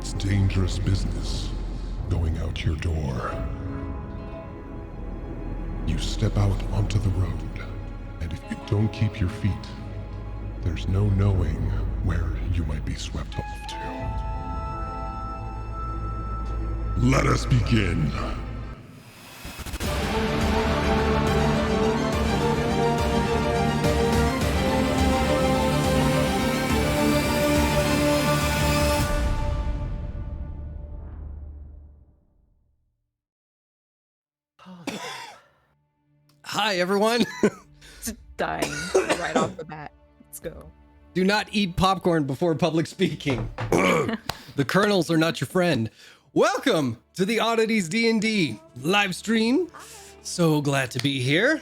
It's dangerous business going out your door. You step out onto the road, and if you don't keep your feet, there's no knowing where you might be swept off to. Let us begin. Hi, everyone. Just dying right off the bat. Let's go. Do not eat popcorn before public speaking. The kernels are not your friend. Welcome to the Oddities D&D live stream. So glad to be here.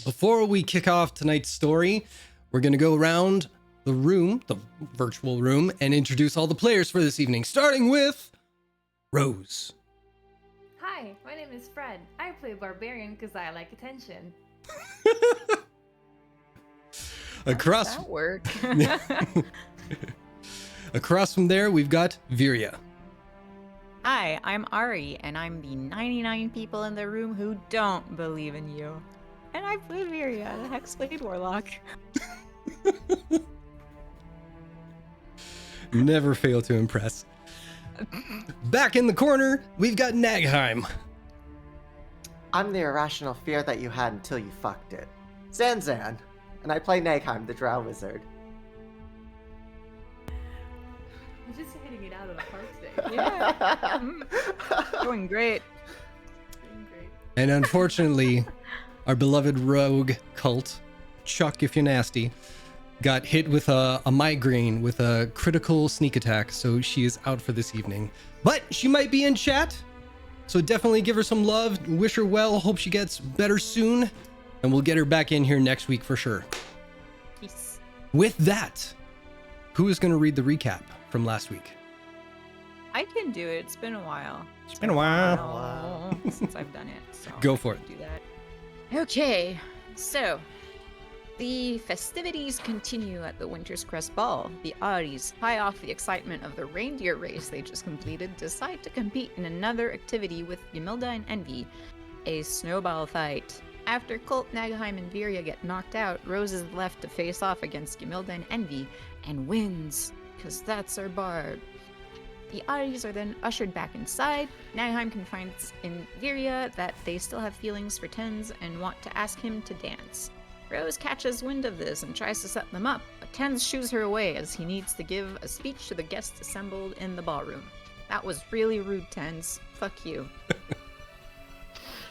Before we kick off tonight's story, we're going to go around the room, the virtual room, and introduce all the players for this evening, starting with Rose. Hi, my name is Fred. I play Barbarian because I like attention. Across, That work. across from there, we've got Virya. Hi, I'm Ari, and I'm the 99 people in the room who don't believe in you. And I play Virya, the Hexblade Warlock. Never fail to impress. Back in the corner, we've got Nagheim. I'm the irrational fear that you had until you fucked it. Zanzan, and I play Nagheim, the Drow Wizard. I'm just hitting it out of the park today. Yeah. Doing great. Doing great. And unfortunately, our beloved rogue cult, Chuck if you're nasty, got hit with a migraine with a critical sneak attack, so she is out for this evening. But she might be in chat, so definitely give her some love, wish her well, hope she gets better soon, and we'll get her back in here next week for sure. Peace. With that, who is going to read the recap from last week? I can do it. It's been a while. It's been a while. Since I've done it. So Go for it. I can do that. Okay, so the festivities continue at the Winter's Crest Ball. The Oddities, high off the excitement of the reindeer race they just completed, decide to compete in another activity with Ymilda and Envy, a snowball fight. After Colt, Nagheim, and Virya get knocked out, Rose is left to face off against Ymilda and Envy, and wins, because that's our bard. The Oddities are then ushered back inside. Nagheim confides in Virya that they still have feelings for Tens and want to ask him to dance. Rose catches wind of this and tries to set them up, but Tens shoos her away as he needs to give a speech to the guests assembled in the ballroom. That was really rude, Tens. Fuck you.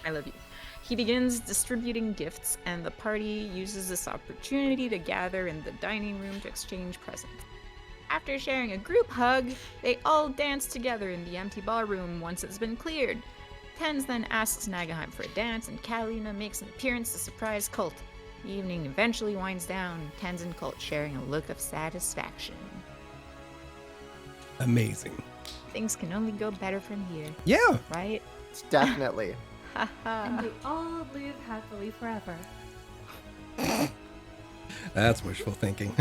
I love you. He begins distributing gifts, and the party uses this opportunity to gather in the dining room to exchange presents. After sharing a group hug, they all dance together in the empty ballroom once it's been cleared. Tens then asks Nagheim for a dance, and Catalina makes an appearance to surprise Colt. The evening eventually winds down, Tens and Colt sharing a look of satisfaction. Amazing. Things can only go better from here, Yeah. right? Definitely. And Haha. we all live happily forever. That's wishful thinking.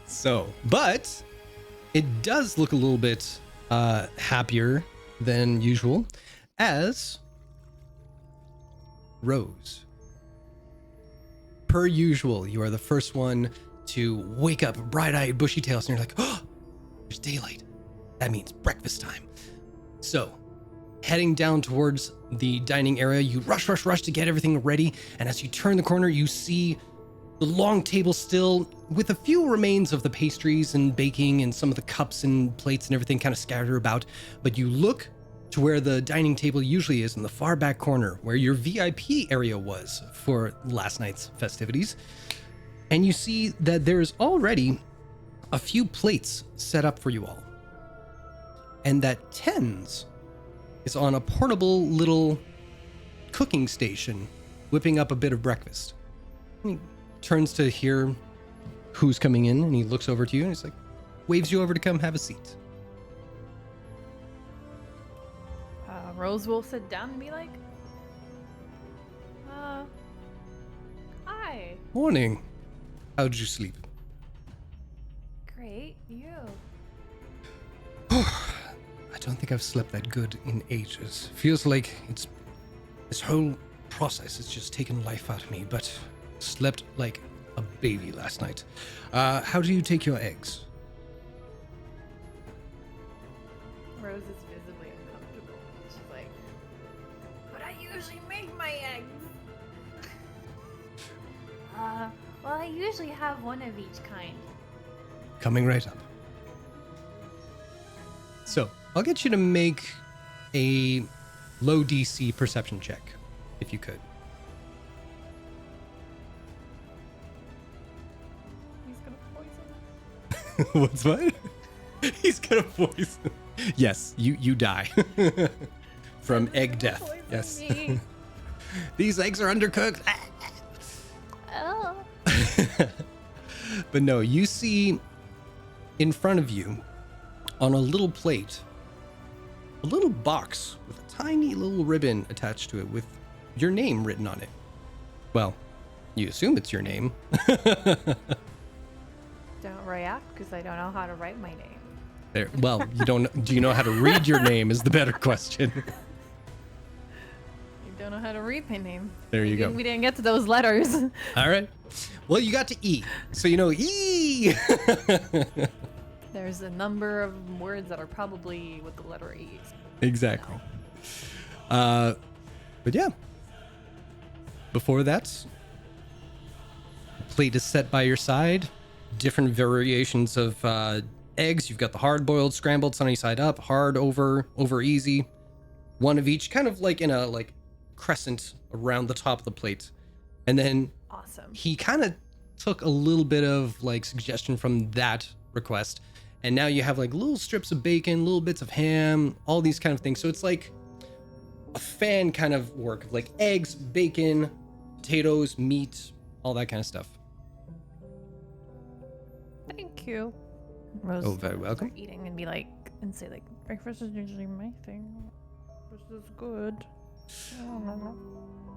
So, but it does look a little bit happier than usual, as Rose. Per usual, you are the first one to wake up bright-eyed, bushy-tails, and you're like, oh, there's daylight. That means breakfast time. So, heading down towards the dining area, you rush to get everything ready, and as you turn the corner, you see the long table still with a few remains of the pastries and baking and some of the cups and plates and everything kind of scattered about. But you look to where the dining table usually is in the far back corner, where your VIP area was for last night's festivities. And you see that there's already a few plates set up for you all. And that Tens is on a portable little cooking station, whipping up a bit of breakfast. He turns to hear who's coming in, and he looks over to you, and he's like, waves you over to come have a seat. Rose will sit down and be like, hi. Morning. How'd you sleep? Great, you. don't think I've slept that good in ages. Feels like this whole process has just taken life out of me, but slept like a baby last night. How do you take your eggs? Rose is visibly uncomfortable. She's like, but I usually make my eggs. Well, I usually have one of each kind. Coming right up. So, I'll get you to make a low DC perception check, if you could. He's gonna poison us. What's what? He's gonna poison. Yes, you die. From egg death. Poison Yes. me. These eggs are undercooked. Oh. But no, you see in front of you on a little plate, a little box with a tiny little ribbon attached to it with your name written on it. Well, you assume it's your name. Don't react because I don't know how to write my name. There, well, you don't. Do you know how to read your name? Is the better question. I don't know how to read my name. There you go. We didn't get to those letters. All right. Well, you got to E, so you know E. There's a number of words that are probably with the letter E. Exactly. But yeah. Before that, plate is set by your side. Different variations of eggs. You've got the hard-boiled, scrambled, sunny side up, hard over easy. One of each, kind of like in a crescent around the top of the plate. And then Awesome. he kind of took a little bit of suggestion from that request. And now you have little strips of bacon, little bits of ham, all these kind of things. So it's like a fan kind of work of eggs, bacon, potatoes, meat, all that kind of stuff. Thank you. Rose Oh, very will welcome. start eating and be and say breakfast is usually my thing. This is good.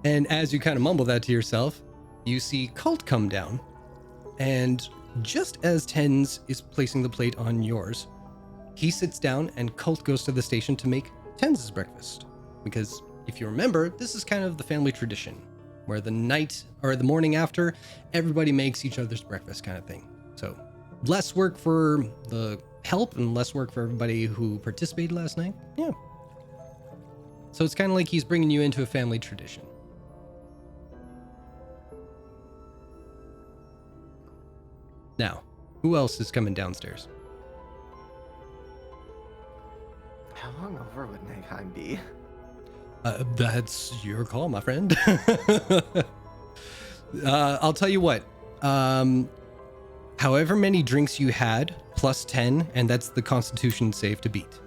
And as you kind of mumble that to yourself, you see Cult come down. And just as Tens is placing the plate on yours, he sits down and Cult goes to the station to make Tens' breakfast. Because if you remember, this is kind of the family tradition, where the night or the morning after, everybody makes each other's breakfast kind of thing. So less work for the help and less work for everybody who participated last night. Yeah. So it's kind of like he's bringing you into a family tradition. Now, who else is coming downstairs? How hungover would Nagheim be? That's your call, my friend. I'll tell you what. However many drinks you had, plus 10, and that's the Constitution save to beat.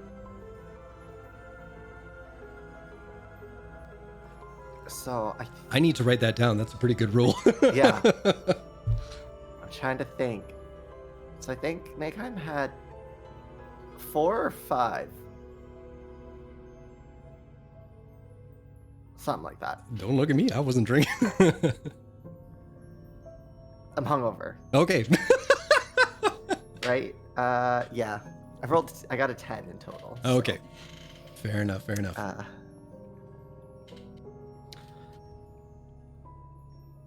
So I need to write that down. That's a pretty good rule. yeah. I'm trying to think. So I think Nagheim had 4 or 5. Something like that. Don't look at me. I wasn't drinking. I'm hungover, Okay. right? Yeah. I got a 10 in total. so, Okay. Fair enough. Fair enough.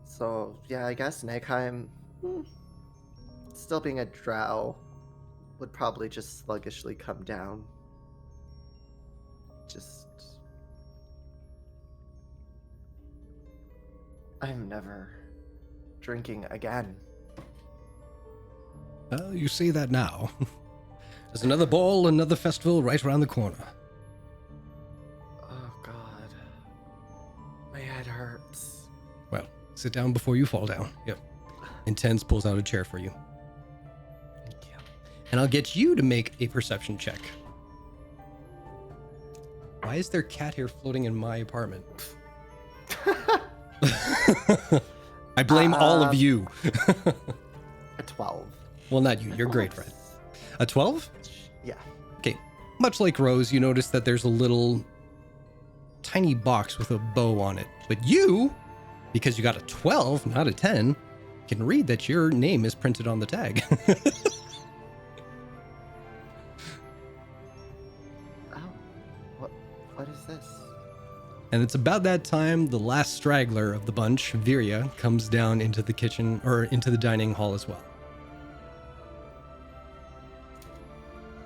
So yeah, I guess Nagheim, still being a drow, would probably just sluggishly come down. I'm never drinking again. Well, you say that now. There's another ball, another festival right around the corner. Oh god. My head hurts. Well, sit down before you fall down. Yep. And Tens pulls out a chair for you. Thank you. And I'll get you to make a perception check. Why is there cat hair floating in my apartment? I blame all of you. A 12. Well, not you. You're great, Fred. A 12? Yeah. Okay. Much like Rose, you notice that there's a little tiny box with a bow on it. But you, because you got a 12, not a 10, can read that your name is printed on the tag. Oh. And it's about that time the last straggler of the bunch, Viria, comes down into the kitchen or into the dining hall as well.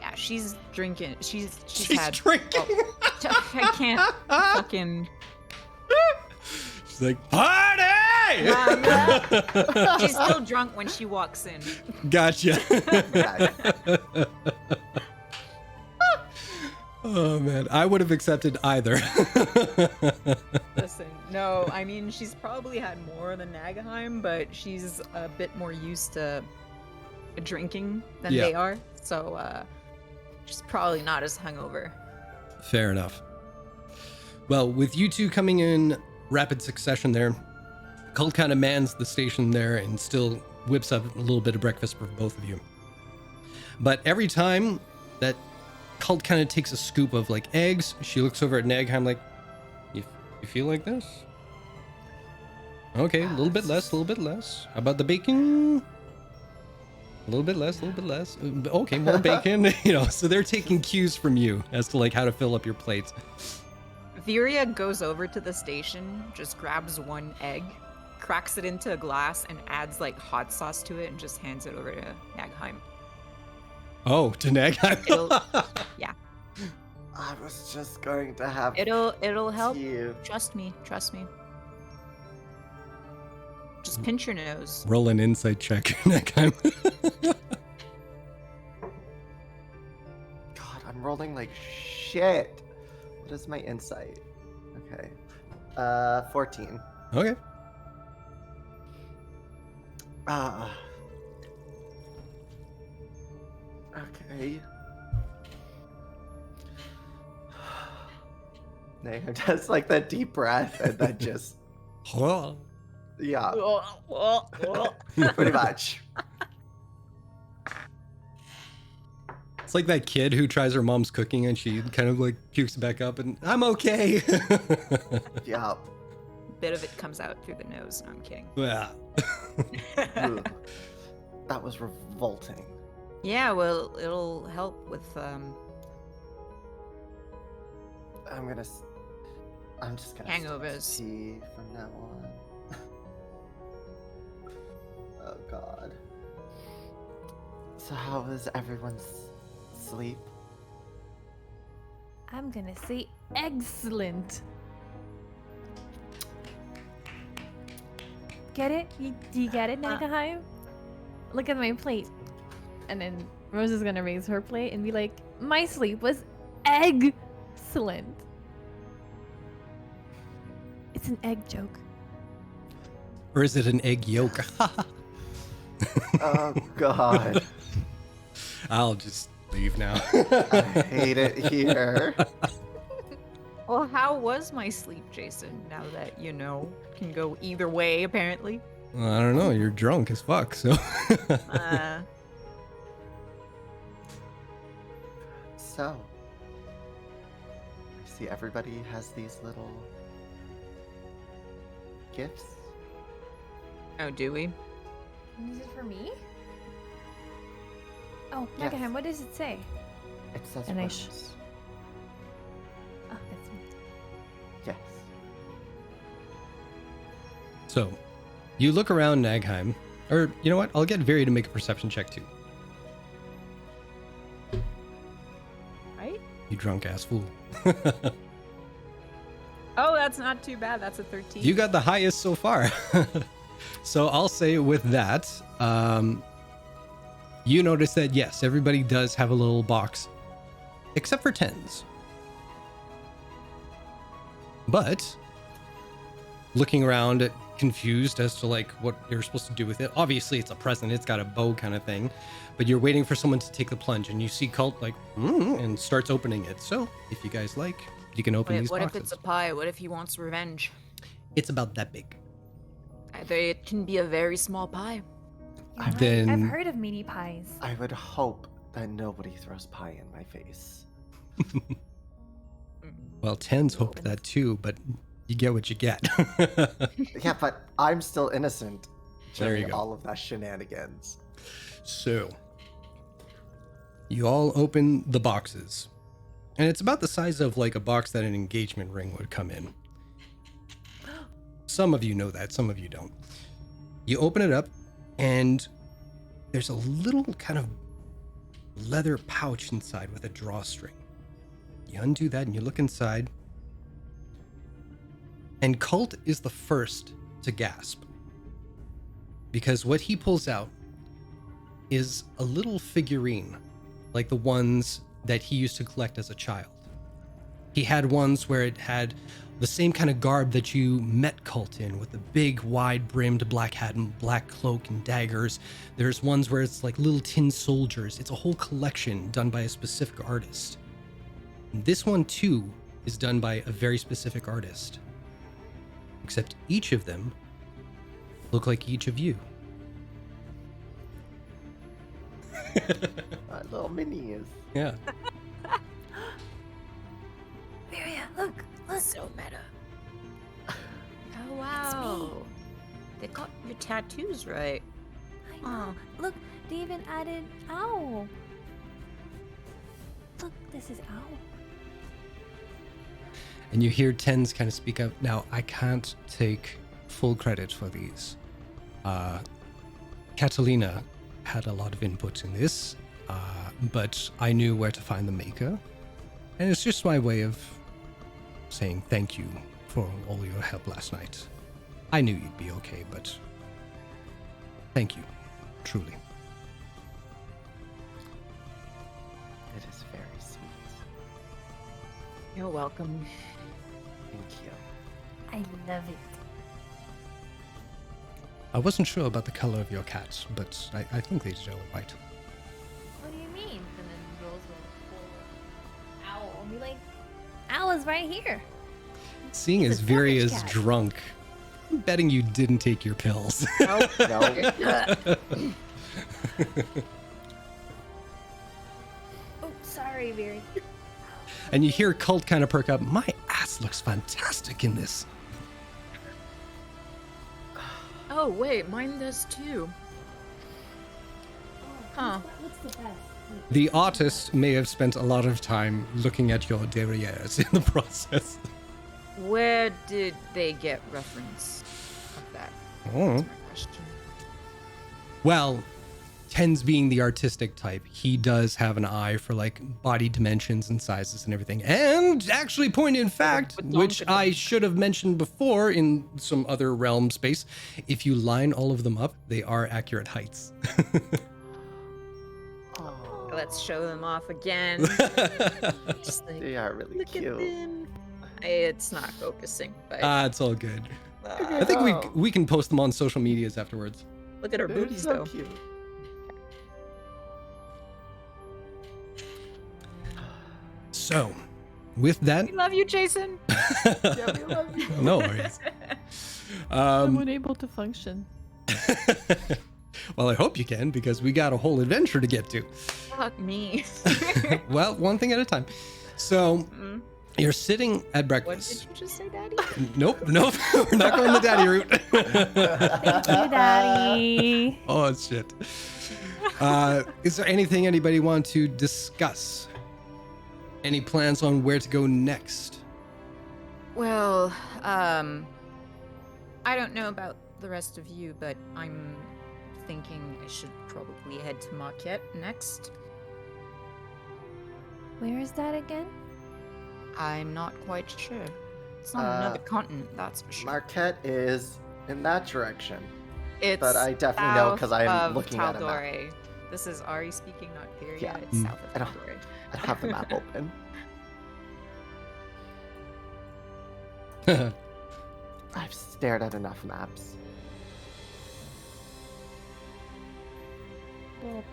Yeah, she's drinking. She's had. drinking. I can't fucking. She's like, party! She's still drunk when she walks in. Gotcha. Yeah. Oh man, I would have accepted either. Listen, no, I mean she's probably had more than Nagaheim, but she's a bit more used to drinking than they are, so she's probably not as hungover. Fair enough. Well, with you two coming in rapid succession there, Cult kind of mans the station there and still whips up a little bit of breakfast for both of you. But every time that Cult kind of takes a scoop of like eggs, she looks over at Nagheim like, you feel like this? Okay, a little bit less, a little bit less. How about the bacon? A little bit less, a little bit less. Okay, more bacon. So they're taking cues from you as to like how to fill up your plates. Viria goes over to the station, just grabs one egg, cracks it into a glass, and adds like hot sauce to it, and just hands it over to Nagheim. Oh, to Nagheim. Yeah. I was just going to have. It'll help. You. Trust me. Just pinch your nose. Roll an insight check, Nagheim. God, I'm rolling like shit. What is my insight? Okay. 14. Okay. Okay. Nagheim does like that deep breath and then just yeah, pretty much. It's like that kid who tries her mom's cooking and she kind of like pukes back up and I'm okay. Yeah. Bit of it comes out through the nose. No, I'm kidding. Yeah. Ugh. That was revolting. Yeah, well, it'll help with I'm just gonna hangovers. stop tea from now on. Oh God. So how was everyone's sleep? I'm gonna say excellent. Get it? Do you get it, Nagaheim? Look at my plate. And then Rose is gonna raise her plate and be like, my sleep was excellent. It's an egg joke. Or is it an egg yolk? Oh God. I'll just leave now. I hate it here. Well, how was my sleep, Jason? Now that can go either way, apparently. Well, I don't know. You're drunk as fuck, so. So, I see everybody has these little gifts. Oh, do we? Is it for me? Oh, Yes. Nagaheim, what does it say? It says And I Rose. Oh, that's me. Yes. So, you look around Nagheim, or you know what? I'll get Viri to make a perception check too. Right? You drunk ass fool. Oh, that's not too bad. That's a 13. You got the highest so far. So I'll say with that, you notice that yes, everybody does have a little box, except for Tens. But looking around, confused as to like what you're supposed to do with it. Obviously, it's a present. It's got a bow kind of thing, but you're waiting for someone to take the plunge, and you see Cult like and starts opening it. So if you guys like, you can open these What boxes. if it's a pie? What if he wants revenge? It's about that big. It can be a very small pie. You're right. Then- I've heard of mini pies. I would hope that nobody throws pie in my face. Well, Tens hoped that too, but you get what you get. Yeah, but I'm still innocent There you during go. all of that shenanigans. So, you all open the boxes, and it's about the size of like a box that an engagement ring would come in. Some of you know that, some of you don't. You open it up, and there's a little kind of leather pouch inside with a drawstring. You undo that and you look inside, and Cult is the first to gasp, because what he pulls out is a little figurine like the ones that he used to collect as a child. He had ones where it had the same kind of garb that you met Cult in, with the big, wide-brimmed black hat and black cloak and daggers. There's ones where it's like little tin soldiers. It's a whole collection done by a specific artist. And this one, too, is done by a very specific artist. Except each of them look like each of you. Little minis. Yeah. Maria, look. So meta. Oh wow. They got your tattoos right. I know. Look, they even added owl. Look, this is owl. And you hear Tens kind of speak up. Now, I can't take full credit for these. Catalina had a lot of input in this, but I knew where to find the maker. And it's just my way of saying thank you for all your help last night. I knew you'd be okay, but thank you, truly. It is very sweet. You're welcome. Thank you. I love it. I wasn't sure about the color of your cats, but I think they did all right. What do you mean? And then Rose will pull owl and be like, owl is right here. Seeing He's as a Viri savage is cat. drunk, I'm betting you didn't take your pills. Nope. No. Oh, sorry, Very. And you hear Cult kind of perk up. My ass looks fantastic in this. Oh wait, mine does too. Huh. What's the best? The artist may have spent a lot of time looking at your derrieres in the process. Where did they get reference of that? Oh. That's my question. Well, Tens being the artistic type, he does have an eye for like body dimensions and sizes and everything. And actually, point in fact, which I should have mentioned before in some other realm space, if you line all of them up, they are accurate heights. Oh, Let's show them off again. Just like, they are really look cute. at them. It's not focusing, but It's all good. uh, I think we can post them on social medias afterwards. look at her They're booties so though. cute. So, with that, We love you, Jason. Yeah, we love you. no worries. I'm unable to function. Well, I hope you can, because we got a whole adventure to get to. Fuck me. Well, one thing at a time. So, Mm. you're sitting at What breakfast. did you just say, Daddy? Nope, we're not going the daddy route. Thank you, Daddy. Oh, shit. Is there anything anybody want to discuss? Any plans on where to go next? Well, I don't know about the rest of you, but I'm thinking I should probably head to Marquette next. Where is that again? I'm not quite sure. It's not another continent, that's for sure. Marquette is in that direction. It's but I definitely know 'cause I am south of looking at a map. Taldore. This is Ari speaking, not Kyria. Yeah. It's south I of don't- Taldore. I don't have the map open. I've stared at enough maps. Well,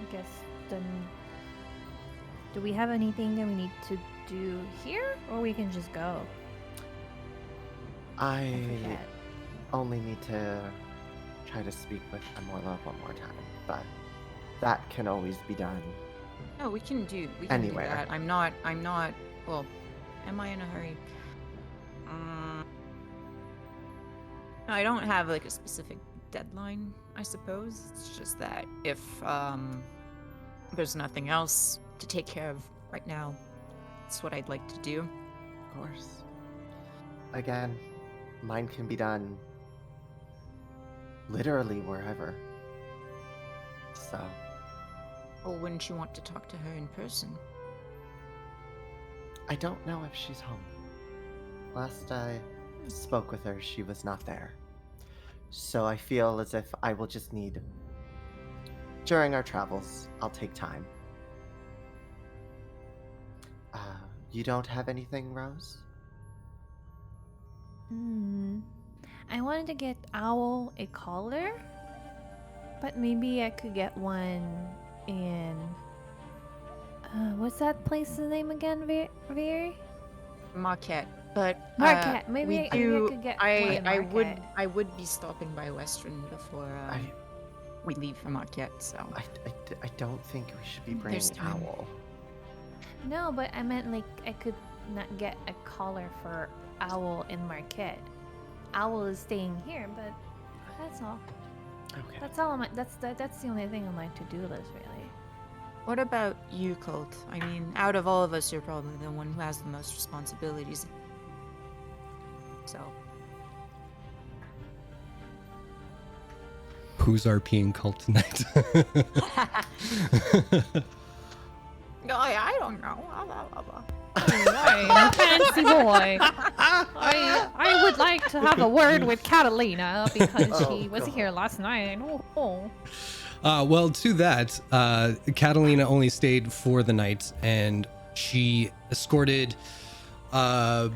I guess then. Do we have anything that we need to do here, or we can just go? I I forget. only need to try to speak with Amorla one more time, but that can always be done. No, we can do Anywhere. that. I'm not well, am I in a hurry? No, I don't have like a specific deadline, I suppose. It's just that if there's nothing else to take care of right now, that's what I'd like to do. Of course. Again, mine can be done literally wherever. So, Or wouldn't you want to talk to her in person? I don't know if she's home. Last I spoke with her, she was not there. So I feel as if I will just need... During our travels, I'll take time. You don't have anything, Rose? I wanted to get Owl a collar, but maybe I could get one in... what's that place's name again, Veer? Marquette. But Marquette. Maybe I could get one in I Marquette. would be stopping by Western before we leave for Marquette. So I don't think we should be bringing There's time. Owl. No, but I meant like I could not get a collar for Owl in Marquette. Owl is staying here, but that's all. Okay. That's all. That's the only thing on my to-do list, really. what about you, Colt? I mean, out of all of us, you're probably the one who has the most responsibilities. So Who's RPing Cult tonight? I don't know. Fancy boy. I would like to have a word with Catalina because she was here last night. Well, to that, Catalina only stayed for the night, and she escorted a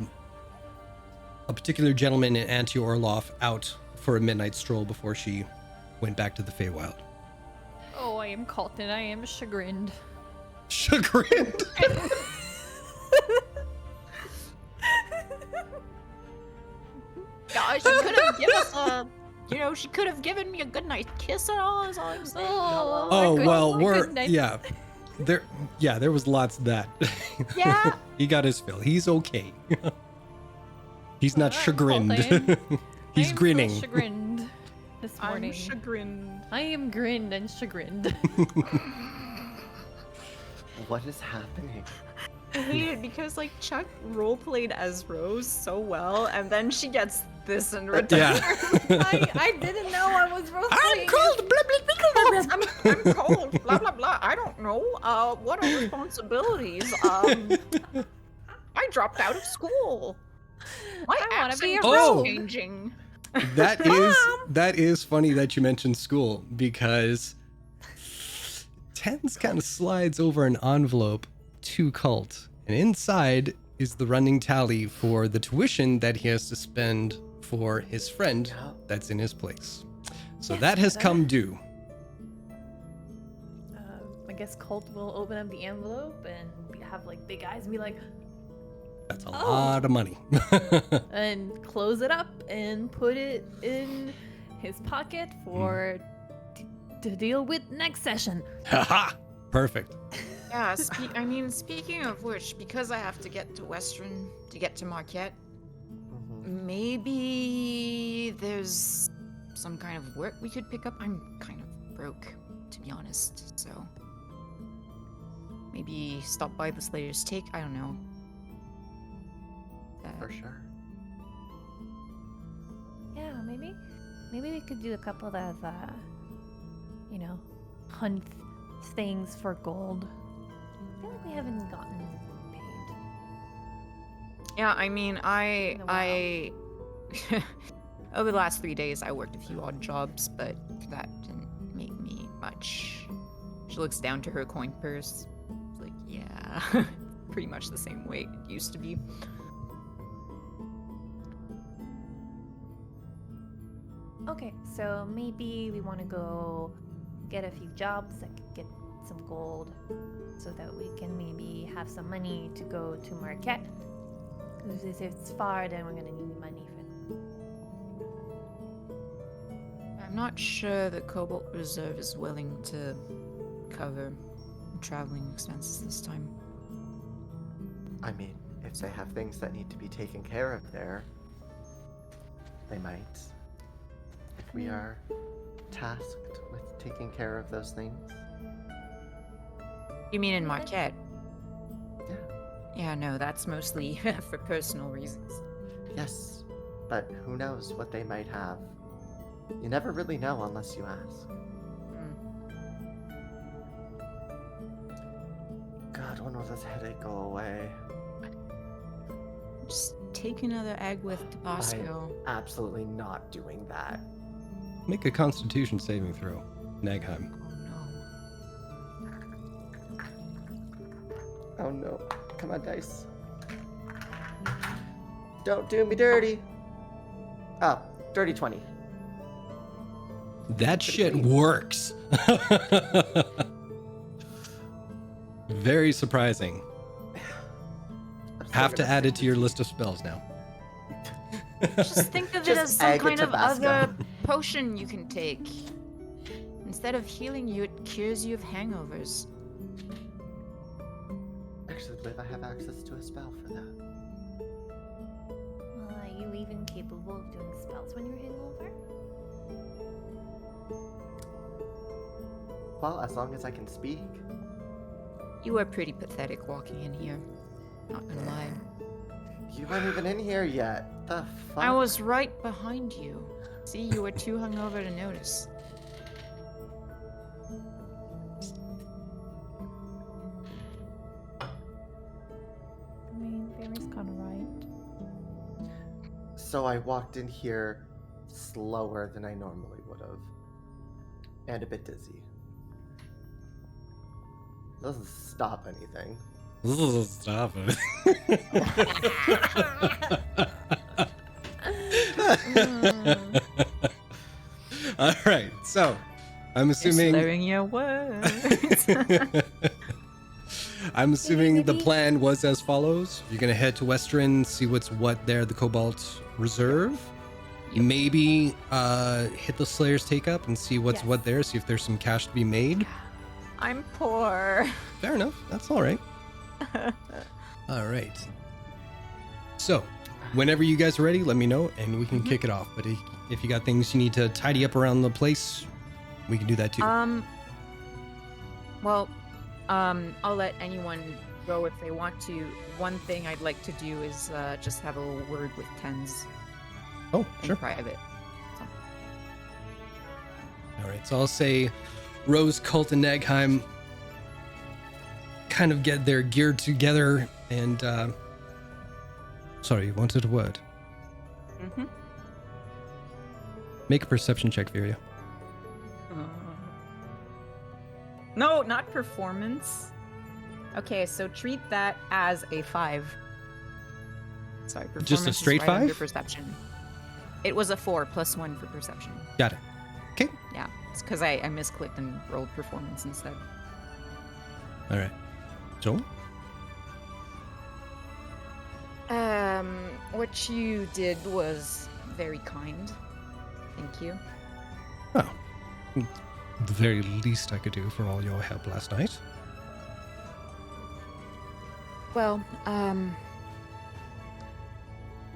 particular gentleman in Auntie Orloff out for a midnight stroll before she went back to the Feywild. Oh, I am Colton. I am chagrined. Chagrined? Gosh, she could have given us a, she could have given me a good night kiss and all. Is all I'm saying. Oh, well, there was lots of that. Yeah. He got his fill. He's okay. He's not Alright, chagrined. Colton. He's I am grinning. So chagrined this morning. I'm chagrined. I am grinned and chagrined. What is happening? I hate it because like Chuck roleplayed as Rose so well, and then she gets this in return. Yeah. I didn't know I was roasting. I'm cold. Blah, blah, blah, blah, blah. I'm cold. Blah blah blah. I don't know. What are responsibilities? I dropped out of school. My I wanna be accent a is Rose. changing. That is funny that you mentioned school, because Tens kind of slides over an envelope to Cult, and inside is the running tally for the tuition that he has to spend for his friend that's in his place. So Yes, that has that- come due. I guess Colt will open up the envelope and have like big eyes and be like, That's a Oh. lot of money. and close it up and put it in his pocket for to deal with next session. Haha! Perfect. Yeah. Speaking of which, because I have to get to Western to get to Marquette, maybe there's some kind of work we could pick up. I'm kind of broke, to be honest. So maybe stop by the Slayer's Take. I don't know. For sure. Yeah, maybe we could do a couple of hunt things for gold. I feel like we haven't gotten paid. Yeah, I mean, In a I over the last 3 days I worked a few odd jobs, but that didn't make me much. She looks down to her coin purse. It's like, yeah, pretty much the same way it used to be. Okay, so maybe we want to go get a few jobs that could get some gold so that we can maybe have some money to go to Marquette. Because if it's far, then we're going to need money for I'm not sure that Cobalt Reserve is willing to cover traveling expenses this time. I mean, if they have things that need to be taken care of there, they might. If we are tasked with taking care of those things. You mean in Marquette? Yeah. Yeah, no, that's mostly for personal reasons. Yes. But who knows what they might have. You never really know unless you ask. God, when will this headache go away? Just take another egg with Tabasco. I'm absolutely not doing that. Make a Constitution saving throw, Nagheim. Oh no. Oh no. Come on, dice. Don't do me dirty. Oh, dirty 20. That shit works. Very surprising. I'm still Have to gonna add stick it to your list of spells now. Just think of it Just as some egg and kind of Tabasco. other potion you can take. Instead of healing you, it cures you of hangovers. Actually, I believe I have access to a spell for that. Well, are you even capable of doing spells when you're hangover? Well, as long as I can speak. You are pretty pathetic walking in here. Not gonna lie. You weren't even in here yet. The fuck? I was right behind you. See, you were too hungover to notice. I mean, Barry's kind of right. So I walked in here slower than I normally would have. And a bit dizzy. Doesn't stop anything. Stop it. All right, so I'm assuming. Slurring your words. I'm assuming the Maybe- plan was as follows. You're gonna head to Western, see what's what there, the Cobalt Reserve. Maybe hit the Slayer's Take Up and see what's Yes. what there, see if there's some cash to be made. I'm poor. Fair enough. That's all right. All right. So, whenever you guys are ready, let me know and we can kick it off. But if you got things you need to tidy up around the place, we can do that too. Well, I'll let anyone go if they want to. One thing I'd like to do is just have a word with Tens Oh, in sure. private. All right. So I'll say Rose, Cult, and Nagheim kind of get their gear together and sorry, you wanted a word. Mm-hmm. Make a perception check, Viria. No, not performance. Okay, so treat that as a 5. Sorry, performance Just a is straight right under 5? perception. It was a 4 plus 1 for perception. Got it. Okay. Yeah, it's because I misclicked and rolled performance instead. All right. Joel? What you did was very kind. Thank you. Oh. The very least I could do for all your help last night. Well,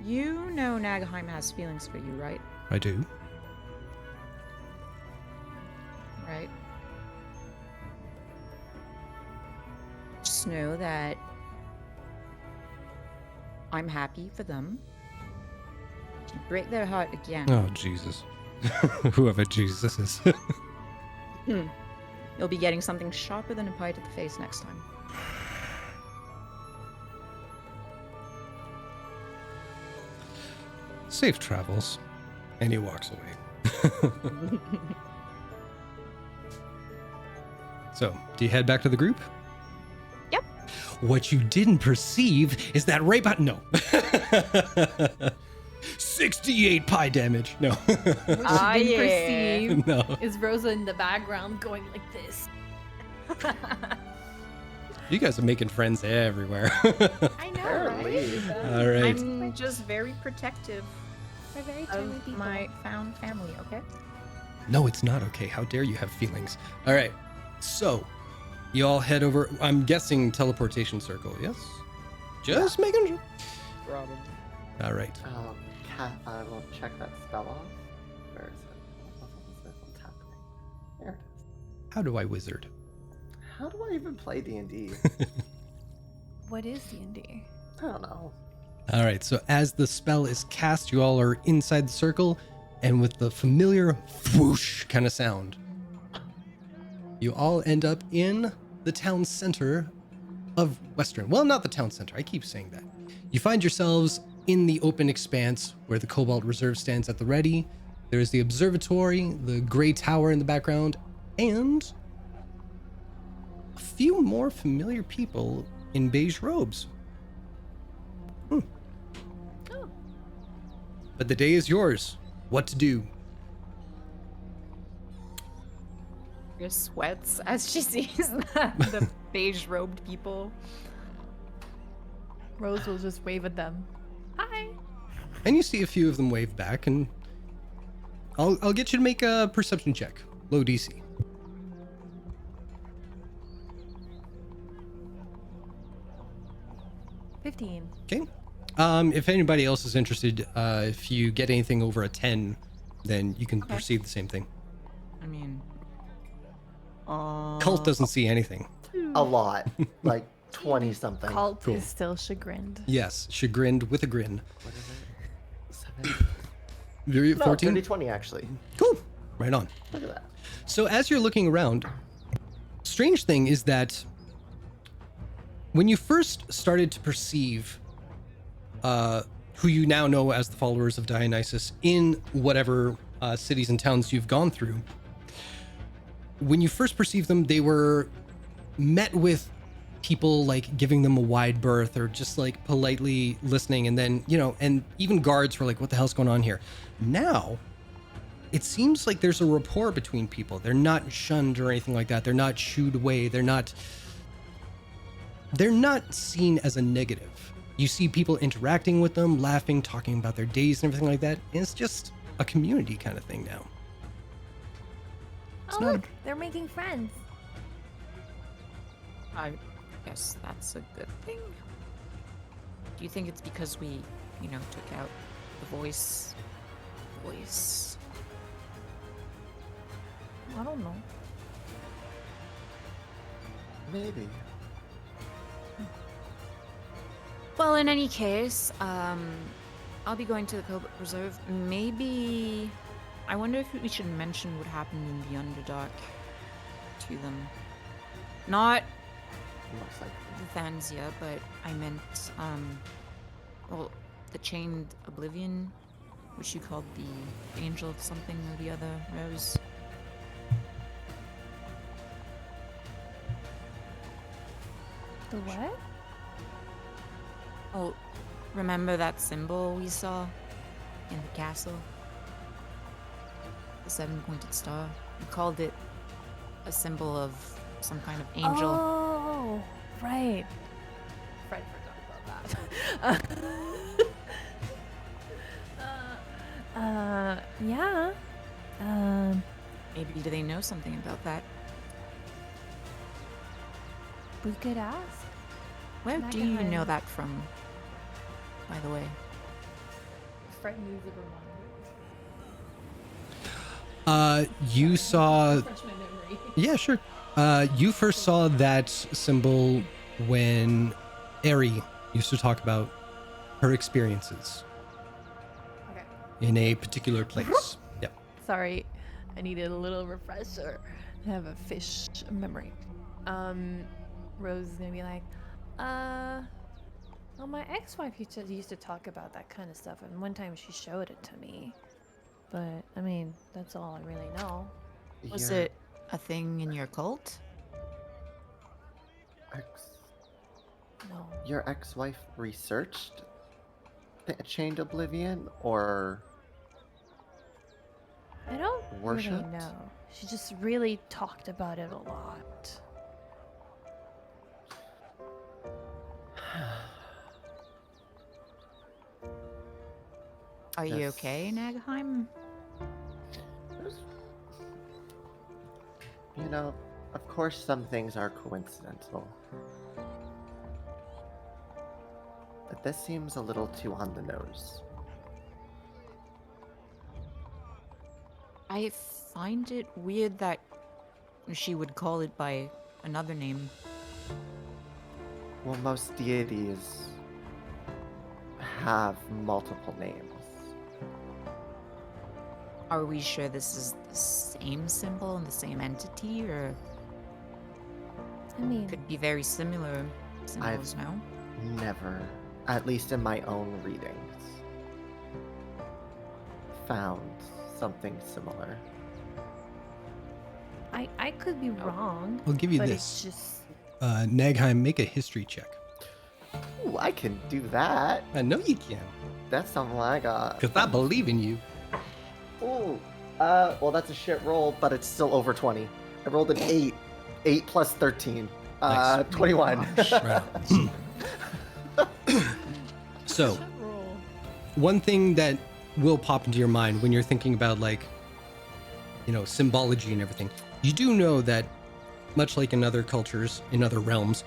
you know Nagheim has feelings for you, right? I do. Right. Just know that I'm happy for them. If you break their heart again, Oh, Jesus. Whoever Jesus is. you'll be getting something sharper than a pie to the face next time. Safe travels. And he walks away. So, do you head back to the group? Yep. What you didn't perceive is that right behind. No. 68 pie damage. No. What you Ah, didn't yeah. perceive No. is Rosa in the background going like this. You guys are making friends everywhere. I know, Apparently. All right. I'm just very protective We're very tiny of people. my found family, okay? No, it's not okay. How dare you have feelings? All right. So, you all head over. I'm guessing teleportation circle, yes? Just making sure. Probably. All right. I will check that spell off. Where is it? What's happening? There it is. How do I wizard? How do I even play D&D? What is D&D? I don't know. All right, so as the spell is cast, you all are inside the circle, and with the familiar whoosh kind of sound, you all end up in the town center of Western. Well, not the town center. I keep saying that. You find yourselves in the open expanse where the Cobalt Reserve stands at the ready. There's the observatory, the gray tower in the background, and a few more familiar people in beige robes. Oh, But the day is yours. What to do? Chris sweats as she sees the beige robed people. Rose will just wave at them. Hi. And you see a few of them wave back, and I'll get you to make a perception check. Low DC. 15. Okay. If anybody else is interested, if you get anything over a 10, then you can perceive the same thing. I mean, Cult doesn't see anything. A lot. Like 20 something. Cult Cool. is still chagrined. Yes, chagrined with a grin. What is it? 7? You're at No, 14? 30, 20 actually. Cool. Right on. Look at that. So as you're looking around, strange thing is that when you first started to perceive who you now know as the followers of Dionysus in whatever cities and towns you've gone through, when you first perceived them, they were met with people like giving them a wide berth or just like politely listening, and then, you know, and even guards were like, what the hell's going on here? Now it seems like there's a rapport between people. They're not shunned or anything like that. They're not shooed away. They're not seen as a negative. You see people interacting with them, laughing, talking about their days and everything like that. And it's just a community kind of thing now. Oh, not a- look, they're making friends. I guess that's a good thing. Do you think it's because we, took out the voice? I don't know. Maybe. Well, in any case, I'll be going to the Cobalt Reserve. Maybe, I wonder if we should mention what happened in the Underdark to them. Not Most likely. the Thansia, but I meant, the Chained Oblivion, which you called the Angel of something or the other, Rose. The what? Oh, remember that symbol we saw in the castle? The 7-pointed star? We called it a symbol of some kind of angel. Oh, right. Fred forgot about that. Yeah. Maybe do they know something about that? We could ask. Where Can I do get you my- know that from, by the way? Fred needs a reminder. You saw, Refresh my memory. yeah, sure. You first saw that symbol when Eri used to talk about her experiences Okay. in a particular place. Yeah. Sorry, I needed a little refresher. I have a fish memory. Rose is gonna be like, well, my ex-wife used to talk about that kind of stuff, and one time she showed it to me. But I mean, that's all I really know. Was Your it a thing in your cult? No. Your ex-wife researched the Chained Oblivion, or I don't really Worshipped? know. She just really talked about it a lot. Are you Yes. okay, Nagheim? you know, of course some things are coincidental. But this seems a little too on the nose. I find it weird that she would call it by another name. Well, most deities have multiple names. Are we sure this is the same symbol and the same entity, or I mean, could be very similar symbols, no? Never, at least in my own readings, found something similar. I could be wrong. I'll give you but this. It's just Nagheim, make a history check. Ooh, I can do that. I know you can, That's something I got. because I believe in you. Ooh, well, that's a shit roll, but it's still over 20. I rolled an 8. 8 plus 13. Nice. 21. Right. So, one thing that will pop into your mind when you're thinking about, like, you know, symbology and everything, you do know that, much like in other cultures, in other realms,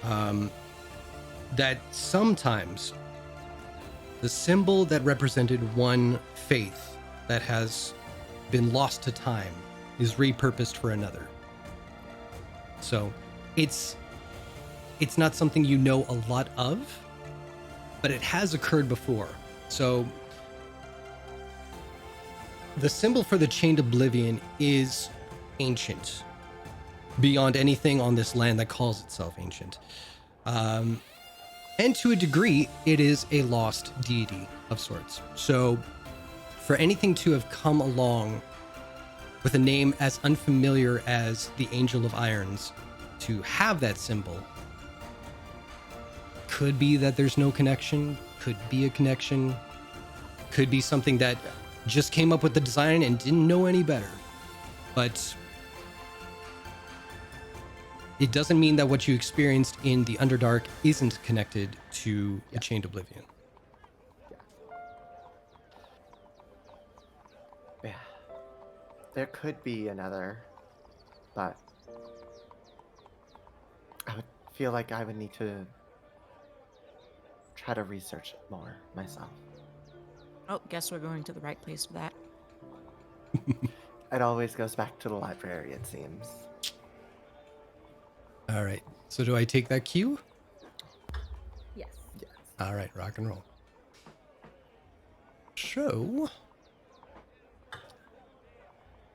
that sometimes the symbol that represented one faith that has been lost to time is repurposed for another. So it's not something you know a lot of, but it has occurred before. So the symbol for the Chained Oblivion is ancient, beyond anything on this land that calls itself ancient. And to a degree, it is a lost deity of sorts. So for anything to have come along with a name as unfamiliar as the Angel of Irons to have that symbol, could be that there's no connection, could be a connection, could be something that just came up with the design and didn't know any better. But it doesn't mean that what you experienced in the Underdark isn't connected to the Chained Oblivion. Yeah. There could be another, but I would feel like I would need to try to research it more myself. Oh, guess we're going to the right place for that. It always goes back to the library, it seems. All right. So do I take that cue? yes. Yes. All right, rock and roll. So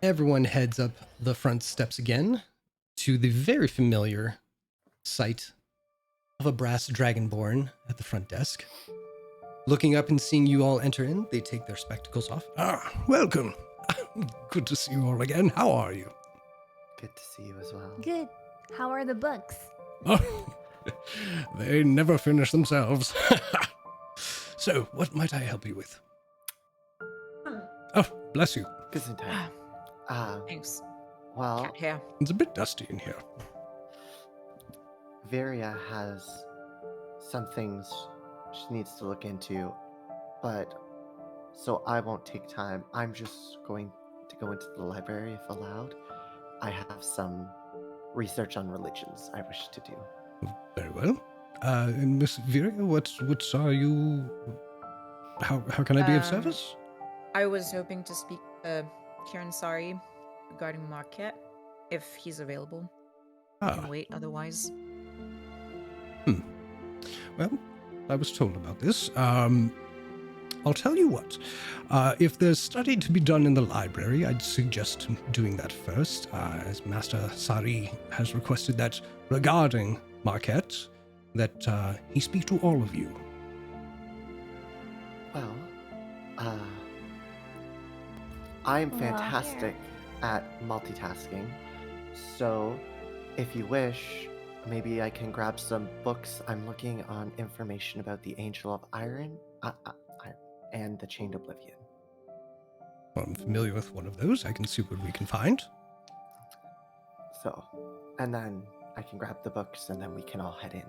everyone heads up the front steps again to the very familiar sight of a brass dragonborn at the front desk. Looking up and seeing you all enter in, they take their spectacles off. Ah, welcome. Good to see you all again. How are you? Good to see you as well. Good. How are the books? Oh, they never finish themselves. So, what might I help you with? Oh, bless you. Gesundheit. Thanks. Well, Cat hair. It's a bit dusty in here. Viria has some things she needs to look into, but so I won't take time. I'm just going to go into the library if allowed. I have some research on religions I wish to do. Very well. And Miss Viria, what are you? How can I be of service? I was hoping to speak to Kieran Sari regarding Marquette, if he's available. I can wait otherwise. Well, I was told about this. I'll tell you what. If there's study to be done in the library, I'd suggest doing that first, as Master Sari has requested that regarding Marquette, that he speak to all of you. Well, I'm fantastic at multitasking, so if you wish, maybe I can grab some books. I'm looking on information about the Angel of Iron and the Chained Oblivion. Well, I'm familiar with one of those. I can see what we can find. So, and then I can grab the books and then we can all head in.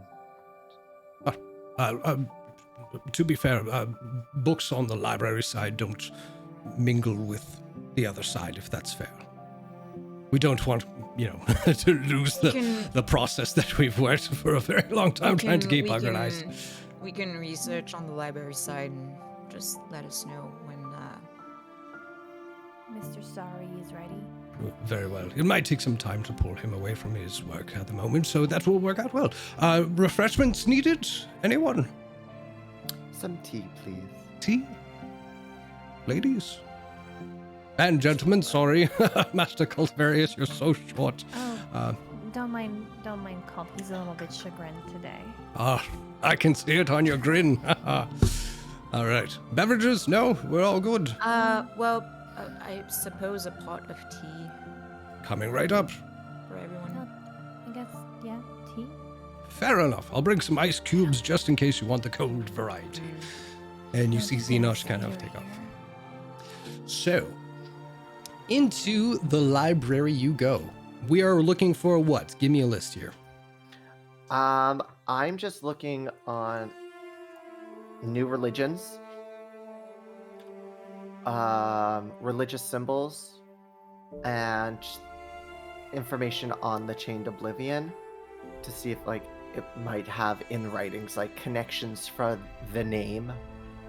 To be fair, books on the library side don't mingle with the other side, if that's fair. We don't want, to lose the process that we've worked for a very long time trying to keep organized. We can research on the library side and just let us know when. Mr. Sari is ready. Very well. It might take some time to pull him away from his work at the moment, so that will work out well. Refreshments needed? Anyone? Some tea, please. Tea? Ladies? And gentlemen, sorry. Master Cultivarius, you're so short. Oh, don't mind Colt. He's a little bit chagrined today. I can see it on your grin. All right. Beverages? No, we're all good. Well, I suppose a pot of tea Coming right up. for everyone. I guess, yeah, tea? Fair enough. I'll bring some ice cubes just in case you want the cold variety. And you see Xenosh kind of take off. So, into the library you go. We are looking for what? Give me a list here. I'm just looking on new religions, religious symbols, and information on the Chained Oblivion to see if like it might have in writings like connections for the name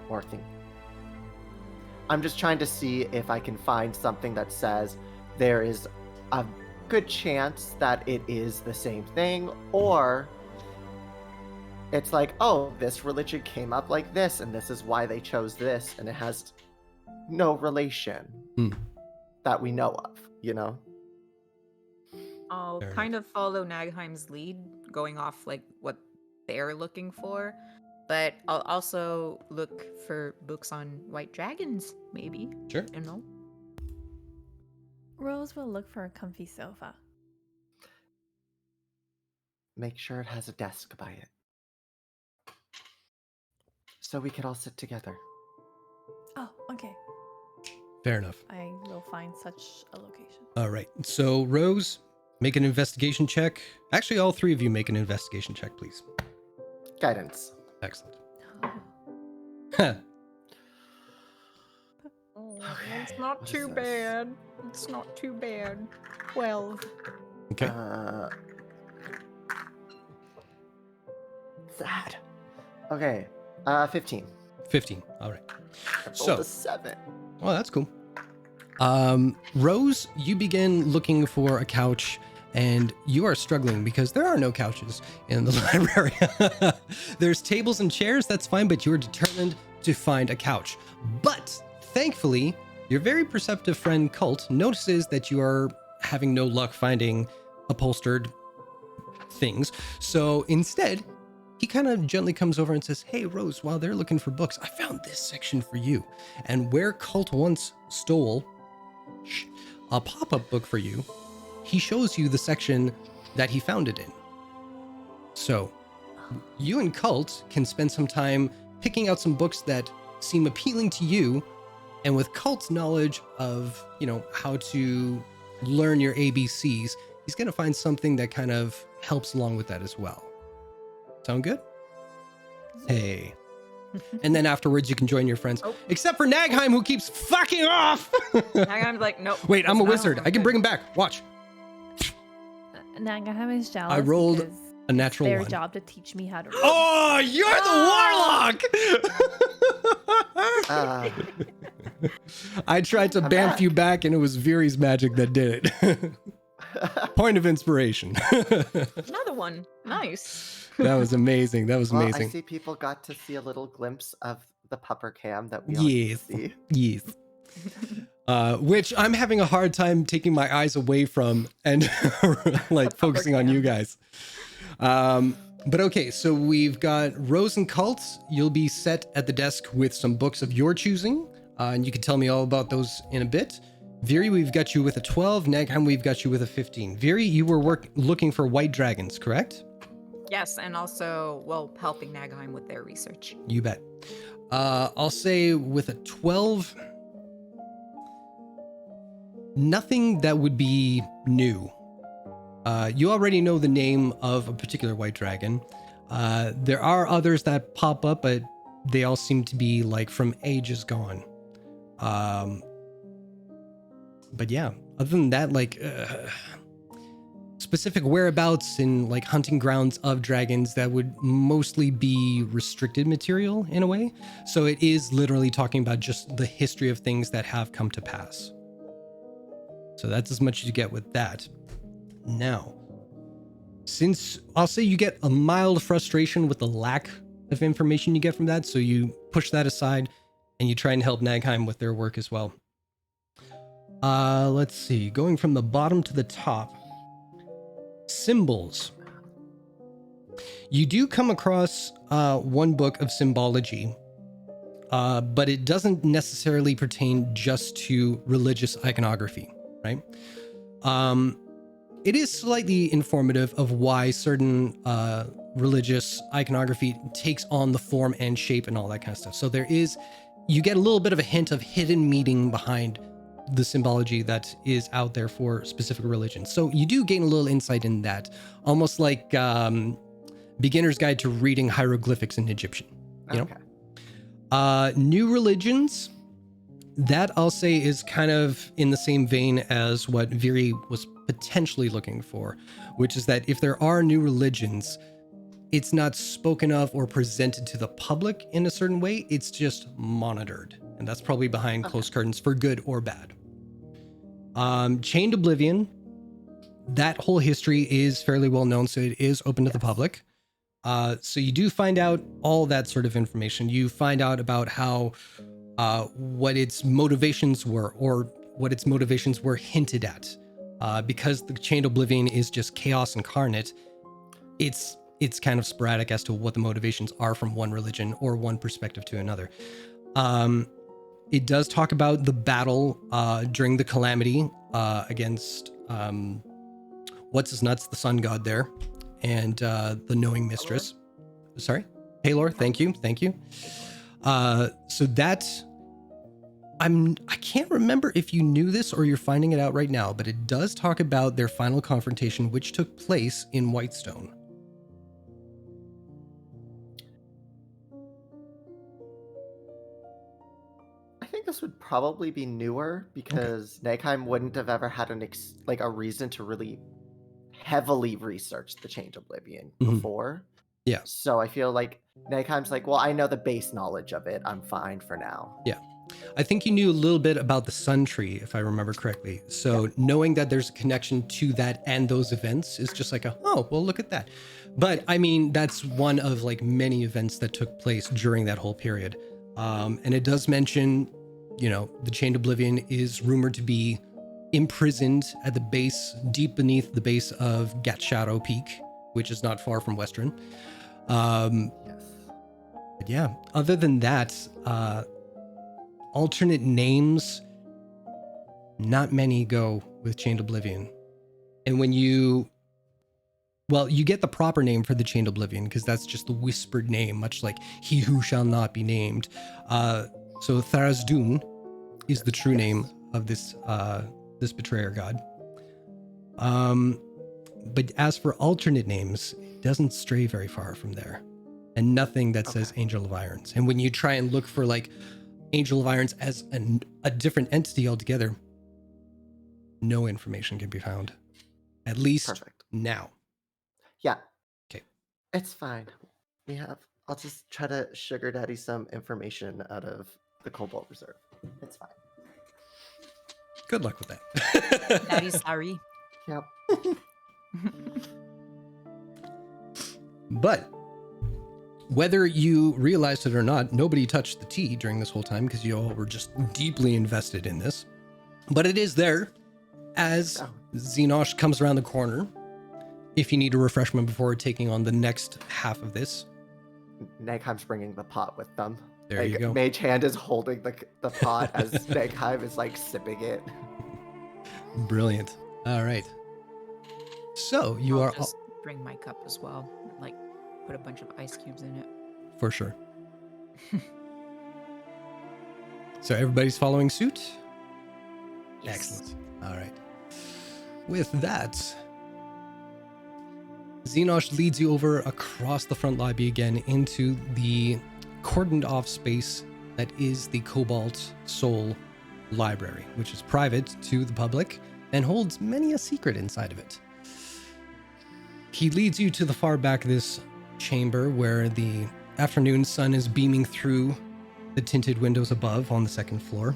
or thing. I'm just trying to see if I can find something that says there is a good chance that it is the same thing, or it's like, oh, this religion came up like this, and this is why they chose this, and it has no relation that we know of, you know? I'll Fair kind of follow Nagheim's lead, going off like what they're looking for, but I'll also look for books on white dragons, maybe. Sure. You know? Rose will look for a comfy sofa. Make sure it has a desk by it. So we could all sit together. Oh, okay. Fair enough. I will find such a location. All right. So, Rose, make an investigation check. Actually, all three of you make an investigation check, please. Guidance. Excellent. Oh, Okay, it's not what too is this? bad. It's not too bad. 12. Okay. Sad. Okay. 15. 15. All right. I rolled So- a 7. Well, that's cool. Rose, you begin looking for a couch, and you are struggling because there are no couches in the library. There's tables and chairs, that's fine, but you're determined to find a couch. But thankfully, your very perceptive friend Colt notices that you are having no luck finding upholstered things. So instead, he kind of gently comes over and says, "Hey, Rose, while they're looking for books, I found this section for you." And where Colt once stole a pop-up book for you, he shows you the section that he found it in. So you and Colt can spend some time picking out some books that seem appealing to you. And with Colt's knowledge of, how to learn your ABCs, he's going to find something that kind of helps along with that as well. Sound good? Hey. And then afterwards, you can join your friends. Oh. Except for Nagheim, who keeps fucking off. Nagheim's like, nope. Wait, I'm a that's not wizard. I can good. bring him back. Watch. Nagaham is jealous. I rolled because a natural their one. job to teach me how to roll. Oh, you're the warlock! Uh, I tried to I'm bamf back. you back, and it was Viri's magic that did it. Point of inspiration. Another one. Nice. That was amazing. That was well, I amazing. see people got to see a little glimpse of the pupper cam that we all Yes. see. Yes. Which I'm having a hard time taking my eyes away from and like focusing on you guys. But okay, so we've got Rose and Cult. You'll be set at the desk with some books of your choosing, and you can tell me all about those in a bit. Viri, we've got you with a 12. Nagheim, we've got you with a 15. Viri, you were looking for white dragons, correct? Yes, and also, helping Nagheim with their research. You bet. I'll say with a 12, nothing that would be new. You already know the name of a particular white dragon. There are others that pop up, but they all seem to be like from ages gone. But yeah, other than that, like specific whereabouts and like hunting grounds of dragons, that would mostly be restricted material in a way. So it is literally talking about just the history of things that have come to pass. So that's as much as you get with that. Now, since I'll say you get a mild frustration with the lack of information you get from that. So you push that aside and you try and help Nagheim with their work as well. Let's see. Going from the bottom to the top. Symbols. You do come across one book of symbology, but it doesn't necessarily pertain just to religious iconography, right? It is slightly informative of why certain religious iconography takes on the form and shape and all that kind of stuff. So you get a little bit of a hint of hidden meaning behind the symbology that is out there for specific religions. So you do gain a little insight in that, almost like beginner's guide to reading hieroglyphics in Egyptian, you know? New religions, that I'll say is kind of in the same vein as what Viri was potentially looking for, which is that if there are new religions, it's not spoken of or presented to the public in a certain way, it's just monitored. And that's probably behind closed curtains for good or bad. Chained Oblivion, that whole history is fairly well known, so it is open to the public. So you do find out all that sort of information. You find out about how what its motivations were, or what its motivations were hinted at. Because the Chained Oblivion is just chaos incarnate, it's kind of sporadic as to what the motivations are from one religion or one perspective to another. It does talk about the battle during the calamity against what's his nuts, the sun god there, and the knowing mistress. Sorry, Halor. Thank you. So that I can't remember if you knew this or you're finding it out right now, but it does talk about their final confrontation, which took place in Whitestone. I think this would probably be newer because Nagheim wouldn't have ever had a reason to really heavily research the Chained Oblivion before. Yeah. So I feel like Nagheim's like, well, I know the base knowledge of it. I'm fine for now. Yeah. I think you knew a little bit about the Sun Tree, if I remember correctly. So knowing that there's a connection to that and those events is just like oh, well, look at that. But I mean, that's one of like many events that took place during that whole period. And it does mention, the Chained Oblivion is rumored to be imprisoned at the base, deep beneath the base of Gat Shadow Peak, which is not far from Western. Yes. But yeah, other than that, alternate names, not many go with Chained Oblivion. And when you get the proper name for the Chained Oblivion, because that's just the whispered name, much like he who shall not be named. So Tharazdun is the true name of this betrayer god. But as for alternate names, it doesn't stray very far from there. And nothing that says Angel of Irons. And when you try and look for like Angel of Irons as a different entity altogether, no information can be found. At least now. Yeah. Okay. It's fine. I'll just try to sugar daddy some information out of the Cobalt Reserve. It's fine. Good luck with that. Daddy's sorry. Yep. But whether you realized it or not, nobody touched the tea during this whole time because you all were just deeply invested in this. But it is there as Xenosh comes around the corner. If you need a refreshment before taking on the next half of this. Nagheim's bringing the pot with them. There you go. Mage Hand is holding the pot as Nagheim is like sipping it. Brilliant. All right. So I'll just bring my cup as well. Like, put a bunch of ice cubes in it. For sure. So everybody's following suit? Yes. Excellent. All right. With that, Xenosh leads you over across the front lobby again into the cordoned off space that is the Cobalt Soul Library, which is private to the public and holds many a secret inside of it. He leads you to the far back of this chamber where the afternoon sun is beaming through the tinted windows above on the second floor.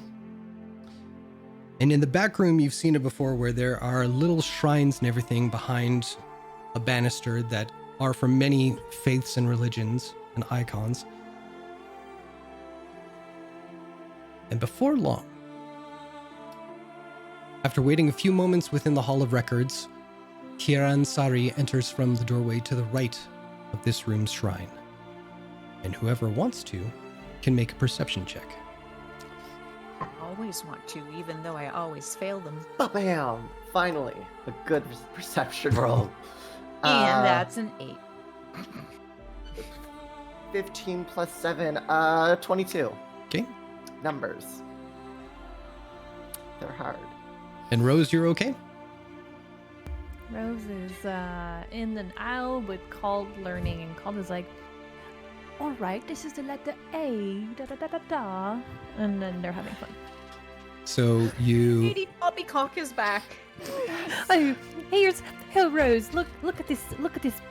And in the back room, you've seen it before, where there are little shrines and everything behind a banister that are from many faiths and religions and icons. And before long, after waiting a few moments within the Hall of Records, Kiran Sari enters from the doorway to the right of this room's shrine. And whoever wants to can make a perception check. I always want to, even though I always fail them. Bam! Finally, a good perception roll. And that's an 8. 15 plus 7, 22. Okay. Numbers. They're hard. And Rose, you're okay? Rose is in an aisle with Called learning, and Called is like, all right, this is the letter A, da da da da da, and then they're having fun. So you... Lady Poppycock is back. Oh, here's Rose. Look at this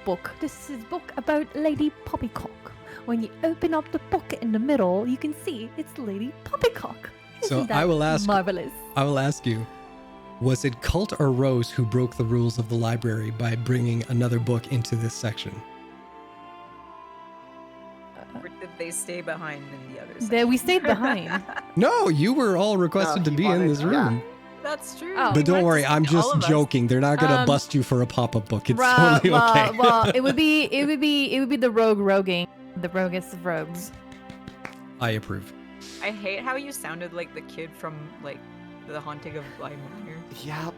book. This is a book about Lady Poppycock. When you open up the book in the middle, you can see it's Lady Poppycock. So Isn't that I will ask... marvelous. I will ask you, was it Cult or Rose who broke the rules of the library by bringing another book into this section? Or did they stay behind in the other There section? we stayed behind. No, you were all requested No, to he be in wanted- this yeah. room. That's true. Oh. We But don't went to worry, I'm see all just of us. joking. They're not gonna Um, bust you for a pop-up book. It's Well, totally okay. well, it would be the roguing, the roguest of rogues. I approve. I hate how you sounded like the kid from like The Haunting of Bly Manor. Yep.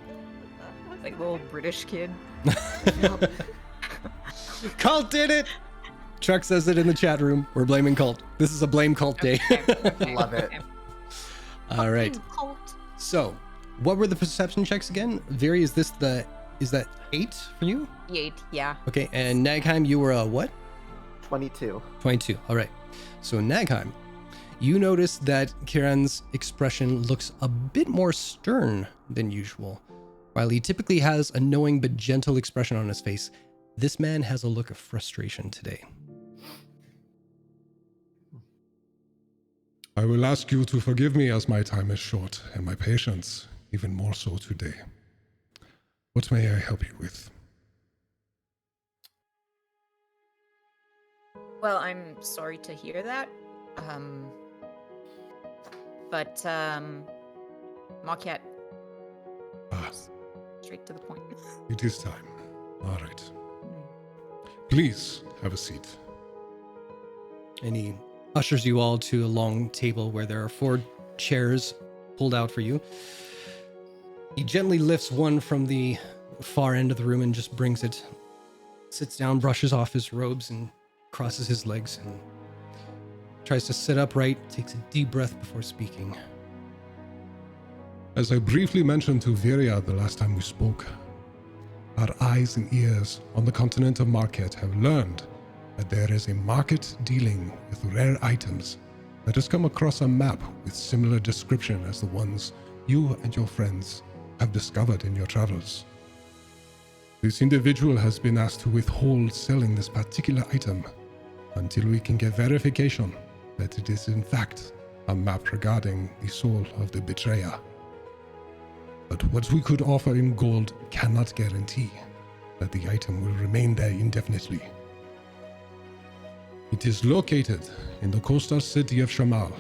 Like little British kid. Yep. Cult did it! Chuck says it in the chat room. We're blaming Cult. This is a blame Cult day. Okay, Love it. okay. All right. Cult. So, what were the perception checks again? Viri, is that 8 for you? 8, yeah. Okay, and Nagheim, you were a what? 22. 22. All right. So, Nagheim, you notice that Kiran's expression looks a bit more stern than usual. While he typically has a knowing but gentle expression on his face, this man has a look of frustration today. I will ask you to forgive me as my time is short, and my patience even more so today. What may I help you with? Well, I'm sorry to hear that. But Marquette, Ah, straight to the point. it is time. All right. Please have a seat. And he ushers you all to a long table where there are 4 chairs pulled out for you. He gently lifts one from the far end of the room and just brings it, sits down, brushes off his robes, and crosses his legs and tries to sit upright, takes a deep breath before speaking. As I briefly mentioned to Viria the last time we spoke, our eyes and ears on the continent of Marquette have learned that there is a market dealing with rare items that has come across a map with similar description as the ones you and your friends have discovered in your travels. This individual has been asked to withhold selling this particular item until we can get verification that it is in fact a map regarding the soul of the betrayer. But what we could offer in gold cannot guarantee that the item will remain there indefinitely. It is located in the coastal city of Shamal.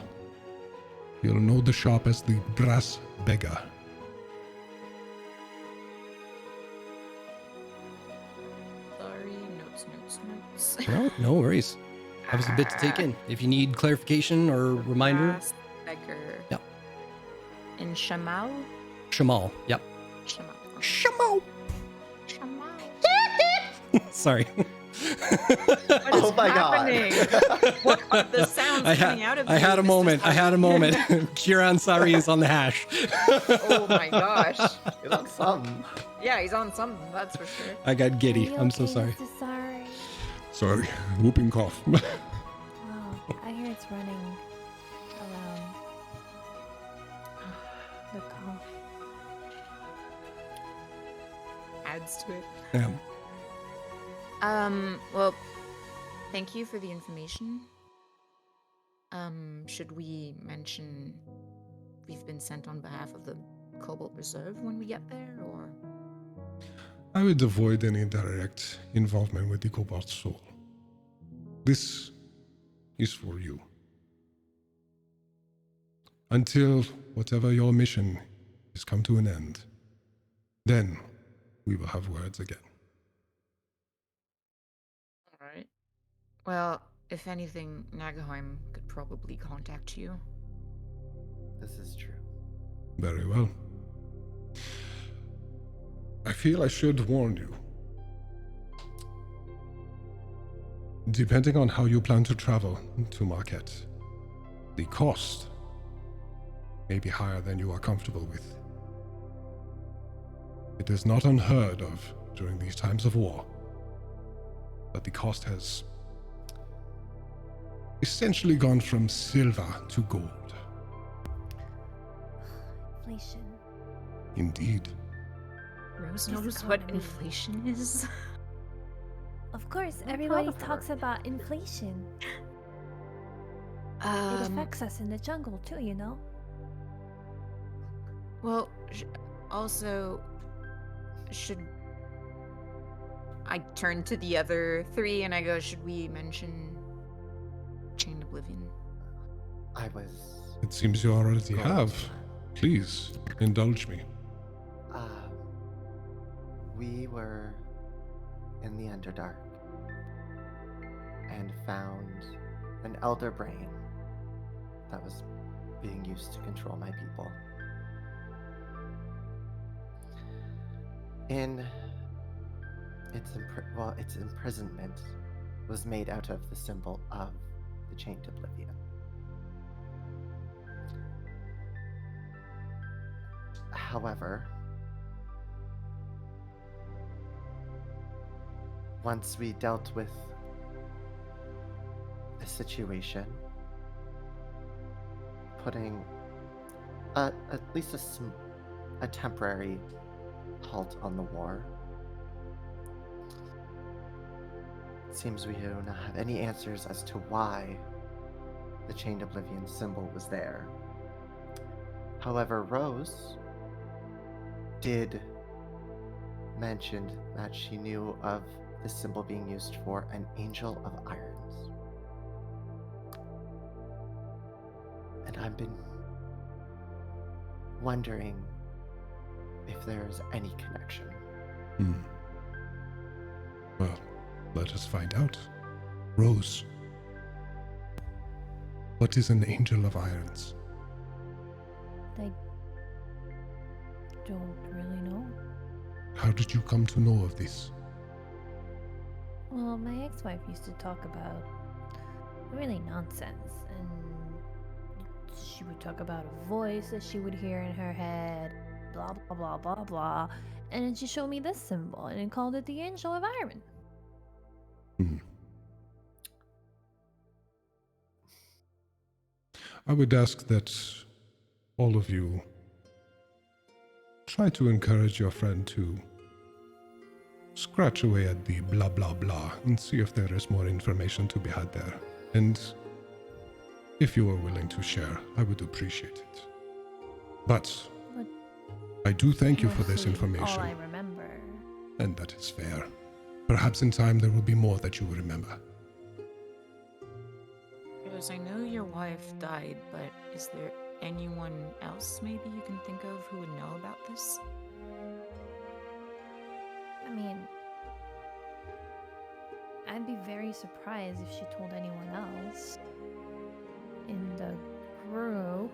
You'll know the shop as the Brass Beggar. Sorry, notes. No, no worries. That was a bit to take in. If you need clarification or reminder, Brass Beggar. Yep. In Shamal? Shamal. Yep. Shamal. Shamal. Shamal. Sorry. What is Oh my happening? god. What are the sounds coming out of you? I had a This is moment. I how- had a moment. Kiran Sari is on the hash. Oh my gosh. It's on some. Yeah, he's on something, that's for sure. I got giddy. Are you I'm so okay, sorry. Mr. Sorry. Sorry, whooping cough. Oh, I hear it's running around the cough. Adds to it. Yeah. Well, thank you for the information. Should we mention we've been sent on behalf of the Cobalt Reserve when we get there, or? I would avoid any direct involvement with the Cobalt Soul. This is for you. Until whatever your mission is come to an end, then we will have words again. All right. Well, if anything, Nagaheim could probably contact you. This is true. Very well. I feel I should warn you. Depending on how you plan to travel to Marquette, the cost may be higher than you are comfortable with. It is not unheard of during these times of war that the cost has essentially gone from silver to gold. Inflation. Indeed. Rose This knows what economy. inflation is. Of course, I'm everybody proud of her. talks about inflation. It affects us in the jungle too, you know? Well, also, should I turn to the other three and I go, should we mention Chained Oblivion? I was. It seems you already Gold. have. Please, indulge me. We were in the Underdark and found an elder brain that was being used to control my people. Its imprisonment was made out of the symbol of the Chained Oblivion. However, once we dealt with the situation, putting at least a temporary halt on the war, it seems we do not have any answers as to why the Chained Oblivion symbol was there. However, Rose did mention that she knew of this symbol being used for an Angel of Irons. And I've been wondering if there's any connection. Well, let us find out. Rose, what is an Angel of Irons? I don't really know. How did you come to know of this? Well, my ex-wife used to talk about really nonsense, and she would talk about a voice that she would hear in her head, blah blah blah blah blah, and then she showed me this symbol and it called it the Angel of Iron. I would ask that all of you try to encourage your friend to scratch away at the blah blah blah and see if there is more information to be had there. And if you are willing to share, I would appreciate it. But But I do thank you for this mostly information, All I remember. and that is fair. Perhaps in time there will be more that you will remember. Rose, I know your wife died, but is there anyone else maybe you can think of who would know about this? I mean, I'd be very surprised if she told anyone else in the group.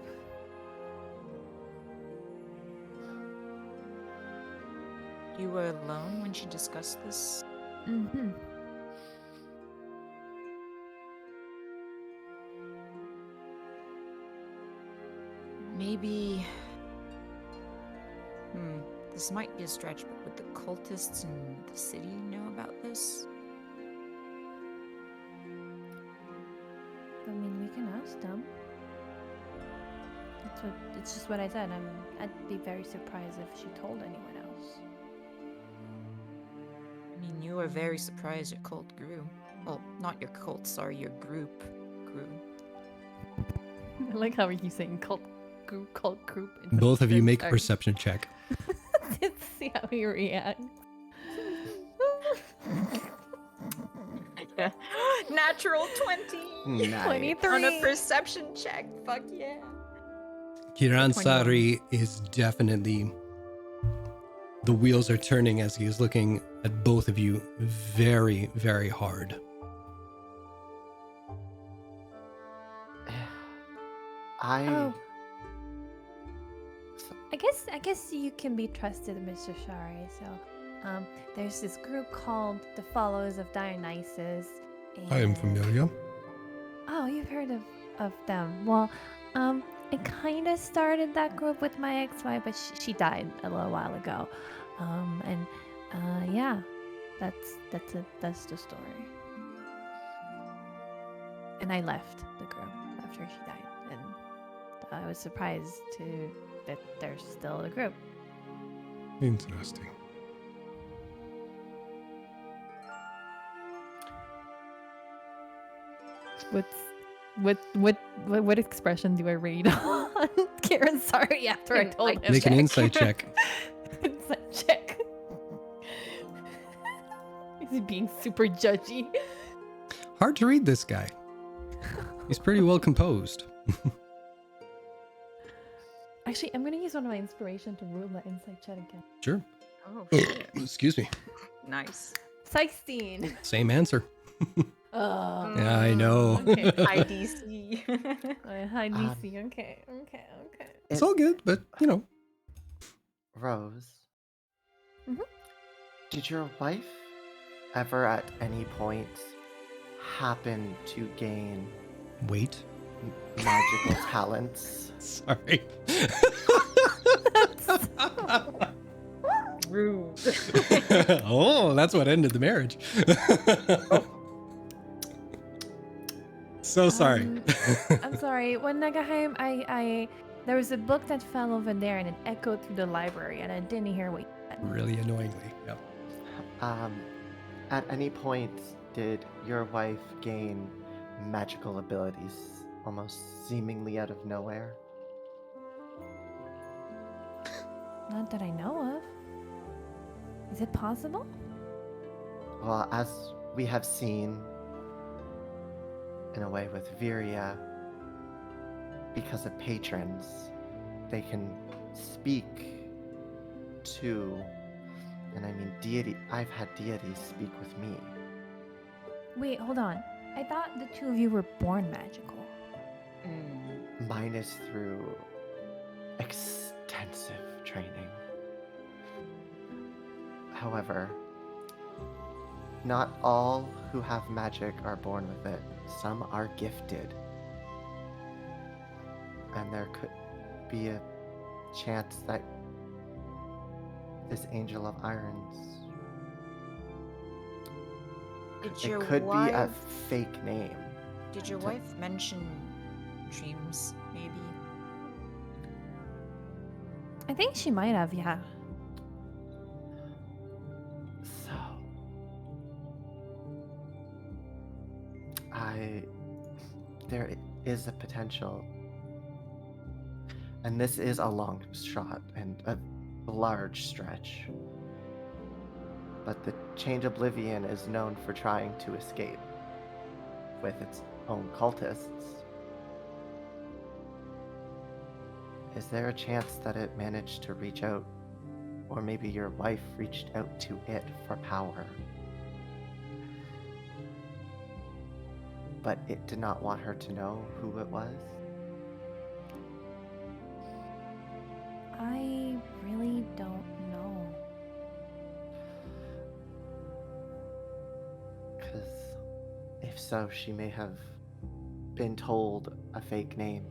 You were alone when she discussed this? Mm-hmm. Maybe... This might be a stretch, but would the cultists in the city know about this? I mean, we can ask them. It's just what I said. I'd be very surprised if she told anyone else. I mean, you were very surprised your cult grew. Well, not your cult, sorry, your group grew. I like how you're saying cult group. Both of you make a perception check. Let's see how he reacts. Natural 20 Nice. 23. on a perception check. Fuck yeah. Kiran 21. Sari is definitely... The wheels are turning as he is looking at both of you very, very hard. I. I guess you can be trusted, Mr. Shari. So, there's this group called the Followers of Dionysus. I am and- familiar. Oh, you've heard of them. Well, I kind of started that group with my ex-wife, but she died a little while ago. Yeah, that's the story. And I left the group after she died, and I was surprised that there's still a group. Interesting. What expression do I read on Karen? Sorry, after I told him. Make an insight check. Insight check. Is he being super judgy? Hard to read this guy. He's pretty well composed. Actually, I'm gonna use one of my inspiration to rule that insight check again. Sure. Oh, shit. Excuse me. Nice. 16. Same answer. Oh. Yeah, I know. Okay. IDC. Hi, DC. Okay. It's all good, but, you know. Rose. Mhm. Did your wife ever at any point happen to gain Wait. magical talents? Sorry. Rude. Oh, that's what ended the marriage. So sorry. I'm sorry. When Nagaheim, I there was a book that fell over there and it echoed through the library, and I didn't hear what you said. Really annoyingly. Yep. At any point, did your wife gain magical abilities almost seemingly out of nowhere? Not that I know of. Is it possible? Well, as we have seen, in a way, with Viria, because of patrons, they can speak to, and I mean deity. I've had deities speak with me. Wait, hold on. I thought the two of you were born magical. Mine is through extensive training. However, not all who have magic are born with it. Some are gifted. And there could be a chance that this Angel of Irons, it could be a fake name. Did your wife mention dreams, maybe? I think she might have, yeah. So, there is a potential, and this is a long shot and a large stretch, but the Chained Oblivion is known for trying to escape with its own cultists. Is there a chance that it managed to reach out, or maybe your wife reached out to it for power, but it did not want her to know who it was? I really don't know. Because if so, she may have been told a fake name,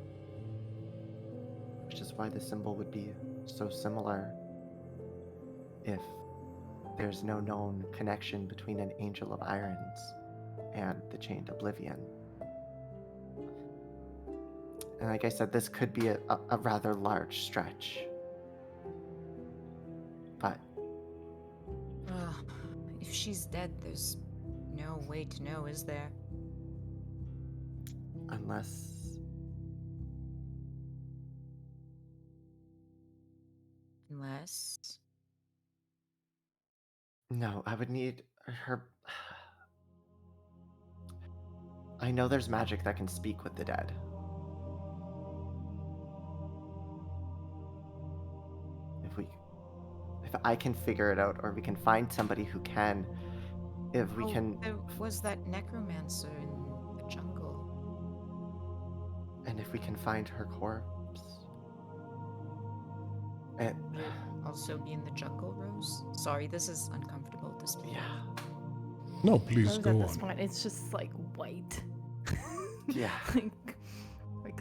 which is why the symbol would be so similar if there's no known connection between an Angel of Irons and the Chained Oblivion. And like I said, this could be a rather large stretch. But Ugh, if she's dead, there's no way to know, is there? unless... Unless... No, I would need her... I know there's magic that can speak with the dead. If I can figure it out, or we can find somebody who can, if we can, There was that necromancer in the jungle. and if we can find her corpse. And Would it also be in the jungle, Rose? Sorry, this is uncomfortable to speak. yeah, No, please Rose go at this on. point, it's just like white. yeah. like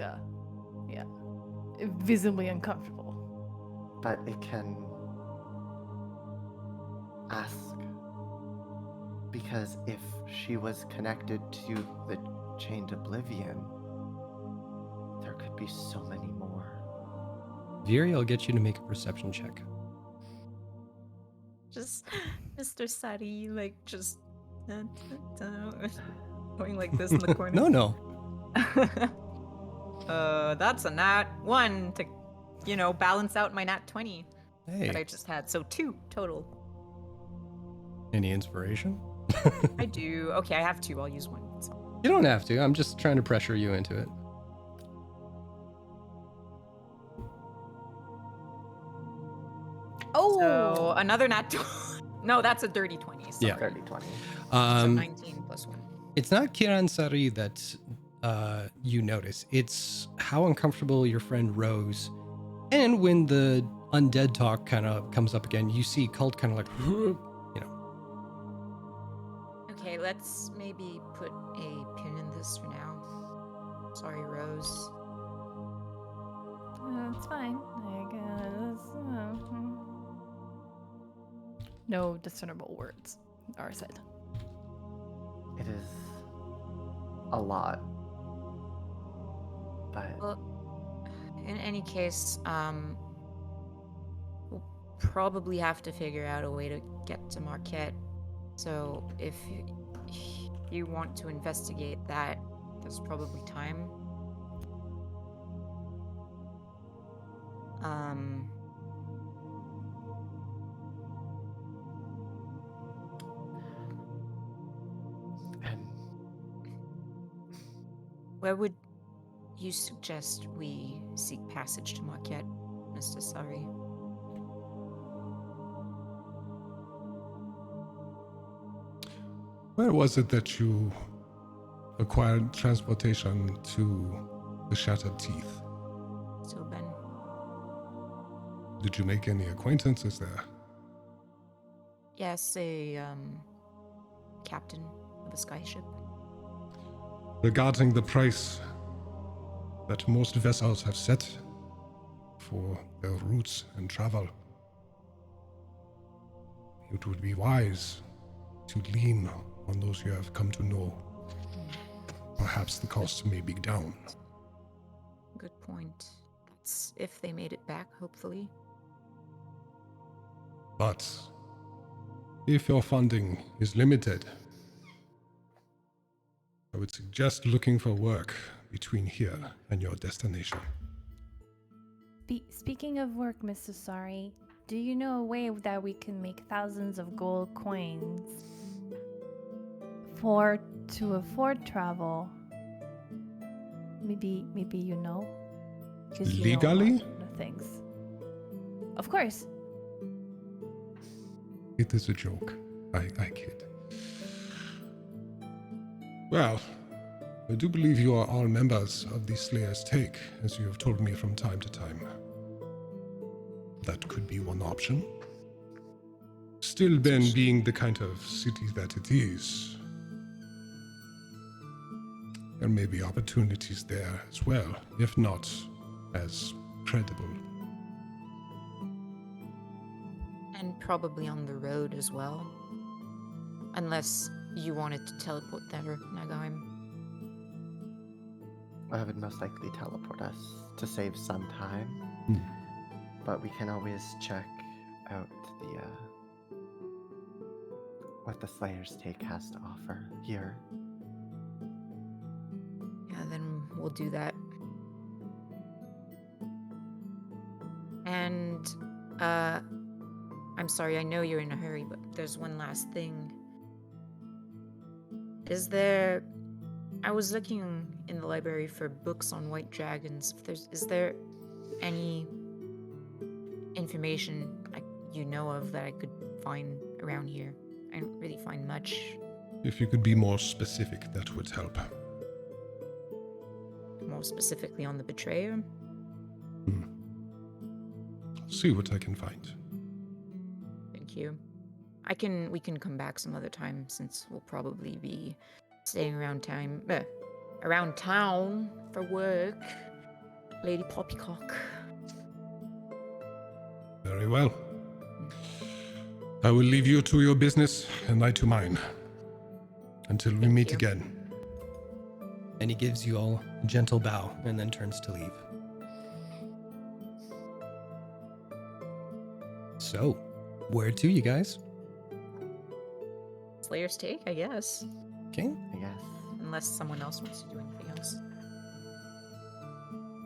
visibly uncomfortable. But it can ask, because if she was connected to the chained oblivion, there could be so many more. Viri, I'll get you to make a perception check. Just Mr. Sari, like, just going like this in the corner. No. That's a nat 1 to, balance out my nat 20 that I Hey, just had. So 2 total. any inspiration? I do. Okay, I have 2. I'll use 1. You don't have to. I'm just trying to pressure you into it. Oh, So another nat 20. No, that's a dirty 20. Sorry. Yeah. 30-20. So 19 plus 1. It's not Kiran Sari that you notice. It's how uncomfortable your friend Rose. And when the undead talk kind of comes up again, you see Cult kind of like, Okay, let's maybe put a pin in this for now. Sorry, Rose. it's fine. I guess. No discernible words are said. It is a lot. But Well, in any case, we'll probably have to figure out a way to get to Marquette. So if you want to investigate that, there's probably time. and Where would you suggest we seek passage to Marquette, Mr. Sari? Where was it that you acquired transportation to the Shattered Teeth? So, Ben. Did you make any acquaintances there? Yes, a captain of a skyship. Regarding the price that most vessels have set for their routes and travel, it would be wise to lean on those you have come to know. Perhaps the cost may be down. Good point. That's if they made it back, hopefully. But if your funding is limited, I would suggest looking for work between here and your destination. Speaking of work, Mr. Sari, do you know a way that we can make thousands of gold coins to afford travel? Maybe you know? 'Cause you know Legally? a lot of things. Of course. It is a joke. I kid. Well, I do believe you are all members of the Slayer's Take, as you have told me from time to time. That could be one option. Still, Ben, being the kind of city that it is, there may be opportunities there as well, if not as credible. And probably on the road as well. Unless you wanted to teleport there, Nagaim. I would most likely teleport us to save some time. Hmm. But we can always check out the what the Slayer's Take has to offer here. Yeah, then we'll do that. And, I'm sorry, I know you're in a hurry, but there's one last thing. Is there I was looking in the library for books on white dragons. Is there any information you know of that I could find around here? I don't really find much. If you could be more specific, that would help. More specifically on the betrayer. I'll see what I can find. Thank you. We can come back some other time since we'll probably be staying around town for work. Lady Poppycock. Very well. I will leave you to your business, and I to mine. Until we meet you. again. And he gives you all a gentle bow and then turns to leave. So, where to, you guys? Slayer's take, I guess. Okay. I guess. Unless someone else wants to do anything else.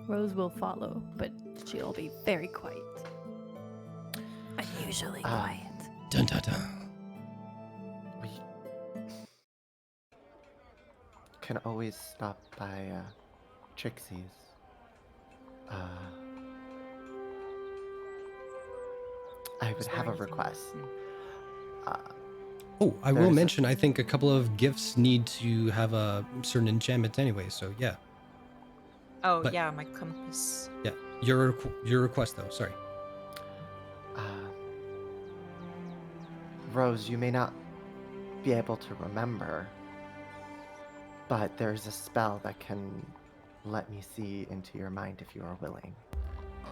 Rose will follow, but she'll be very quiet. Unusually quiet. Dun dun dun. We can always stop by Trixie's. I would Is there have a anything- request. Oh, I will There's a- mention, I think a couple of gifts need to have a certain enchantment anyway, so yeah. Oh, But- yeah, my compass. Yeah. Your request, though, sorry. Rose, you may not be able to remember, but there's a spell that can let me see into your mind if you are willing.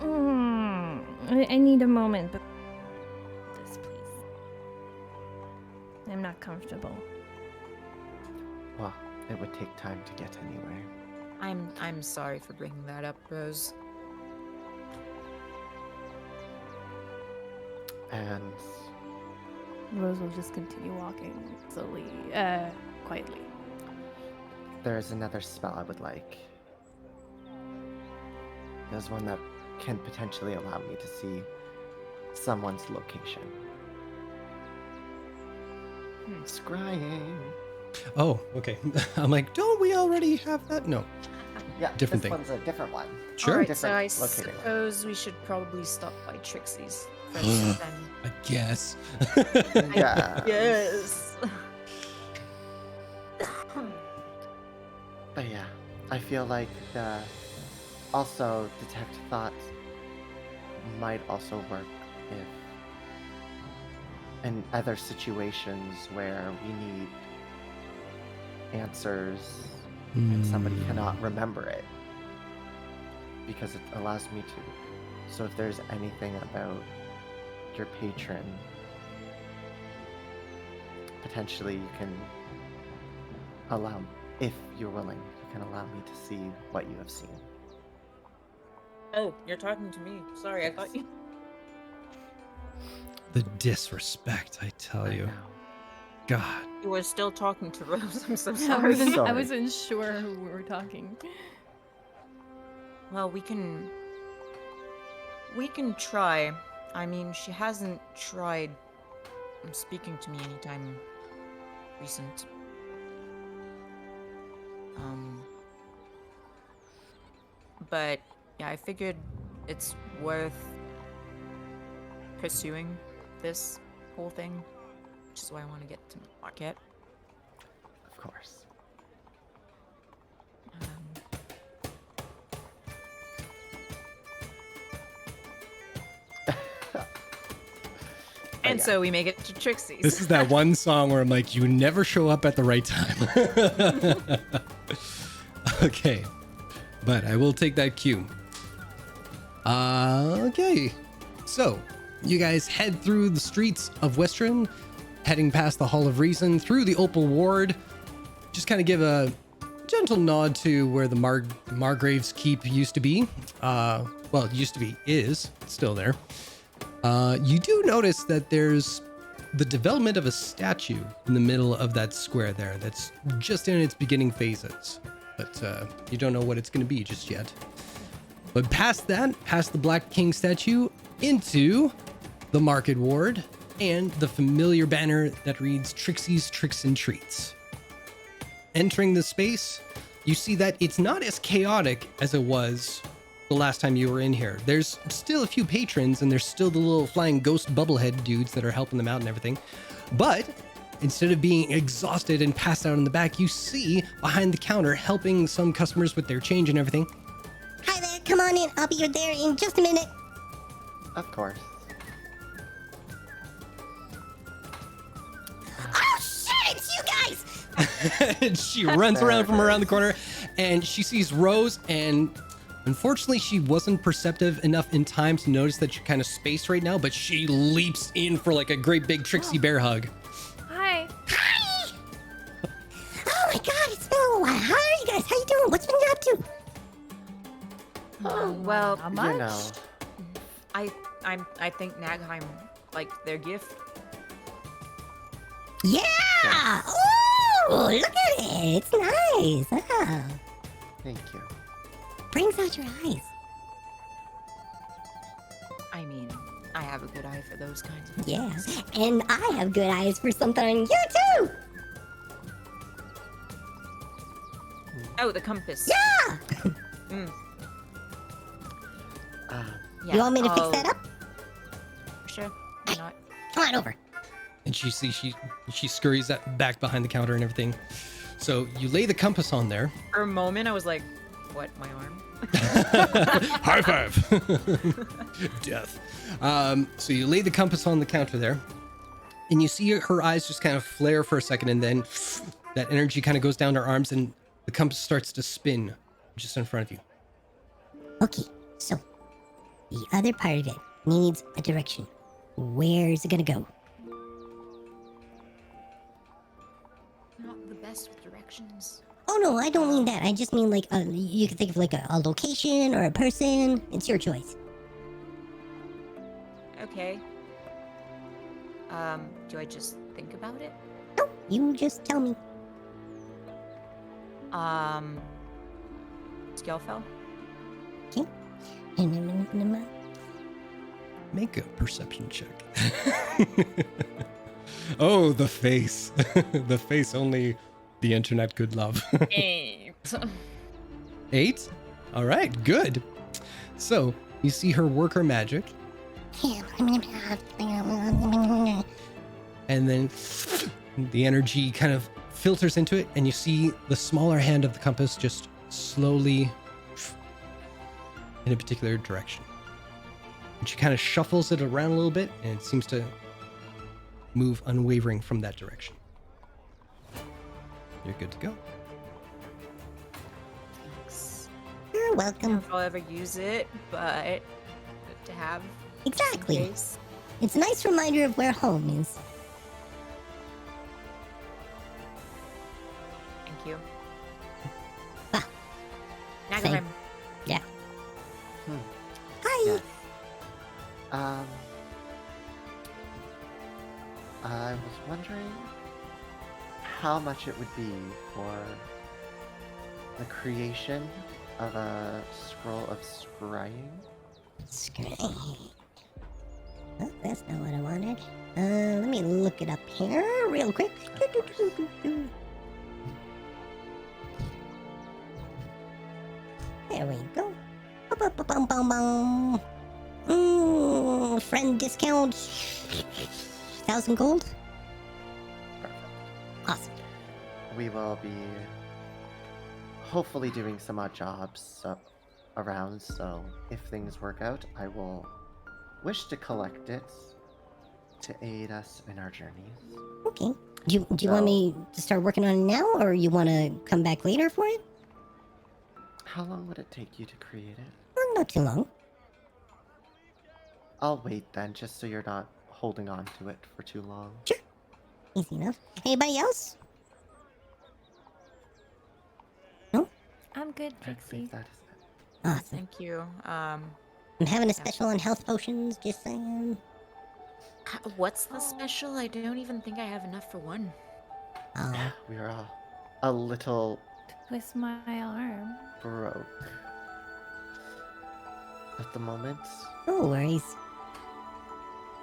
I need a moment, but this, please. I'm not comfortable. Well, it would take time to get anyway. I'm sorry for bringing that up, Rose. And Rose will just continue walking slowly, quietly. there's another spell I would like. There's one that can potentially allow me to see someone's location. Scrying. Oh, okay. I'm like, don't we already have that? No. Yeah, Different this thing. one's a different one. Sure. Alright, so I Different locating one. suppose we should probably stop by Trixie's first then. I guess. Yeah. Yes. But yeah, I feel like the also detect thoughts might also work if in other situations where we need answers and somebody cannot remember it, because it allows me to. So if there's anything about your patron, potentially you can allow, if you're willing, you can allow me to see what you have seen. Oh, you're talking to me. Sorry, I thought you. The disrespect, I tell I you. know. God. You were still talking to Rose. I'm so I sorry. Sorry. wasn't sure who we were talking. Well, we can try. I mean, she hasn't tried speaking to me anytime recent. But yeah, I figured it's worth pursuing this whole thing, which is why I want to get to Marquette. Of course. And yeah. so we make it to Trixie's. This is that one song where I'm like, you never show up at the right time. Okay. But I will take that cue. Okay. So, you guys head through the streets of Western, heading past the Hall of Reason, through the Opal Ward. Just kind of give a gentle nod to where the Margrave's Keep used to be. Well, used to be, is still there. You do notice that there's the development of a statue in the middle of that square there that's just in its beginning phases. But you don't know what it's going to be just yet. But past that, past the Black King statue, into the Market Ward and the familiar banner that reads Trixie's Tricks and Treats. Entering the space, you see that it's not as chaotic as it was the last time you were in here. There's still a few patrons, and there's still the little flying ghost bubblehead dudes that are helping them out and everything. But instead of being exhausted and passed out in the back, you see behind the counter helping some customers with their change and everything. Hi there, come on in. I'll be there in just a minute. Of course. Oh shit, it's you guys! And she runs around from around the corner, and she sees Rose, and unfortunately she wasn't perceptive enough in time to notice that you're kind of spaced right now, but she leaps in for like a great big Trixie bear hug. Hi. Hi! Oh my god, it's been a while. How are you guys? How you doing? What's been you up to? Well, Not You much. know, I think Nagheim liked their gift. Yeah! Ooh, look at it. It's nice. Oh, thank you. brings out your eyes. I mean, I have a good eye for those kinds of Yeah, things. and I have good eyes for something on you too. Oh, the compass. Yeah! Mm, yeah. You want me to I'll- fix that up? Sure. Why not? Come on over. And she sees she scurries that back behind the counter and everything. So you lay the compass on there. For a moment, I was like, "What? My arm?" High five. Death. So you lay the compass on the counter there, and you see her eyes just kind of flare for a second, and then that energy kind of goes down her arms, and the compass starts to spin just in front of you. Okay, so the other part of it needs a direction. Where's it gonna go? Not the best with directions. Oh no, I don't mean that. I just mean like you can think of like a location or a person. It's your choice. Okay. Do I just think about it? No, you just tell me. Skellfell? Make a perception check. Oh, the face. The face only the internet could love. 8. 8? All right, good. So you see her work her magic, and then the energy kind of filters into it, and you see the smaller hand of the compass just slowly in a particular direction. And she kind of shuffles it around a little bit, and it seems to move unwavering from that direction. You're good to go. Thanks. You're I don't welcome. know if I'll ever use it, but good to have. Exactly. in case. It's a nice reminder of where home is. Thank you. Ah, Nagheim. Yeah. Hmm. Hi. Yes. I was wondering how much it would be for the creation of a scroll of scrying. Scry. Oh, that's not what I wanted. Let me look it up here real quick. There we go. Ba-ba-ba-bum-bum-bum. Friend discount. 1,000 gold. Perfect. Awesome. We will be hopefully doing some odd jobs around, so if things work out, I will wish to collect it to aid us in our journeys. Okay. Do you want me to start working on it now, or you want to come back later for it? How long would it take you to create it? Well, not too long. I'll wait then, just so you're not holding on to it for too long. Easy enough. Anybody else? I'm good, I Trixie. think that is it. Awesome. Thank you. I'm having a special on health potions, just saying. What's the special? I don't even think I have enough for one. Oh, We are all a little Twist my arm. broke at the moment. no worries.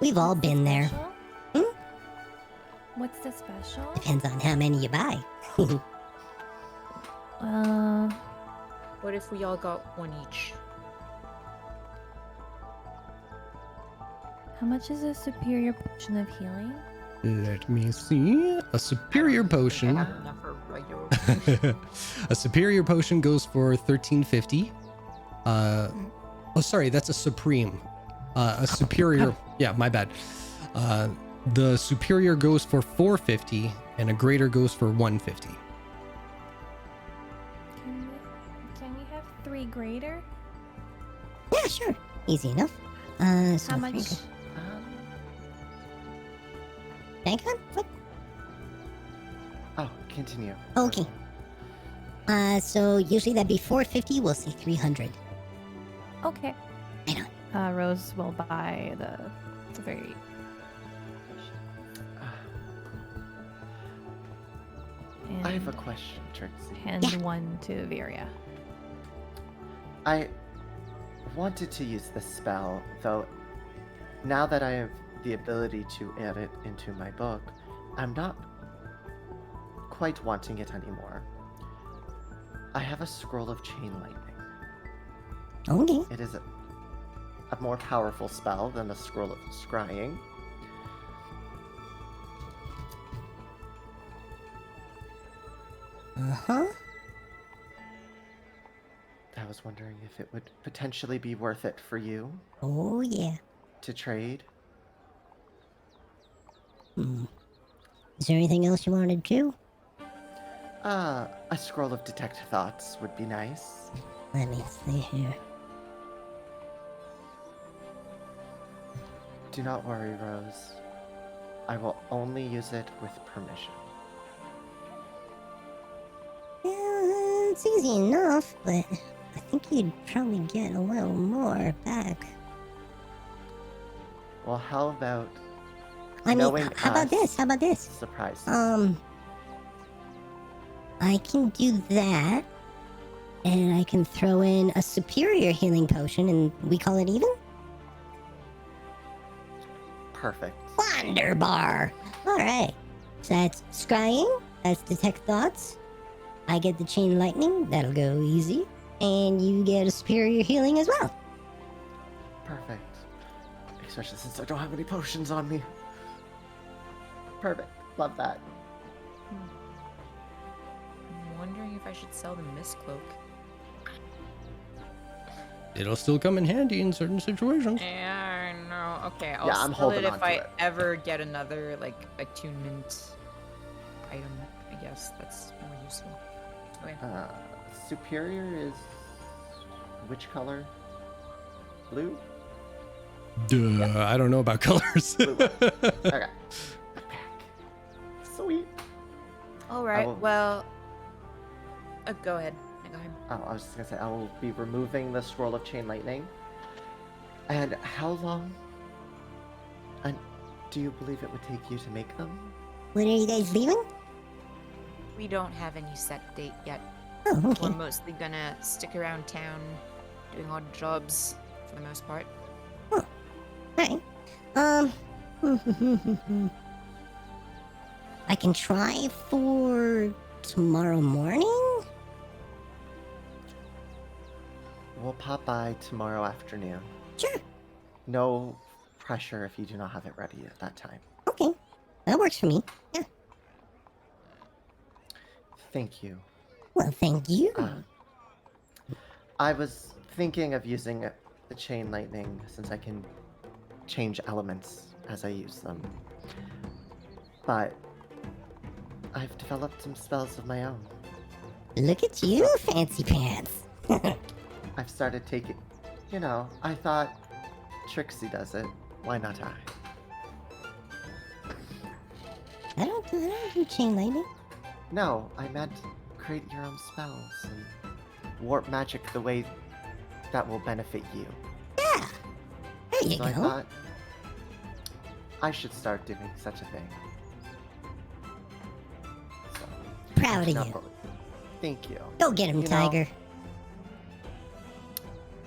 We've all been there. Special? Hmm? What's the special? Depends on how many you buy. What if we all got one each? How much is a superior potion of healing? Let me see. A superior potion. I have enough for regular. A superior potion goes for 1350. Oh, sorry, that's a supreme. A superior. Yeah, my bad. The superior goes for 450, and a greater goes for 150. Can we have 3 greater? Yeah, sure. Easy enough. So How much? Bank on? What? Oh, continue. Okay. So usually that'd be 450. We'll say 300. Okay. Right on. Rose will buy the very. I have a And question, Trixie. hand Yeah. one to Viria. I wanted to use this spell, though now that I have the ability to add it into my book, I'm not quite wanting it anymore. I have a scroll of chain lightning. Okay. It is a more powerful spell than a scroll of scrying. Uh-huh. I was wondering if it would potentially be worth it for you Oh, yeah. to trade. Is there anything else you wanted to? A scroll of detect thoughts would be nice. Let me see here. Do not worry, Rose. I will only use it with permission. Yeah, it's easy enough, but I think you'd probably get a little more back. Well, how about I mean, knowing how about us this? How about this? surprise? I can do that, and I can throw in a superior healing potion, and we call it even? Perfect. Wonderbar! Alright. So that's scrying, that's detect thoughts. I get the chain lightning, that'll go easy. And you get a superior healing as well. Perfect. Especially since I don't have any potions on me. Perfect. Love that. I'm wondering if I should sell the mist cloak. It'll still come in handy in certain situations. Yeah, I know. Okay, I'll Yeah, I'm sell holding it on if to I it. ever get another like attunement item. I guess that's more useful. Okay. Superior is which color? Blue? Duh, I don't know about colors. Okay. A pack. Sweet. All right. will- Well, go ahead. Go ahead. Oh, I was just gonna say I will be removing the scroll of chain lightning. And how long? And do you believe it would take you to make them? When are you guys leaving? We don't have any set date yet. Oh, We're okay. mostly gonna stick around town, doing odd jobs for the most part. Alright. I can try for tomorrow morning? We'll pop by tomorrow afternoon. Sure. No pressure if you do not have it ready at that time. Okay. That works for me. Yeah. Thank you. Well, thank you. I was thinking of using the chain lightning since I can change elements as I use them. But I've developed some spells of my own. Look at you, fancy pants. I've started taking, I thought Trixie does it. Why not I? I don't do chain lightning. No, I meant create your own spells and warp magic the way that will benefit you. Yeah. There you So go. I thought I should start doing such a thing. So, Proud of no, you. thank you. Go get him, You know, Tiger.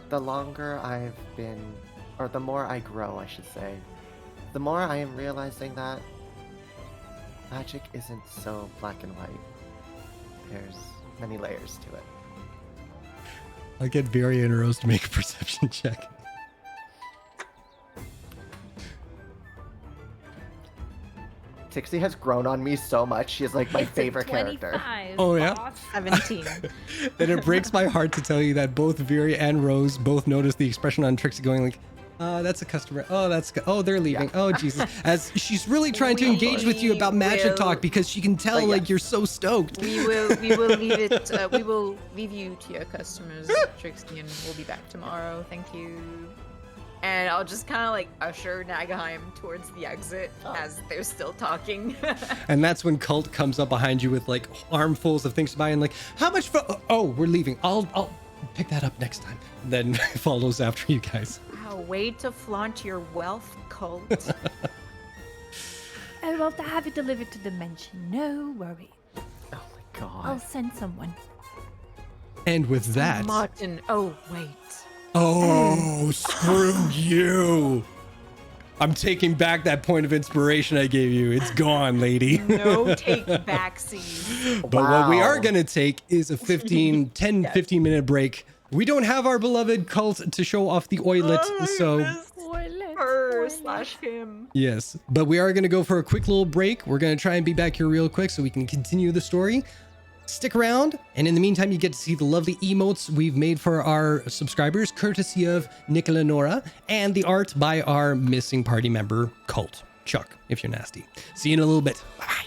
The longer I've been, or the more I grow, I should say, the more I am realizing that magic isn't so black and white. There's many layers to it. I'll get Barry and Rose to make a perception check. Tixie has grown on me so much. She is like my favorite character. 25, Oh, yeah? boss. 17. And it breaks my heart to tell you that both Viri and Rose both noticed the expression on Trixie going like, that's a customer. Oh, they're leaving. Yeah. Oh, Jesus. As she's really trying to engage with you about magic will- talk because she can tell But like yes. you're so stoked. We will leave it. We will leave you to your customers, Trixie, and we'll be back tomorrow. Thank you. And I'll just kind of like usher Nagaheim towards the exit as they're still talking. And that's when Cult comes up behind you with like armfuls of things to buy and like, how much for? Oh, we're leaving. I'll pick that up next time. Then follows after you guys. A way to flaunt your wealth, Cult. I will have it delivered to the mansion. No worry. Oh my god. I'll send someone. And with that, Martin. Oh wait. oh, screw you. I'm taking back that point of inspiration I gave you. It's gone, lady. No take backsies. But what we are Wow. going to take is a 15 minute break. We don't have our beloved Cult to show off the oilet, so Her/him. yes. But we are going to go for a quick little break. We're going to try and be back here real quick so we can continue the story. Stick around, and in the meantime, you get to see the lovely emotes we've made for our subscribers, courtesy of Nicola Nora, and the art by our missing party member, Cult. Chuck, if you're nasty. See you in a little bit. Bye.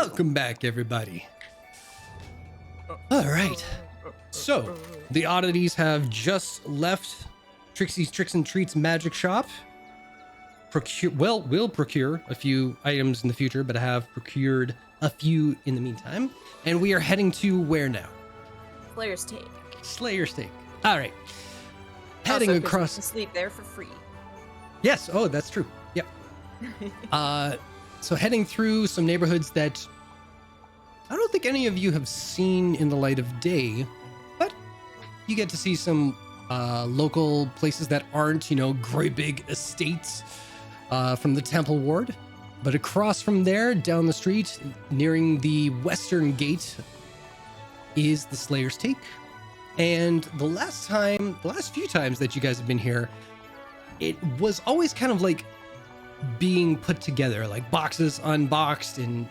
Welcome back, everybody. All right. So, the Oddities have just left Trixie's Tricks and Treats magic shop. Will procure a few items in the future, but have procured a few in the meantime. And we are heading to where now? Player's take. Slayer's Take. All right. Heading Also, 'cause you across. can sleep there for free. Yes. Oh, that's true. Yep. So heading through some neighborhoods that I don't think any of you have seen in the light of day, but you get to see some local places that aren't, great big estates from the Temple Ward. But across from there, down the street, nearing the western gate, is the Slayer's Take. And the last few times that you guys have been here, it was always kind of like being put together, like boxes unboxed and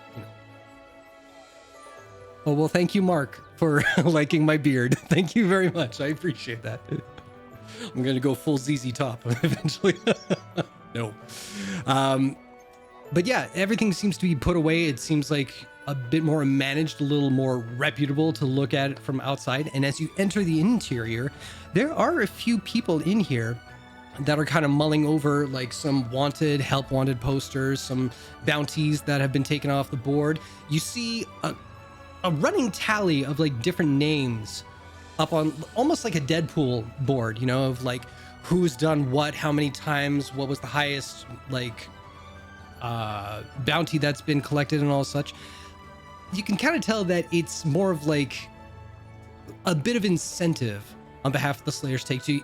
Oh, well, thank you, Mark, for liking my beard. Thank you very much. I appreciate that. I'm going to go full ZZ Top eventually. No. But yeah, everything seems to be put away. It seems like a bit more managed, a little more reputable to look at it from outside. And as you enter the interior, there are a few people in here that are kind of mulling over like some help wanted posters, some bounties that have been taken off the board. You see a running tally of like different names up on almost like a Deadpool board, of like who's done what, how many times, what was the highest like bounty that's been collected and all such. You can kind of tell that it's more of like a bit of incentive on behalf of the Slayer's Take to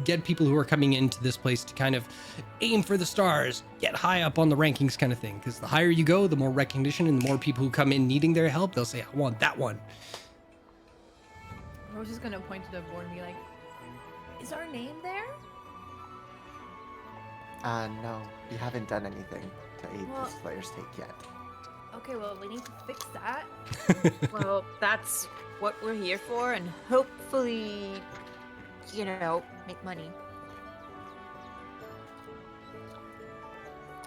get people who are coming into this place to kind of aim for the stars, get high up on the rankings kind of thing. Because the higher you go, the more recognition and the more people who come in needing their help, they'll say, I want that one. Rose is gonna point to the board and be like, is our name there? No, we haven't done anything to aid Well- the Slayer's Take yet. Okay, well, we need to fix that. Well, that's what we're here for, and hopefully, make money.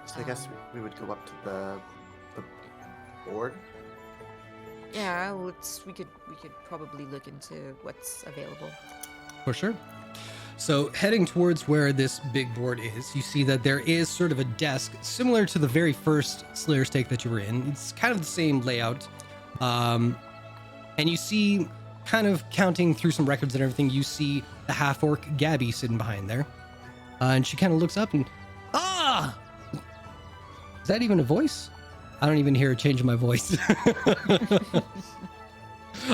So I guess we would go up to the board. Yeah, we could probably look into what's available. For sure. So heading towards where this big board is, you see that there is sort of a desk similar to the very first Slayer's Take that you were in. It's kind of the same layout. And you see, kind of counting through some records and everything, you see the half-orc Gabby sitting behind there. And she kind of looks up and, is that even a voice? I don't even hear a change in my voice.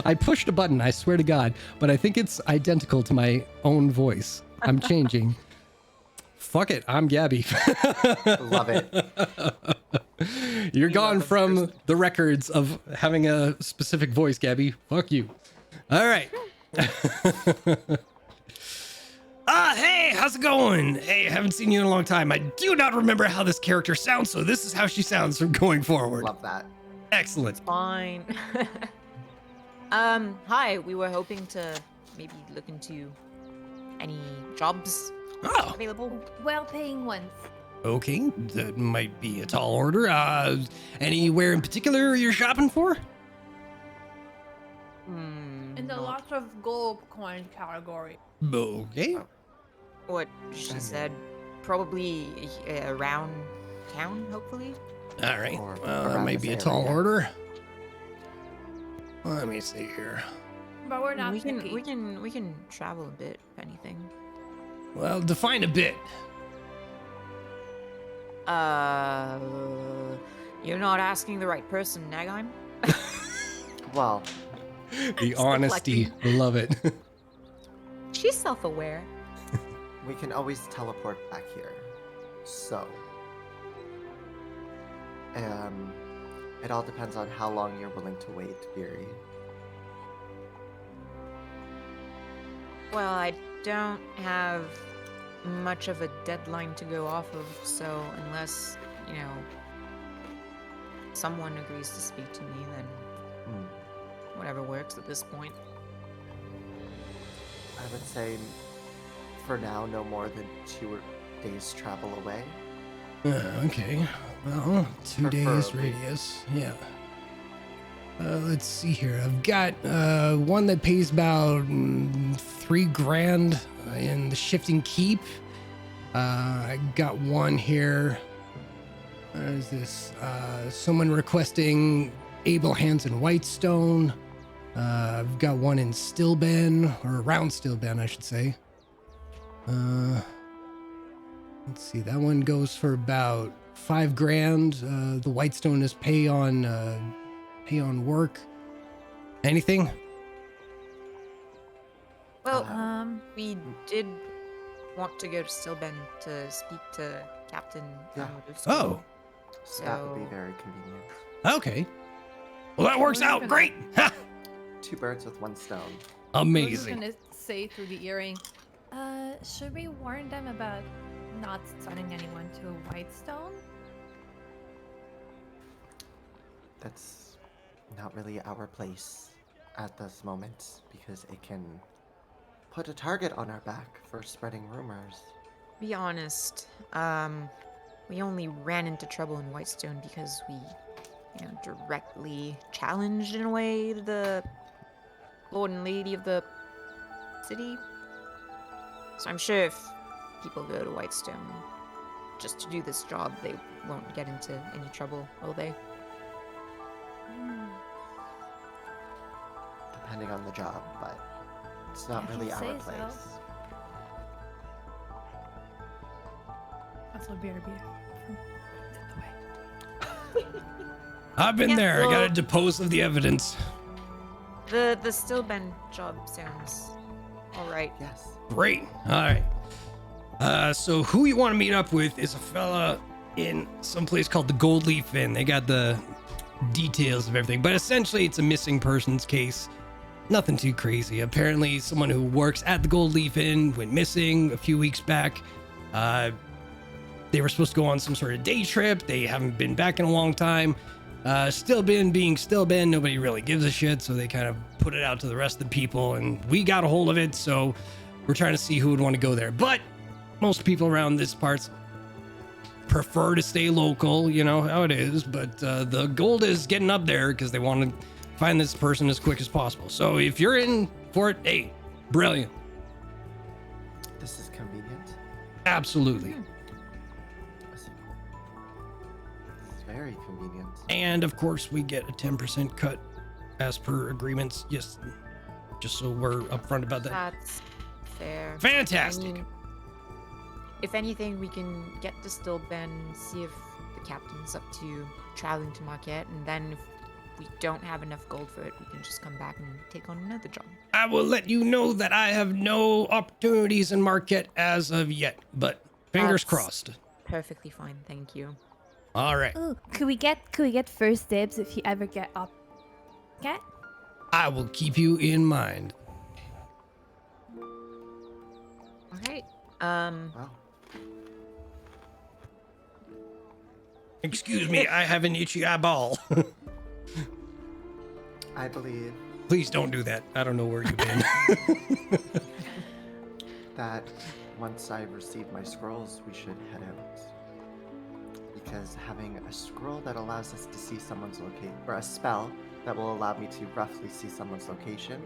I pushed a button, I swear to God, but I think it's identical to my own voice. I'm changing. Fuck it, I'm Gabby. Love it. You're gone from the records of having a specific voice, Gabby. Fuck you. All right. Hey, how's it going? Hey, I haven't seen you in a long time. I do not remember how this character sounds, so this is how she sounds from going forward. Love that. Excellent. Fine. Hi. We were hoping to maybe look into any jobs Oh, available. Well-paying ones. okay. That might be a tall order. Anywhere in particular you're shopping for? In the lots of gold coin category. Okay. What she said, probably around town, hopefully. All right. Or Well, that around might this be a tall area. order. Let me see here. But we're not we picky. can travel a bit, if anything. Well, define a bit. You're not asking the right person, Nagheim. Well, The honesty. Love it. She's self-aware. we can always teleport back here. So, it all depends on how long you're willing to wait, Beery. Well, I don't have much of a deadline to go off of, so unless, someone agrees to speak to me, then whatever works at this point. I would say, for now, no more than 2 days travel away. Okay. Well, 2 days Preferably. radius. Yeah. Let's see here. I've got one that pays about $3,000 in the Shifting Keep. I got one here. What is this? Someone requesting Able Hands in Whitestone. I've got one in Stillben, or around Stillben, I should say. Let's see. That one goes for about $5,000. The Whitestone is pay on work. Anything? Well, Um, we did want to go to Stillben to speak to Captain Yeah. Amadousko. Oh, So that would be So- very convenient. okay. Well, that works We're out gonna- great. Ha! 2 birds with 1 stone. I was just Amazing. gonna say through the earring. Should we warn them about not sending anyone to Whitestone? That's not really our place at this moment because it can put a target on our back for spreading rumors. Be honest, we only ran into trouble in Whitestone because we, directly challenged in a way the Lord and Lady of the city. So I'm sure if people go to Whitestone just to do this job, they won't get into any trouble, will they? Depending on the job, but it's not If you really our say so. place. That's what BRB. I've been Yeah, there. I got well- to depose of the evidence. The Stillben job sounds alright. Yes. Great. All right. So who you want to meet up with is a fella in some place called the Gold Leaf Inn. They got the details of everything, but essentially it's a missing persons case. Nothing too crazy. Apparently, someone who works at the Gold Leaf Inn went missing a few weeks back. They were supposed to go on some sort of day trip. They haven't been back in a long time. Stillben being Stillben, nobody really gives a shit, so they kind of put it out to the rest of the people, and we got a hold of it, so we're trying to see who would want to go there. But most people around this parts prefer to stay local, you know how it is, but the gold is getting up there because they want to find this person as quick as possible. So if you're in for it, hey, brilliant. This is convenient. Absolutely. This is very convenient. And of course, we get a 10% cut as per agreements. Yes, just so we're upfront about that. That's fair. Fantastic. I mean, if anything, we can get to Stillben, see if the captain's up to traveling to Marquette, and then if we don't have enough gold for it, we can just come back and take on another job. I will let you know that I have no opportunities in Marquette as of yet, but fingers That's- crossed. Perfectly fine, thank you. All right. Ooh, could we get first dibs if you ever get up? Get? I will keep you in mind. Alright. Well, Excuse me, I have an itchy eyeball. I believe Please don't do that. I don't know where you've been. that once I receive my scrolls, we should head out. Because having a scroll that allows us to see someone's location, or a spell that will allow me to roughly see someone's location,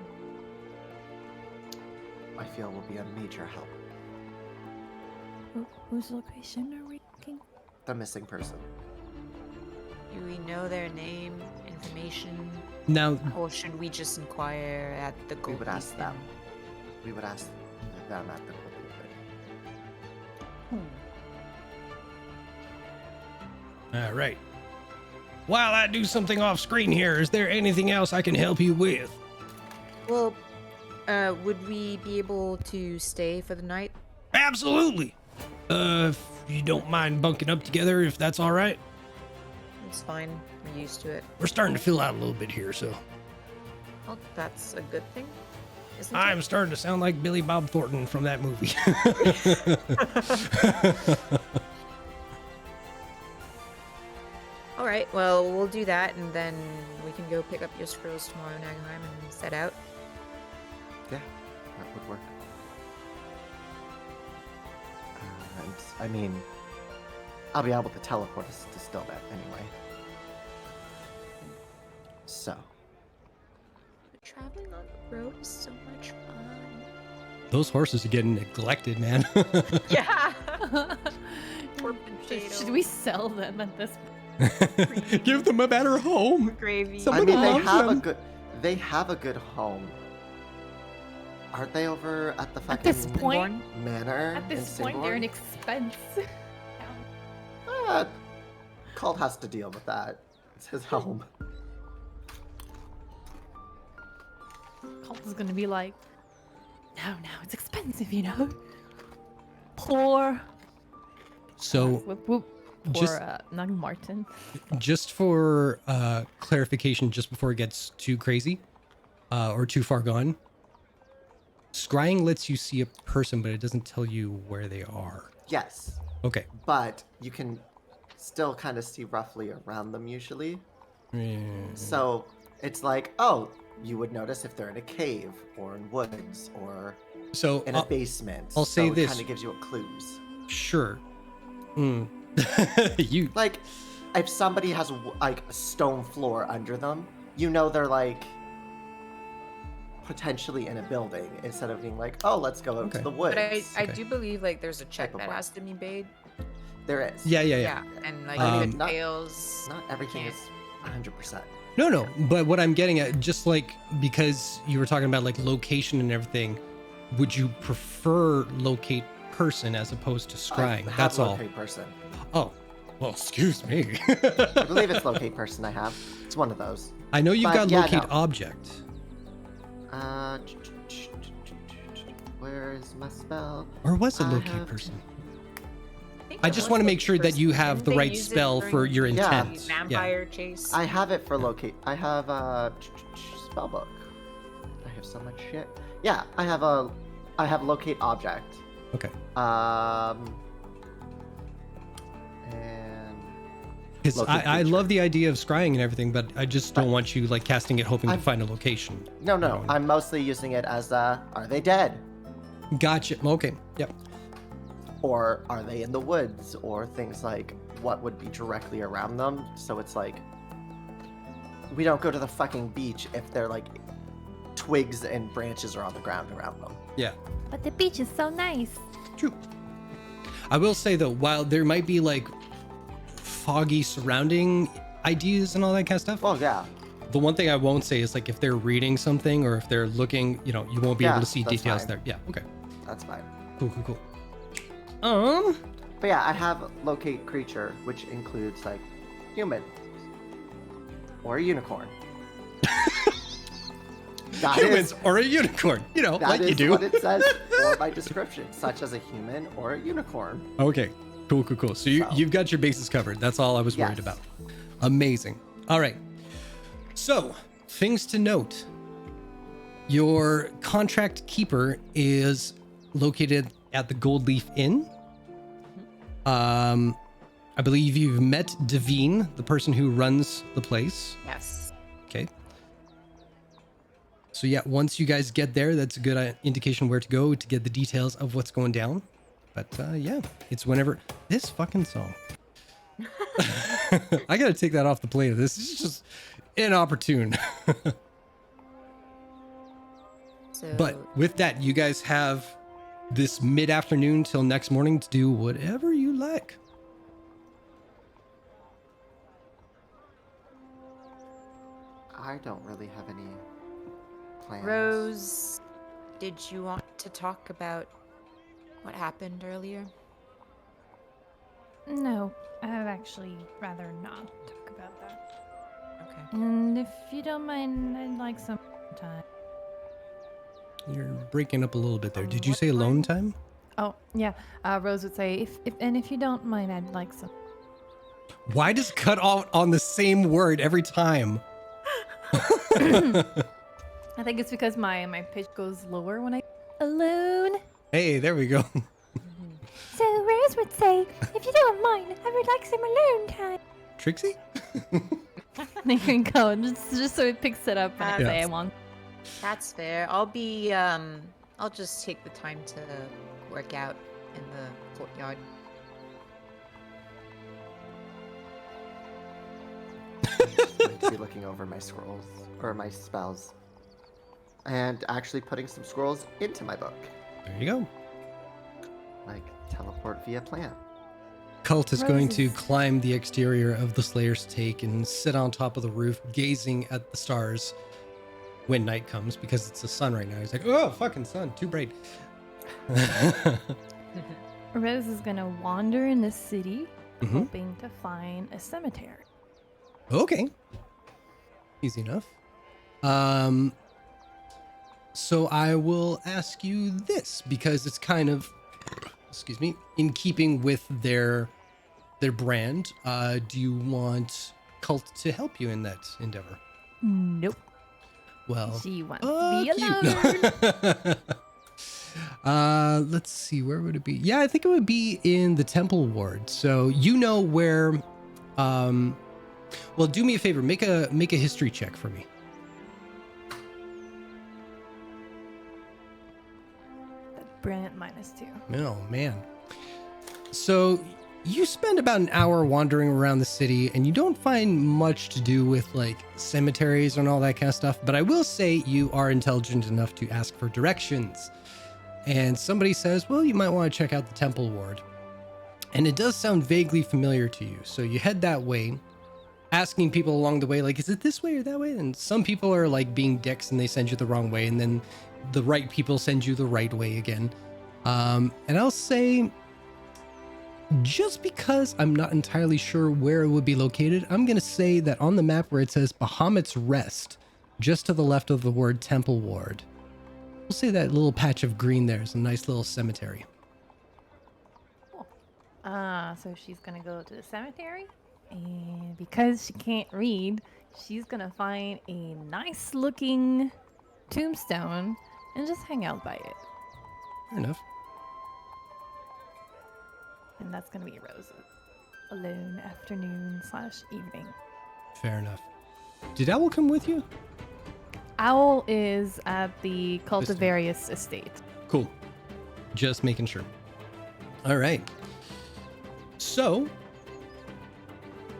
I feel will be a major help. Whose location are we looking? The missing person. Do we know their name, information, Now, or should we just inquire at the gold would ask Leaf them. Inn? We would ask them at the Gold all right. While I do something off screen here, is there anything else I can help you with? Well, would we be able to stay for the night? Absolutely. If you don't mind bunking up together, if that's all right. It's fine. We're used to it. We're starting to fill out a little bit here, so Well, that's a good thing, isn't I'm it? starting to sound like Billy Bob Thornton from that movie. All right. Well, we'll do that, and then we can go pick up your scrolls tomorrow in Anaheim and set out. Yeah, that would work. And I mean, I'll be able to teleport us to Stillben anyway. So, Rose, so much fun. Those horses are getting neglected, man. Yeah. Poor Should we sell them at this point? Give them a better home. Gravy. Some- I Somebody mean, they loves have them. a good. They have a good home. Aren't they over at the At fucking this point, manor? at this in point, they're an Singborn? expense. Colt has to deal with that. It's his home. Colt is gonna be like, no, it's expensive, you know. Poor, So, whoop, whoop. Poor, just- not Martin. just for clarification, just before it gets too crazy or too far gone, scrying lets you see a person, but it doesn't tell you where they are. Yes, Okay. but you can still kind of see roughly around them usually. So it's like, oh, you would notice if they're in a cave or in woods or So, in a basement. I'll say so this. It kind of gives you clues. sure. Mm. You Like, if somebody has like a stone floor under them, you know they're like potentially in a building instead of being like, oh, let's go out Okay. to the woods. But I Okay. do believe like there's a check Type of that work. has to be made. There is. Yeah. And like Um, if it not- fails, Not everything Can't. is 100%. No, but what I'm getting at, just like because you were talking about like location and everything, would you prefer locate person as opposed to scrying? I have That's all. locate person. Oh, well, excuse me. I believe it's locate person I have. It's one of those. I know you've But got yeah, locate no. object. Uh, where is my spell? Or was it I locate have- person? think I it just was want to like make sure that you have Didn't the they right use it spell during for your the Yeah. intent. vampire chase. I have it for locate. I have a spell book. I have so much shit. Yeah, I have locate object. Okay. And Because Locate I creature. love the idea of scrying and everything, but I just don't But- want you like casting it hoping to I'm- find a location. no, know. I'm mostly using it as are they dead? Gotcha. Okay. Yep. Or are they in the woods? Or things like what would be directly around them. So it's like we don't go to the fucking beach if they're like twigs and branches are on the ground around them. Yeah. But the beach is so nice. True. I will say though, while there might be like foggy surrounding ideas and all that kind of stuff, Well, yeah. the one thing I won't say is like if they're reading something or if they're looking, you know, you won't be Yeah, able to see that's details fine. there. Yeah. Okay. That's fine. Cool. But yeah, I have locate creature, which includes like human or a unicorn. That Humans is- or a unicorn, you know, that like you is do. what it says for my description, such as a human or a unicorn. Okay. Cool. So So- you've got your bases covered. That's all I was worried Yes. about. Amazing. All right. So, things to note. Your contract keeper is located at the Gold Leaf Inn. I believe you've met Devine, the person who runs the place. Yes. Okay. So yeah, once you guys get there, that's a good indication where to go to get the details of what's going down. But yeah, it's whenever this fucking song. I gotta take that off the plate. This is just inopportune. So But with that, you guys have this mid-afternoon till next morning to do whatever you like. I don't really have any plans. Rose, did you want to talk about what happened earlier? No, I would actually rather not talk about that. Okay. And if you don't mind, I'd like some time. You're breaking up a little bit there. Did you What say alone time? time? Oh yeah, Rose would say, if you don't mind, I'd like some. Why does cut off on the same word every time? I think it's because my pitch goes lower when I alone. Hey, there we go. So Rose would say, if you don't mind, I would like some alone time. Trixie? There you go, just so it picks it up when I Yeah. say I want. That's fair. I'll just take the time to work out in the courtyard. Going to be looking over my scrolls or my spells. and actually putting some scrolls into my book. There you go. Like teleport via plan. Cult is going to Roses. climb the exterior of the Slayer's Take and sit on top of the roof, gazing at the stars when night comes, because it's the sun right now. He's like, oh, fucking sun, too bright. Rose is gonna wander in the city, Mhm. hoping to find a cemetery. Okay. Easy enough. So I will ask you this, because it's kind of, excuse me, in keeping with their brand. Do you want Cult to help you in that endeavor? Nope. Well, She wants to be fuck you. alone. Let's see, where would it be? Yeah, I think it would be in the Temple Ward. So you know where. Well, do me a favor. Make a history check for me. Brilliant -2. Oh man. So you spend about an hour wandering around the city, and you don't find much to do with like cemeteries and all that kind of stuff. But I will say you are intelligent enough to ask for directions. And somebody says, well, you might want to check out the Temple Ward. And it does sound vaguely familiar to you. So you head that way, asking people along the way, like, is it this way or that way? And some people are like being dicks and they send you the wrong way. And then the right people send you the right way again. And I'll say, just because I'm not entirely sure where it would be located, I'm going to say that on the map where it says Bahamut's Rest, just to the left of the word Temple Ward, we'll say that little patch of green there is a nice little cemetery. So she's gonna go to the cemetery, and because she can't read, she's gonna find a nice looking tombstone and just hang out by it. Fair enough. And that's gonna be Rose's alone afternoon/evening. Fair enough. Did Owl come with you? Owl is at the Cultivarius estate. Cool. Just making sure. All right. So,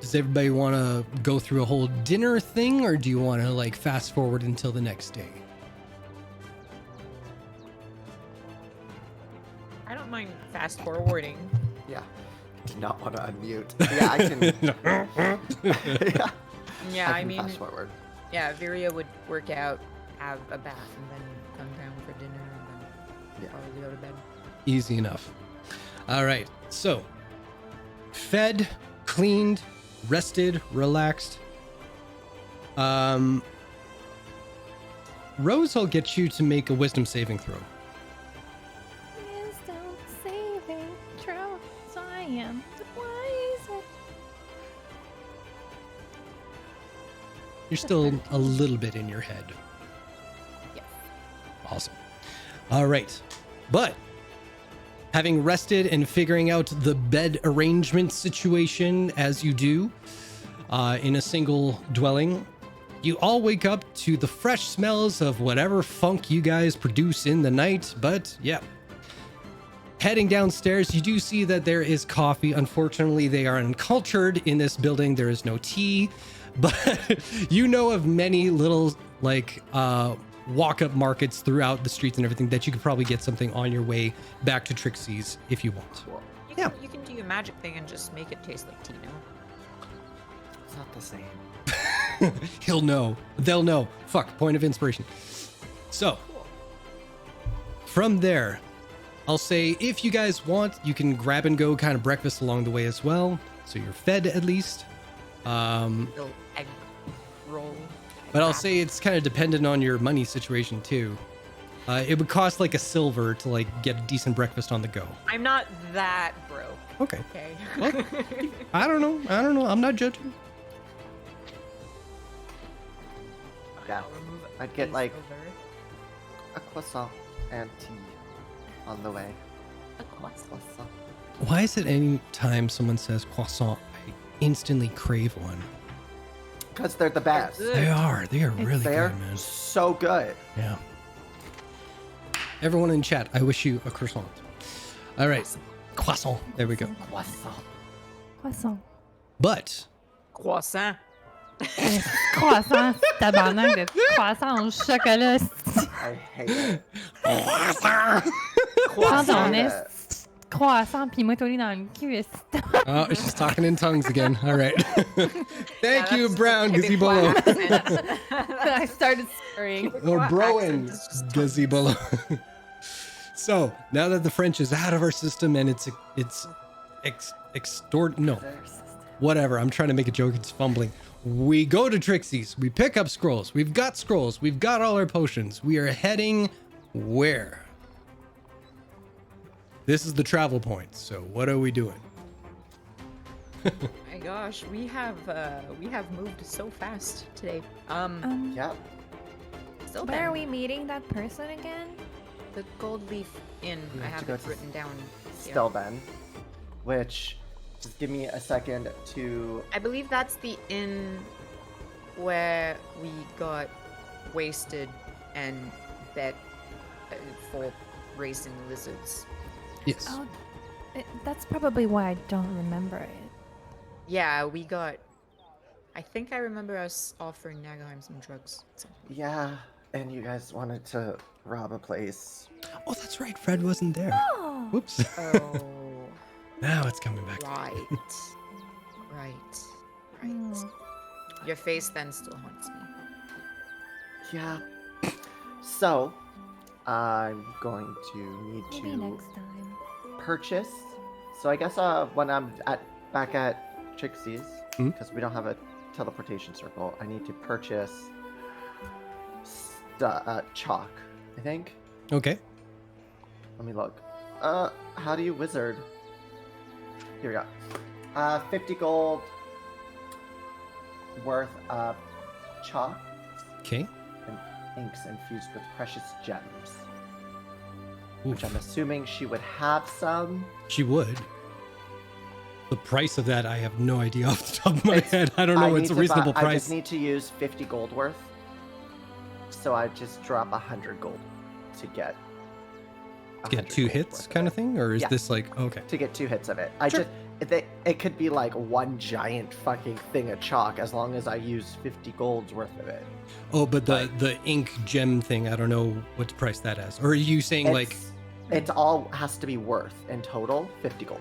does everybody want to go through a whole dinner thing, or do you want to like fast forward until the next day? I don't mind fast forwarding. Yeah. Did not want to unmute. Yeah, I can. Yeah. Yeah, I can mean, fast forward. yeah, Viria would work out, have a bath, and then come down for dinner, and then Yeah. probably go to bed. Easy enough. All right. So, fed, cleaned, rested, relaxed. Rose will get you to make a wisdom saving throw. Wisdom saving throw, so I am the wiser. You're still a little bit in your head. Yes. Awesome. All right. But having rested and figuring out the bed arrangement situation as you do in a single dwelling, you all wake up to the fresh smells of whatever funk you guys produce in the night. But yeah, heading downstairs, you do see that there is coffee. Unfortunately, they are uncultured in this building. There is no tea, but you know of many little like walk-up markets throughout the streets and everything that you could probably get something on your way back to Trixie's if you want. Well, Yeah. You can do your magic thing and just make it taste like tea, no? it's not the same. He'll know. They'll know. Fuck, point of inspiration. So, from there, I'll say if you guys want, you can grab and go kind of breakfast along the way as well. So you're fed at least. Little egg roll. But I'll say it's kind of dependent on your money situation too. It would cost like a silver to like get a decent breakfast on the go. I'm not that broke, Okay. okay? Well, I don't know. I'm not judging. Yeah. I'll remove I'd get, these like- over. A croissant and tea on the way. A croissant. Croissant. Why is it any time someone says croissant, I instantly crave one? Because they're the best. good. They are really They're good, man. so good. Yeah. Everyone in chat, I wish you a croissant. All right. Croissant. There we go. Croissant. Croissant. But Croissant. Croissant, tabarnak de croissant au chocolat. I hate it. Pardon, Hate est croissant puis moi Tony dans le cul. Oh, she's talking in tongues again. All right. Thank you, that's Brown Quebecois Gazebolo. accent. I started swearing. Or Quebecois Broen accent is just tongues. Gazebolo. So now that the French is out of our system and it's whatever. I'm trying to make a joke. It's fumbling. We go to Trixie's. We pick up scrolls. We've got scrolls. We've got all our potions. We are heading where? This is the travel point. So what are we doing? My gosh, we have moved so fast today. Yep. Still Where are we meeting that person again? The Gold Leaf Inn. We I have to have go it to written down. here. Stelben, which just give me a second to. I believe that's the inn where we got wasted and bet for racing lizards. Yes. Oh, that's probably why I don't remember it. Yeah, we got. I think I remember us offering Nagheim some drugs. So. Yeah, and you guys wanted to rob a place. Oh, that's right. Fred wasn't there. Oh, Whoops. Oh, Now it's coming back. right. Hmm. Your face then still haunts me. Yeah. So, I'm going to need Maybe to next time. purchase. So I guess when I'm back at Trixie's, Hmm? because we don't have a teleportation circle, I need to purchase chalk. I think. Okay. Let me look. How do you wizard? Here we go. 50 gold worth of chalk Okay. and inks infused with precious gems. Oof. Which I'm assuming she would have some. She would. The price of that, I have no idea off the top of my It's- head. I don't know. It's a reasonable I price. just need to use 50 gold worth. So I just drop 100 gold to get. Get 100 two gold hits worth of kind it. of thing? Or is Yeah. this like, okay. To get 2 hits of it. Sure. It could be like one giant fucking thing of chalk as long as I use 50 gold's worth of it. Oh, but the ink gem thing, I don't know what to price that as. Or are you saying like, It's all has to be worth in total 50 gold.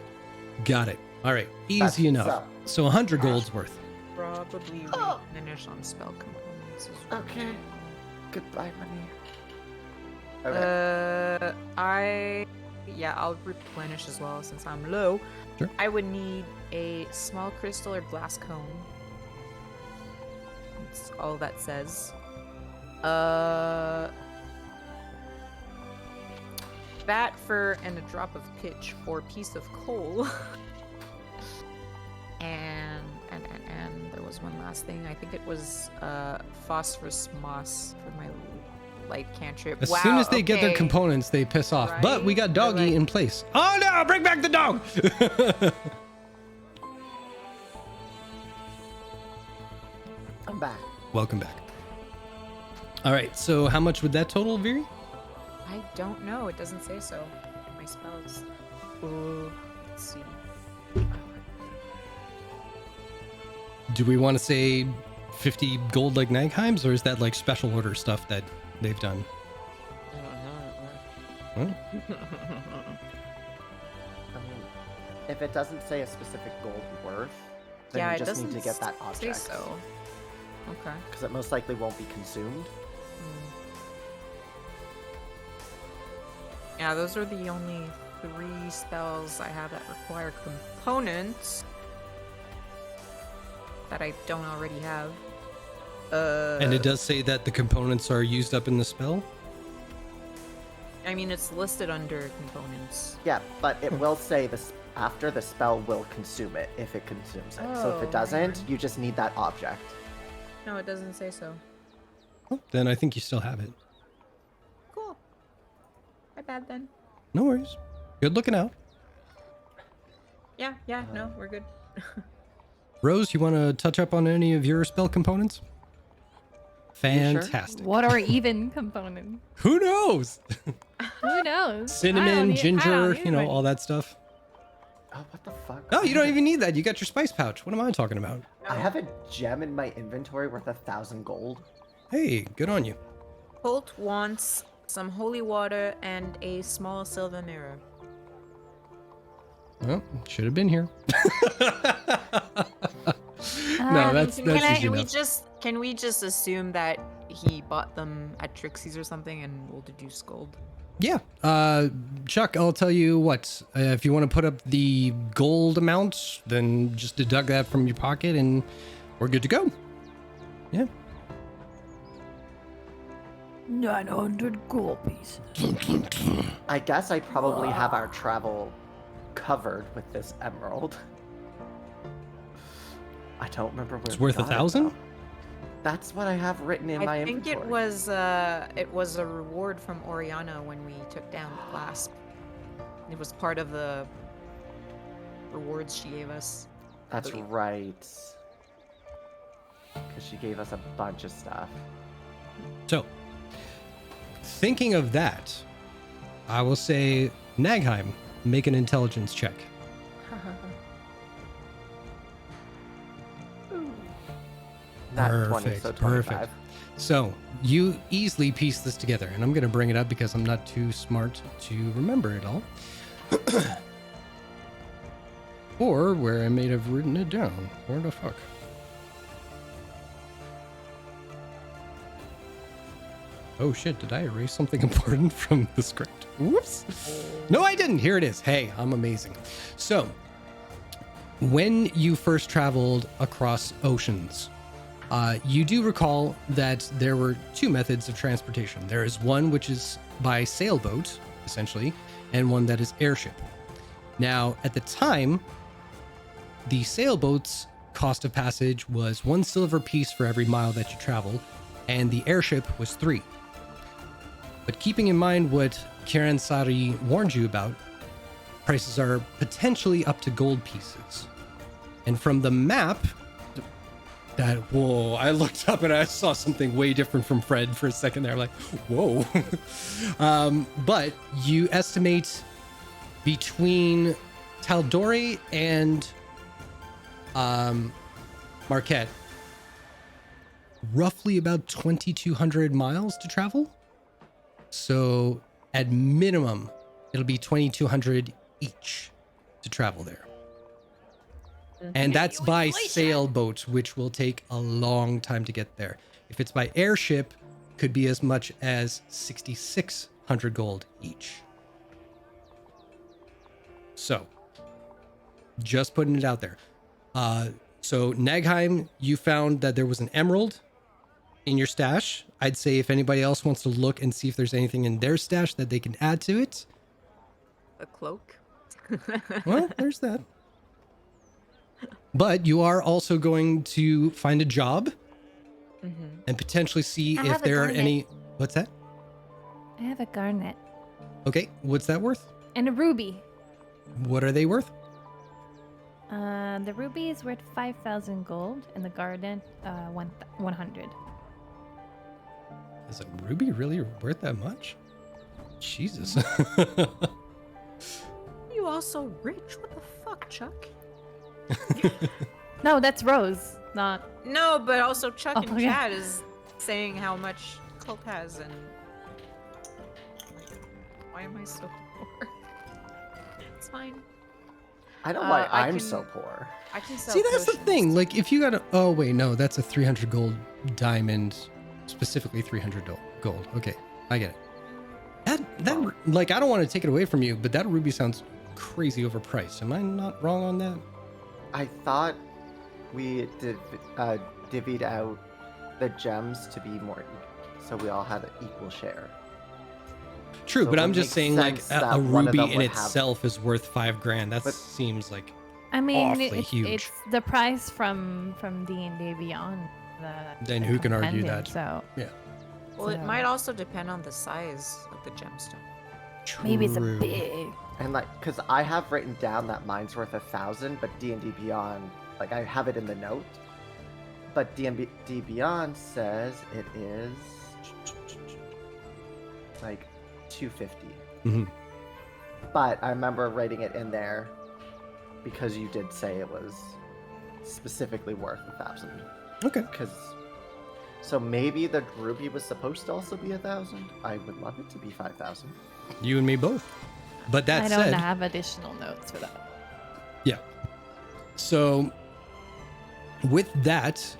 got it. All right. Easy That's- enough. So 100 gold's worth. Probably replenish on spell components as well. Okay. Goodbye, money. I'll replenish as well since I'm low. Sure. I would need a small crystal or glass cone. That's all that says. That for and a drop of pitch for a piece of coal. and there was one last thing. I think it was phosphorus moss for my light cantrip. As Wow, soon as they get their okay. components, they piss off. But we Right? got Doggy They're like- in place. Oh no! Bring back the dog! I'm back. Welcome back. All right. So how much would that total, Viri? I don't know. It doesn't say so. My spells. Ooh, let's see. Do we want to say 50 gold like Nagheims, or is that like special order stuff that they've done? Huh? I mean, if it doesn't say a specific gold worth, then Yeah, you it just doesn't need to get that say object. so. Okay. Because it most likely won't be consumed. Yeah, those are the only 3 spells I have that require components that I don't already have. And it does say that the components are used up in the spell? I mean, it's listed under components. Yeah, but it will say this after the spell will consume it if it consumes it. So if Oh, it doesn't, right. you just need that object. No, it doesn't say so. Then I think you still have it. Cool. My bad then. No worries. Good looking out. Yeah, no, we're good. Rose, you want to touch up on any of your spell components? Fantastic. What are even components? Who knows? Who knows? Cinnamon, ginger, all that stuff. Oh, what the fuck? Oh, you don't even need that. You got your spice pouch. What am I talking about? I have a gem in my inventory worth 1,000 gold. Hey, good on you. Holt wants some holy water, and a small silver mirror. Well, should have been here. No, that's can I- easy enough. Can we just assume that he bought them at Trixie's or something and we'll deduce gold? Yeah. Chuck, I'll tell you what. If you want to put up the gold amount, then just deduct that from your pocket and we're good to go. Yeah. 900 gold pieces. I guess I probably have our travel covered with this emerald. I don't remember where It's we worth got it, 1,000? though. That's what I have written in my I think inventory. it was a reward from Oriana when we took down the clasp. It was part of the rewards she gave us. That's believe. right. Because she gave us a bunch of stuff. So, thinking of that, I will say, Nagheim, make an intelligence check. Not 20, so 25. Perfect. So, you easily piece this together, and I'm going to bring it up because I'm not too smart to remember it all. Or where I may have written it down. Where the fuck? Oh shit, did I erase something important from the script? Whoops. No, I didn't. Here it is. Hey, I'm amazing. So, when you first traveled across oceans, you do recall that there were two methods of transportation. There is one which is by sailboat, essentially, and one that is airship. Now, at the time, the sailboat's cost of passage was 1 silver piece for every mile that you traveled, and the airship was 3. But keeping in mind what Kiran Sari warned you about, prices are potentially up to gold pieces. And from the map, whoa, I looked up and I saw something way different from Fred for a second there. I'm like, whoa. But you estimate between Tal'Dorei and Marquette, roughly about 2,200 miles to travel. So at minimum, it'll be 2,200 each to travel there. And that's by sailboat, which will take a long time to get there. If it's by airship, could be as much as 6,600 gold each. So, just putting it out there. So Nagheim, you found that there was an emerald in your stash. I'd say if anybody else wants to look and see if there's anything in their stash that they can add to it. A cloak. Well, there's that. But you are also going to find a job and potentially see I if have a there are garnet. any. What's that? I have a garnet Okay, what's that worth? and a ruby. What are they worth? The ruby is worth 5,000 gold, and the garnet 100. Is a ruby really worth that much? Jesus. You also rich? What the fuck, Chuck? No, that's Rose, not. No, but also Chuck Oh, and yeah. Chad is saying how much Cult has, and why am I so poor? It's fine. I know why I I'm can- so poor. I can sell. See, that's the potions. thing. Like, if you got a. Oh, wait, no, that's a 300 gold diamond. Specifically 300 gold. Okay, I get it. That like, I don't want to take it away from you, but that ruby sounds crazy overpriced. Am I not wrong on that? I thought we divvied out the gems to be more equal, so we all had an equal share. True, So but it I'm would just make saying, like, sense a that one of ruby them in would have- itself is worth $5,000. That But- seems like. I mean, Awfully huge. it's the price from D&D Beyond. Then who can argue compendium, that? So Yeah. Well, it So- might also depend on the size of the gemstone. maybe it's a True. big. And like, cause I have written down that mine's worth 1,000, but D&D Beyond, like I have it in the note. But D&D Beyond says it is like 250. Mhm. But I remember writing it in there because you did say it was specifically worth 1,000. Okay. Because So maybe the ruby was supposed to also be 1,000. I would love it to be 5,000. You and me both. But that I don't said, have additional notes for that. yeah. So with that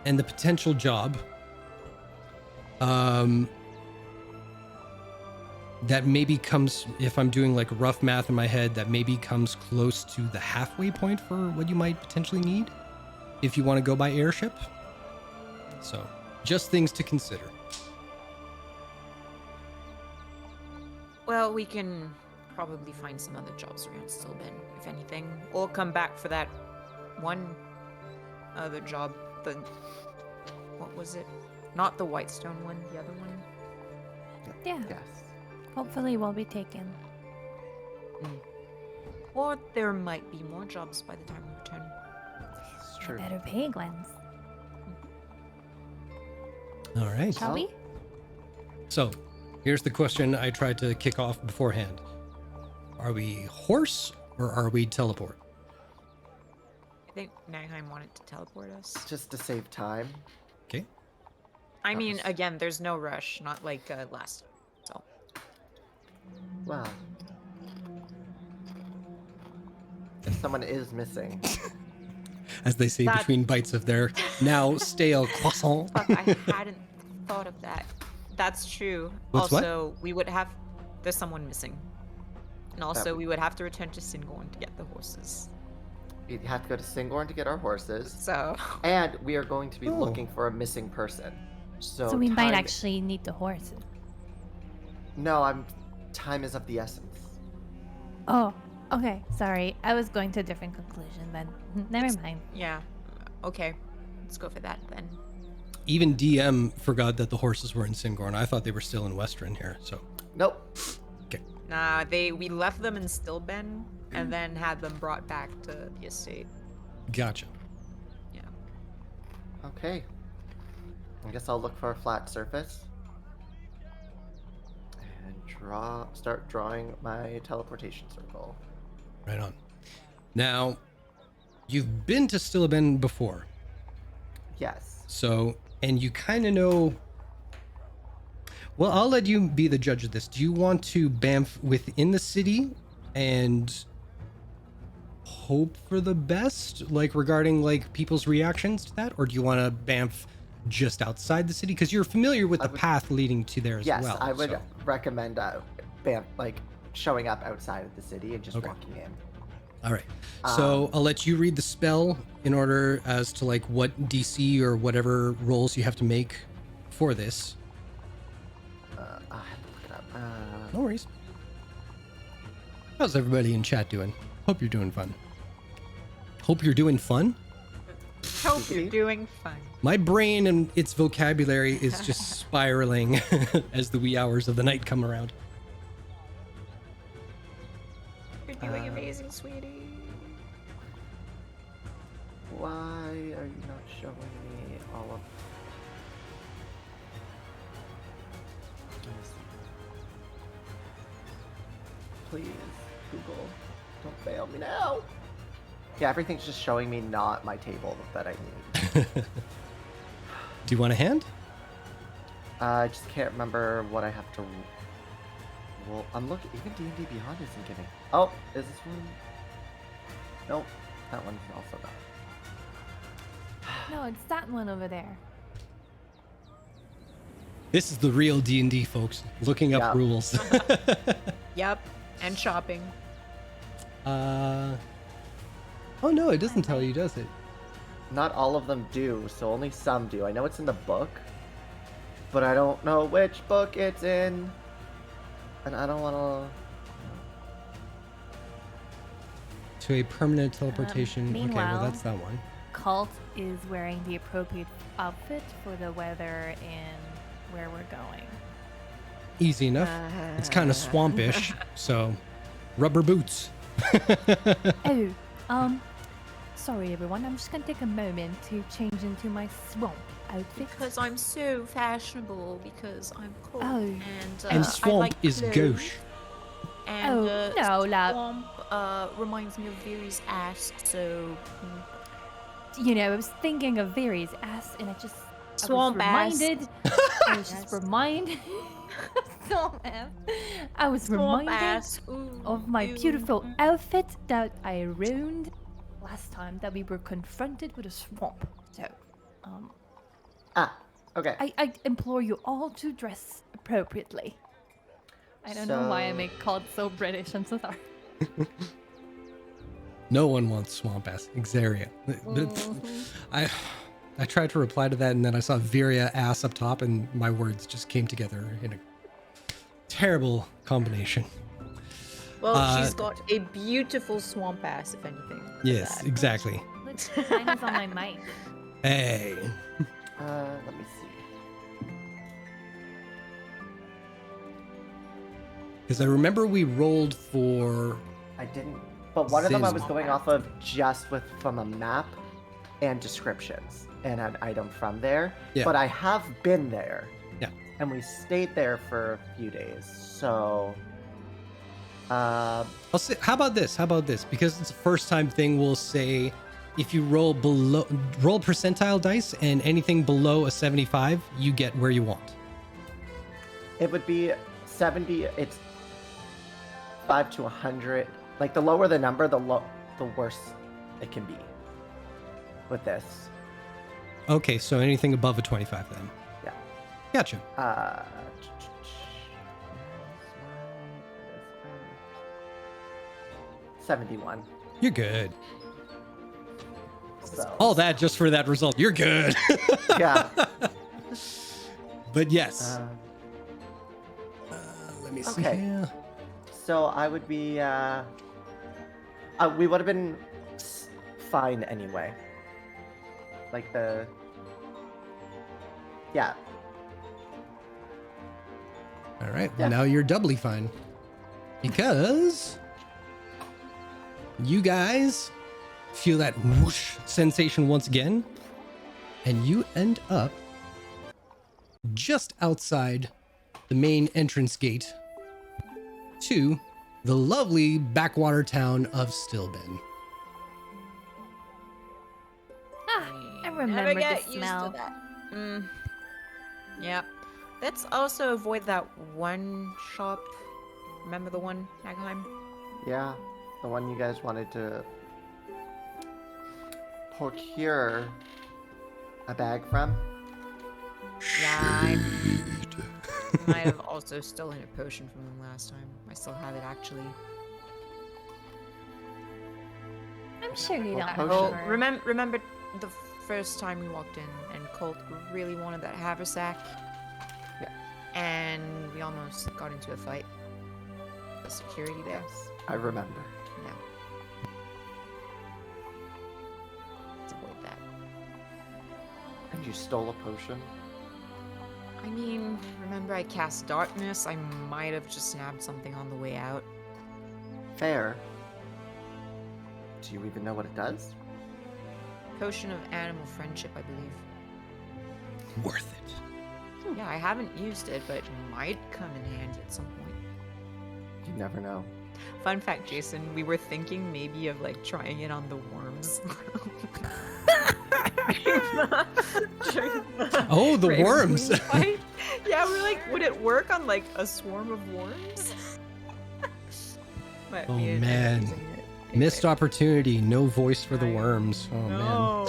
and the potential job, that maybe comes, if I'm doing like rough math in my head, that maybe comes close to the halfway point for what you might potentially need if you want to go by airship. So just things to consider. Well, we can probably find some other jobs around Stillben, if anything. Or come back for that one other job. What was it? Not the Whitestone one, the other one. Yeah. Yes. Hopefully we'll be taken. Or there might be more jobs by the time we return. It's true. Better pay, Glens. All right. Shall we? So here's the question I tried to kick off beforehand. Are we horse or are we teleport? I think Nagheim wanted to teleport us. Just to save time. Okay. I mean, again, there's no rush, not like last time. So Well. If someone is missing. As they say That- between bites of their now stale croissant. fuck, I hadn't thought of that. That's true. What's what? Also, we would have. There's someone missing. And also, we would have to return to Singorn to get the horses. We have to go to Singorn to get our horses. So, And we are going to be Oh. looking for a missing person. So, So we might time- actually need the horses. No, time is of the essence. Oh, okay. Sorry. I was going to a different conclusion, but never mind. yeah. Okay. Let's go for that then. Even DM forgot that the horses were in Singorn. I thought they were still in Western here. So Nope. Nah, we left them in Stillben and then had them brought back to the estate. gotcha. Yeah. Okay. I guess I'll look for a flat surface. And start drawing my teleportation circle. Right on. Now, you've been to Stillben before. Yes. So, and you kind of know. Well, I'll let you be the judge of this. Do you want to bamf within the city and hope for the best, like regarding like people's reactions to that, or do you want to bamf just outside the city? Because you're familiar with the path leading to there as Yes, well. I would so- recommend showing up outside of the city and just Okay. walking in. All right. So Um, I'll let you read the spell in order as to like what DC or whatever rolls you have to make for this. I have to look it up. No worries. How's everybody in chat doing? Hope you're doing fun. Hope you're doing fun? Hope you're doing fine. My brain and its vocabulary is just spiraling as the wee hours of the night come around. You're doing amazing, sweetie. Why are you not showing me all of... Please, Google, don't fail me now. Yeah, everything's just showing me not my table that I need. Do you want a hand? I just can't remember what I have to roll. I'm looking, even D&D Beyond isn't giving. Oh, is this one? Nope, that one's also not. No, it's that one over there. This is the real D&D, folks. Looking up Yeah. rules. Yep. And shopping. Oh no, it doesn't tell you, does it? Not all of them do, so only some do. I know it's in the book, but I don't know which book it's in. And I don't want To a permanent teleportation. Okay, well meanwhile- that's that one. Cult is wearing the appropriate outfit for the weather and where we're going. Easy enough. It's kind of swampish, so rubber boots. Oh, sorry everyone. I'm just gonna take a moment to change into my swamp outfit. Because I'm so fashionable, because I'm cool. Oh. And, And I swamp like is clothes. gauche. And Oh, no, love. swamp reminds me of Viri's ass, so You know, I was thinking of Vari's ass, and I just Swamp ass. I was just reminded. Swamp ass. I was Swamp reminded ass. Ooh, of my ew. beautiful outfit that I ruined last time that we were confronted with a swamp. So, Okay. I implore you all to dress appropriately. I don't know why I make called so British. I'm so sorry. No one wants swamp ass. Xeria. I tried to reply to that, and then I saw Viria ass up top, and my words just came together in a terrible combination. Well, she's got a beautiful swamp ass, if anything. Yes, exactly. Look, mine is on my mic. Hey. Let me see. Because I remember we rolled for... I didn't. But one of them I was Zin. going off of just from a map and descriptions and an item from there. Yeah. But I have been there. Yeah. And we stayed there for a few days. So. I'll say, how about this? Because it's a first time thing, we'll say if you roll percentile dice and anything below a 75, you get where you want. It would be 70. It's 5 to 100. Like the lower the number, the worse it can be. With this. Okay, so anything above a 25 then. Yeah. Gotcha. 71. You're good. So. All that just for that result. You're good. Yeah. But yes. Let me see. Okay. Here. So I would be. We would have been fine anyway. Like the. Yeah. All right. Well, Yeah. now you're doubly fine. Because you guys feel that whoosh sensation once again, and you end up just outside the main entrance gate to the lovely backwater town of Stillben. I Never remember get the used smell. to that. Yeah. Let's also avoid that one shop. Remember the one, Nagheim? Yeah. The one you guys wanted to procure a bag from. Yeah, I might have also stolen a potion from them last time. I still have it actually. I'm sure you don't Oh, remember. Remember the first time we walked in and Colt really wanted that haversack? Yeah. And we almost got into a fight. The security there. I remember. No. Let's avoid that. And you stole a potion? I mean, remember I cast darkness? I might have just snapped something on the way out. Fair. Do you even know what it does? Potion of animal friendship, I believe. Worth it. Yeah, I haven't used it, but it might come in handy at some point. You never know. Fun fact, Jason, we were thinking maybe of like trying it on the worms. Oh, the Raven worms. Queen fight. Yeah, we're like, would it work on like a swarm of worms? But Oh, we ended up man. using it. Missed Anyway. opportunity. No voice for the I worms. Oh, man. No.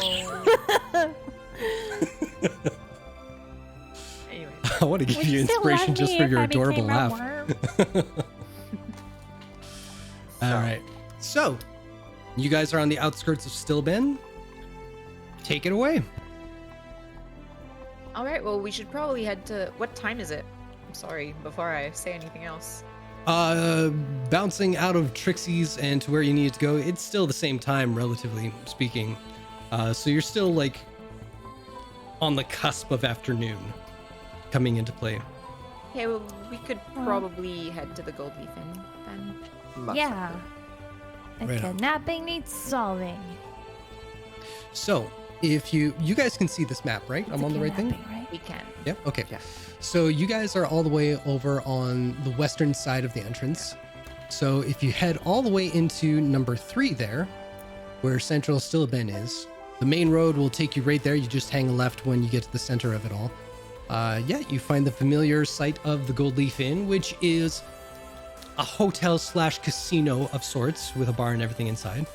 Anyway, I want to give Would you still inspiration love just me for if your I adorable became a laugh. worm? All right. So, you guys are on the outskirts of Stillben. Take it away. all right. Well, we should probably head to. What time is it? I'm sorry. Before I say anything else. Bouncing out of Trixie's and to where you need to go, it's still the same time, relatively speaking. So you're still like on the cusp of afternoon coming into play. Okay. Well, we could probably head to the Gold Leaf Inn then. Must Yeah. A Right on. kidnapping needs solving. So if you guys can see this map, right? I'm on the right thing? Kidnapping, right? We can. Yep. Okay. Yeah. So you guys are all the way over on the western side of the entrance. So if you head all the way into number 3 there, where Central Stillben is, The main road will take you right there. You just hang left when you get to the center of it all. Yeah, you find the familiar site of the Gold Leaf Inn, which is a hotel / casino of sorts with a bar and everything inside.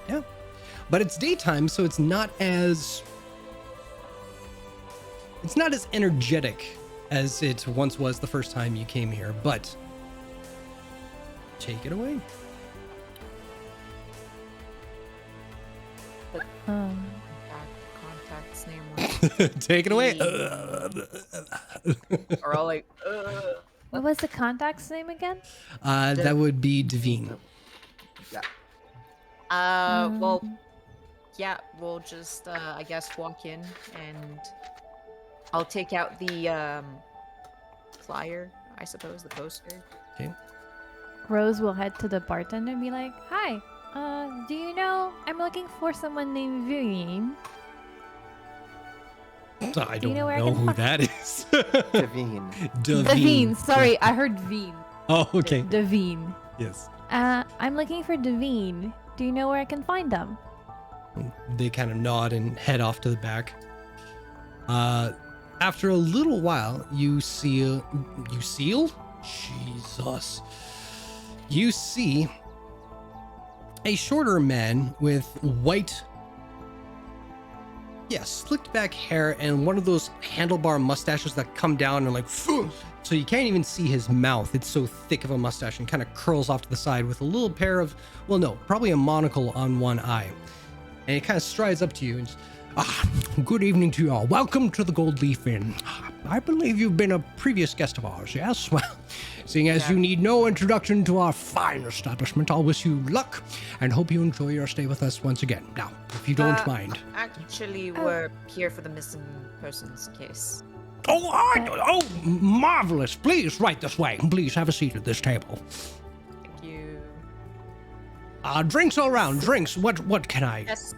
Yeah. But it's daytime, so it's not as energetic as it once was the first time you came here, but take it away. Contact's name was. Take it away. Or all like. What was the contact's name again? That would be Devine. Yeah. Well, yeah, we'll just, I guess, walk in and I'll take out the, flyer, I suppose, the poster. Okay. Rose will head to the bartender and be like, "Hi, do you know, I'm looking for someone named Vivian." I don't you know where I know can who find- that is. Devine. Devine, sorry, I heard Veen. Oh, okay. Devine. Yes. I'm looking for Devine. Do you know where I can find them? They kind of nod and head off to the back. After a little while, you see a shorter man with white, slicked back hair and one of those handlebar mustaches that come down and so you can't even see his mouth. It's so thick of a mustache and kind of curls off to the side with a little pair of, probably a monocle on one eye. And he kind of strides up to you and just, good evening to you all. Welcome to the Gold Leaf Inn. I believe you've been a previous guest of ours, yes? Well, seeing as you need no introduction to our fine establishment, I'll wish you luck and hope you enjoy your stay with us once again. Now, if you don't mind. Actually, we're here for the missing persons case. Oh, marvelous. Please, right this way. Please have a seat at this table. Thank you. Drinks all around. Drinks. What can I? Yes,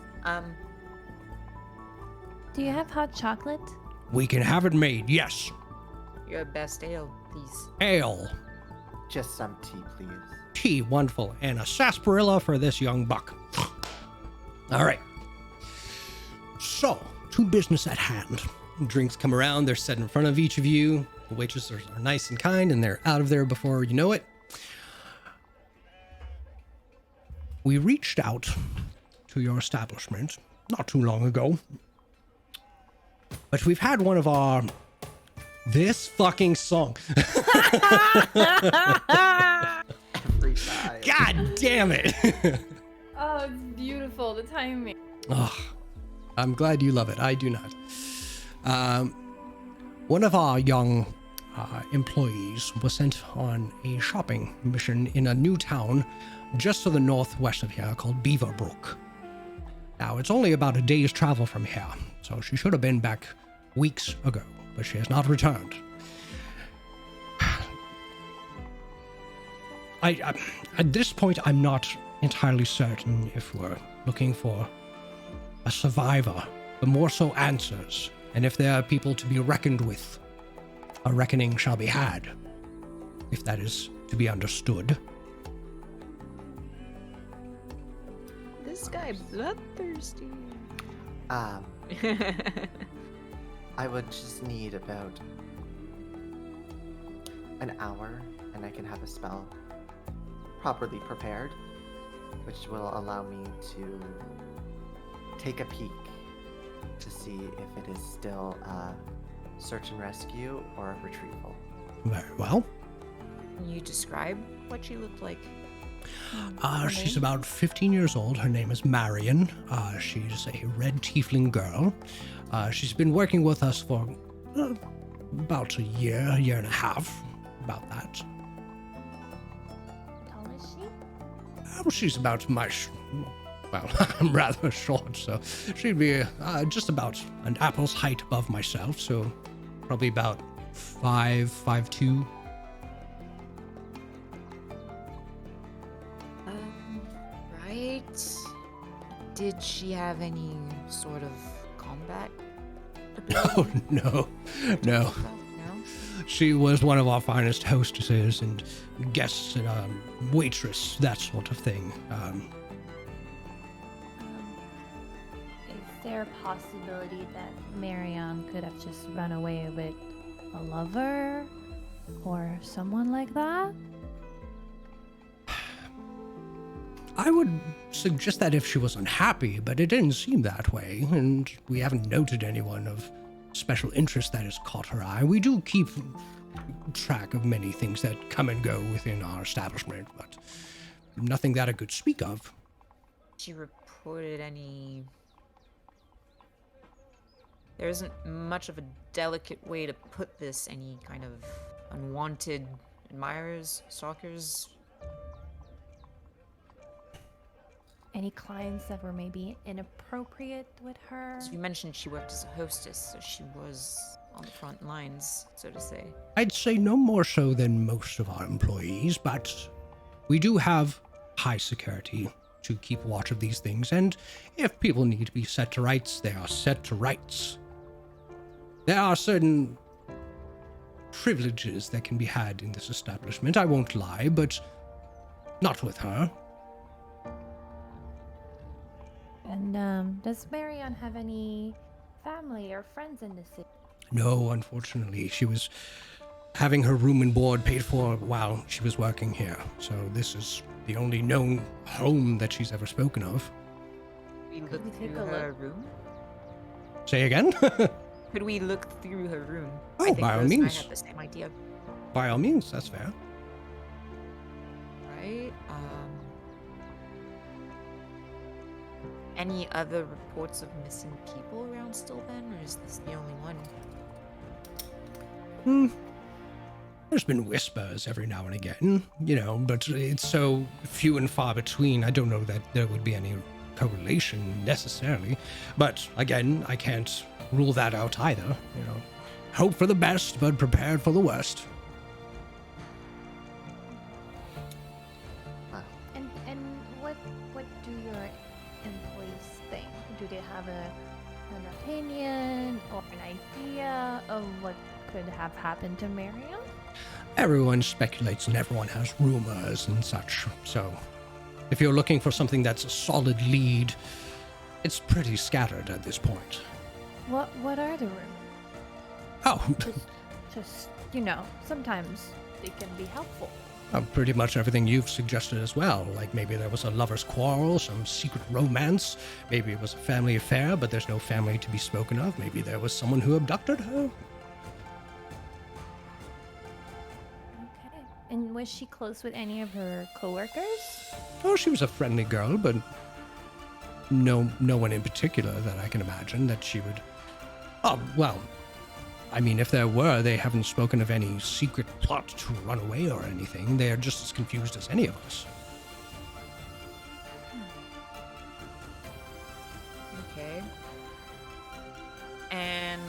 Do you have hot chocolate? We can have it made, yes. your best ale, please. Ale. Just some tea, please. Tea, wonderful. And a sarsaparilla for this young buck. All right. So, to business at hand. Drinks come around. They're set in front of each of you. The waitresses are nice and kind, and they're out of there before you know it. We reached out to your establishment not too long ago. But we've had one of our... This fucking song. Every time. God damn it. Oh, it's beautiful, the timing. Oh, I'm glad you love it. I do not. One of our young employees was sent on a shopping mission in a new town just to the northwest of here called Beaverbrook. Now, it's only about a day's travel from here, so she should have been back weeks ago, but she has not returned. At this point, I'm not entirely certain if we're looking for a survivor, but more so answers. And if there are people to be reckoned with, a reckoning shall be had, if that is to be understood. This guy bloodthirsty. I would just need about an hour, and I can have a spell properly prepared, which will allow me to take a peek to see if it is still a search and rescue or a retrieval. Very well. Can you describe what she looked like? She's about 15 years old. Her name is Marion. She's a red tiefling girl. She's been working with us for about a year and a half, about that. How tall is she? She's about well, I'm rather short, so she'd be just about an apple's height above myself, so probably about 5'2". Right. Did she have any sort of combat ability? Oh, no. No? She was one of our finest hostesses and guests and waitress, that sort of thing. there a possibility that Marion could have just run away with a lover or someone like that? I would suggest that if she was unhappy, but it didn't seem that way, and we haven't noted anyone of special interest that has caught her eye. We do keep track of many things that come and go within our establishment, but nothing that I could speak of. She reported any... There isn't much of a delicate way to put this. Any kind of unwanted admirers, stalkers? Any clients that were maybe inappropriate with her? So you mentioned she worked as a hostess, so she was on the front lines, so to say. I'd say no more so than most of our employees, but we do have high security to keep watch of these things, and if people need to be set to rights, they are set to rights. There are certain privileges that can be had in this establishment, I won't lie, but not with her. And does Marion have any family or friends in the city? No, unfortunately, she was having her room and board paid for while she was working here, so this is the only known home that she's ever spoken of. We Could look we take through a her room? Say again? Could we look through her room? Oh, I think by all Rose and I means. have the same idea, By all means, that's fair. right? Any other reports of missing people around still then, or is this the only one? There's been whispers every now and again, but it's so few and far between. I don't know that there would be any correlation necessarily. But again, I can't rule that out either. Hope for the best, but prepared for the worst. Wow. And what do your employees think? Do they have an opinion or an idea of what could have happened to Marion? Everyone speculates and everyone has rumors and such. So if you're looking for something that's a solid lead, it's pretty scattered at this point. What are the rumors? Oh, Just sometimes they can be helpful. pretty much everything you've suggested as well. Like maybe there was a lover's quarrel, some secret romance. Maybe it was a family affair, but there's no family to be spoken of. Maybe there was someone who abducted her. Okay. And was she close with any of her coworkers? Oh, she was a friendly girl, but no one in particular that I can imagine that she would... Oh, well, I mean, if there were, they haven't spoken of any secret plot to run away or anything. They are just as confused as any of us. Okay. And,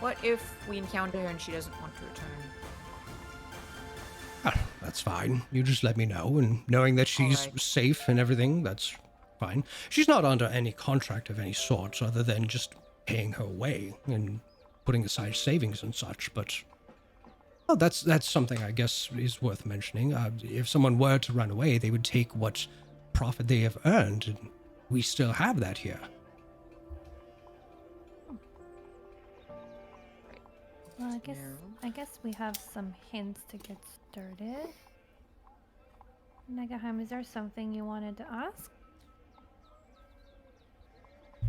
what if we encounter her and she doesn't want to return? That's fine. You just let me know, and knowing that she's Alright. safe and everything, that's fine. She's not under any contract of any sort, other than just paying her way and putting aside savings and such, but... Well, that's something I guess is worth mentioning. If someone were to run away, they would take what profit they have earned, and we still have that here. Well, No. I guess we have some hints to get started. Negaheim, is there something you wanted to ask?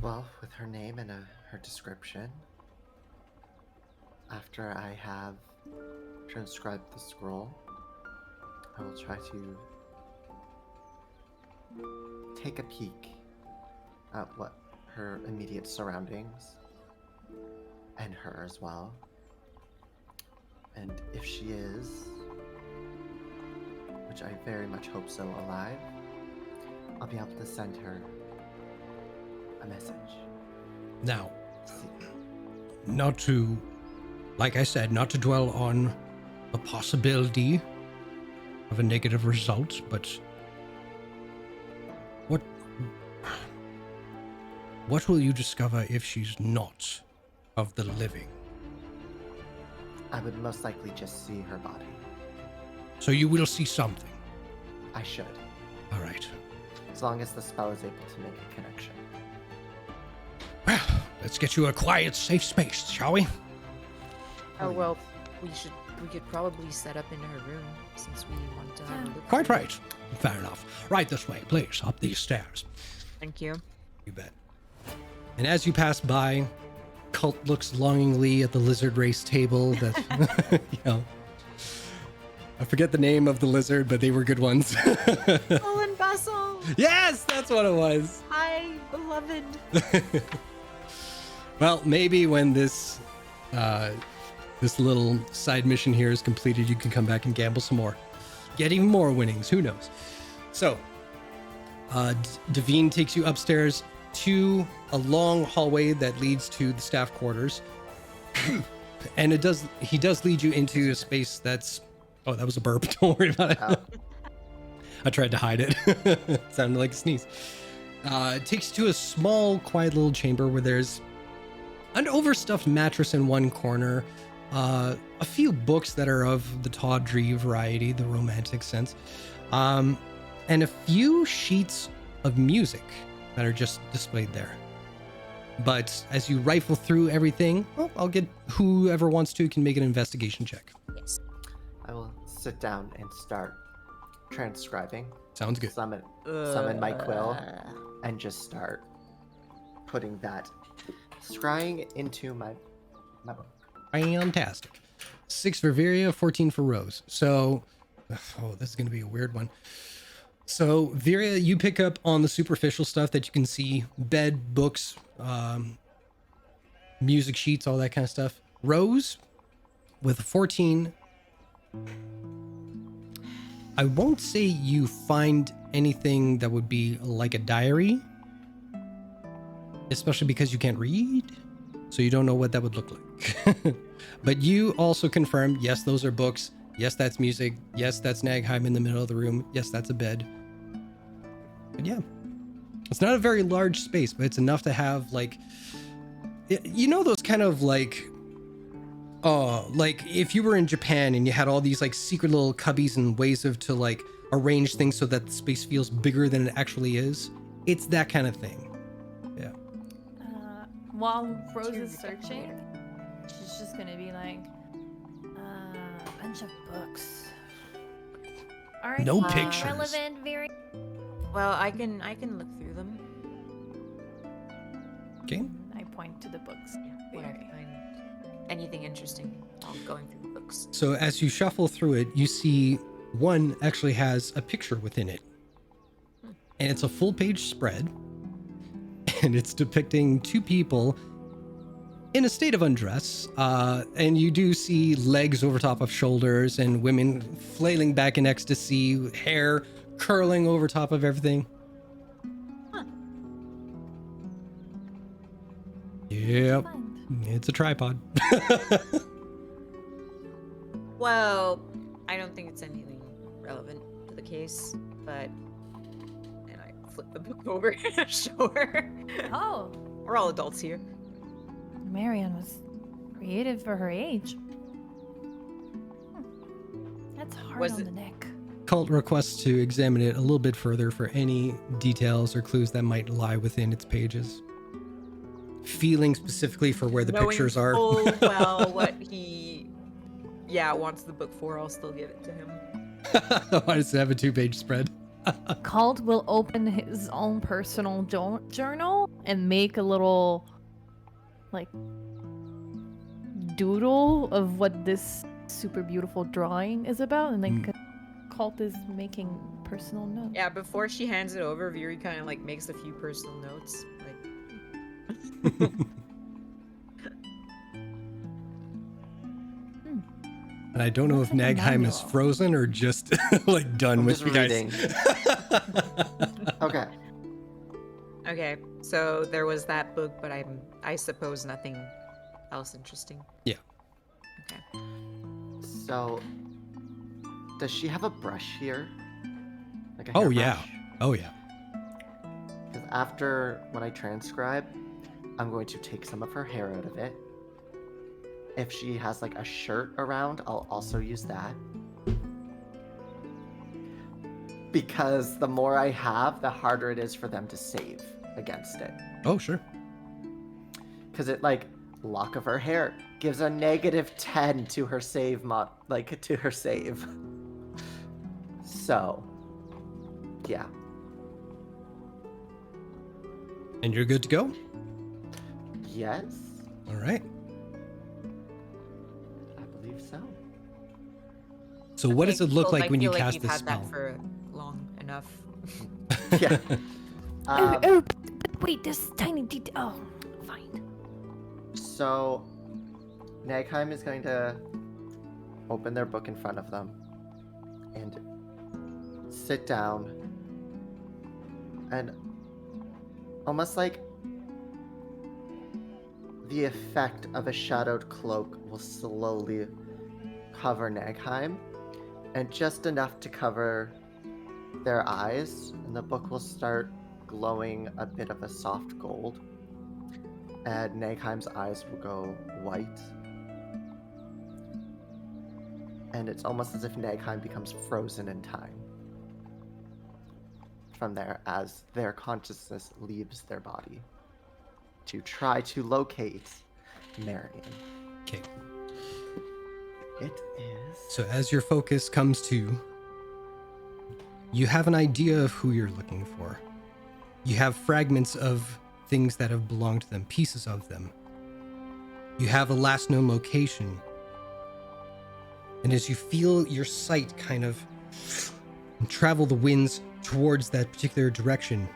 Well, with her name and her description, after I have transcribed the scroll, I will try to take a peek at what her immediate surroundings and her as well. And if she is, which I very much hope so, alive, I'll be able to send her a message. Now, See, not to, like I said, not to dwell on the possibility of a negative result, but what will you discover if she's not of the living? I would most likely just see her body. So you will see something. I should, All right. as long as the spell is able to make a connection. let's get you a quiet, safe space, shall we? Oh well, we could probably set up in her room since we want to have a look. Quite through it. right. Fair enough. Right this way, please, up these stairs. Thank you. You bet. And as you pass by, Cult looks longingly at the lizard race table that, I forget the name of the lizard, but they were good ones. Bull and Bustle! Yes, that's what it was. Hi, beloved. Well, maybe when this little side mission here is completed, you can come back and gamble some more. Get even more winnings, who knows? So, Devine takes you upstairs to a long hallway that leads to the staff quarters. And he does lead you into a space that's, oh, that was a burp. Don't worry about it. Oh. I tried to hide it. It sounded like a sneeze. It takes you to a small, quiet little chamber where there's an overstuffed mattress in one corner, a few books that are of the tawdry variety, the romantic sense, and a few sheets of music that are just displayed there. But as you rifle through everything, well, I'll get whoever wants to can make an investigation check. Yes. I will sit down and start transcribing. Sounds good. Summon my quill and just start putting that scrying into my book. Fantastic. 6 for Viria, 14 for Rose. So, oh, this is going to be a weird one. So, Viria, you pick up on the superficial stuff that you can see: bed, books, music sheets, all that kind of stuff. Rose, with a 14, I won't say you find anything that would be like a diary, especially because you can't read, so you don't know what that would look like. But you also confirm, yes, those are books. Yes, that's music. Yes, that's Nagheim in the middle of the room. Yes, that's a bed. But yeah, it's not a very large space, but it's enough to have, like, you know, those kind of like if you were in Japan and you had all these like secret little cubbies and ways to like arrange things so that the space feels bigger than it actually is. It's that kind of thing. Yeah. While Rose is searching, she's just gonna be like, a bunch of books. Are No these pictures. relevant? Very. Well, I can look through them. Okay. I point to the books. When I find anything interesting while going through the books. So as you shuffle through it, you see one actually has a picture within it. And it's a full page spread. And it's depicting two people in a state of undress. And you do see legs over top of shoulders and women flailing back in ecstasy, hair curling over top of everything. Huh. Yep. It's a tripod. Well, I don't think it's anything relevant to the case, but and I flip the book over and show her. Oh, We're all adults here. Marion was creative for her age. That's hard Was on it- the neck. Cult requests to examine it a little bit further for any details or clues that might lie within its pages. Feeling specifically for where the Knowing pictures are. full well what he wants the book for, I'll still give it to him. Why does it have a 2-page spread? Cult will open his own personal journal and make a little, like, doodle of what this super beautiful drawing is about, and then Cult is making personal notes. Yeah, before she hands it over, Viri kind of like makes a few personal notes. Like, And I don't know if Looks like a Nagheim is manual. frozen or just like done I'm with just you guys. reading. Okay. okay, so there was that book, but I suppose nothing else interesting. Yeah. Okay. So, does she have a brush here? Like a Oh, hairbrush? yeah. Oh yeah. Because after when I transcribe, I'm going to take some of her hair out of it. If she has like a shirt around, I'll also use that. Because the more I have, the harder it is for them to save against it. Oh sure. because it like lock of her hair gives a -10 to her save to her save. So, yeah. And you're good to go? Yes, All right. I believe so. So what does it look like when you I feel cast you've this had spell? that for long enough. Yeah. oh, but wait, this tiny detail. Oh, fine. So, Nagheim is going to open their book in front of them and sit down and almost like the effect of a shadowed cloak will slowly cover Nagheim, and just enough to cover their eyes, and the book will start glowing a bit of a soft gold, and Nagheim's eyes will go white, and it's almost as if Nagheim becomes frozen in time from there as their consciousness leaves their body to try to locate Marion. Okay. It is. So as your focus comes to, you have an idea of who you're looking for. You have fragments of things that have belonged to them, pieces of them. You have a last known location. And as you feel your sight kind of travel the winds towards that particular direction,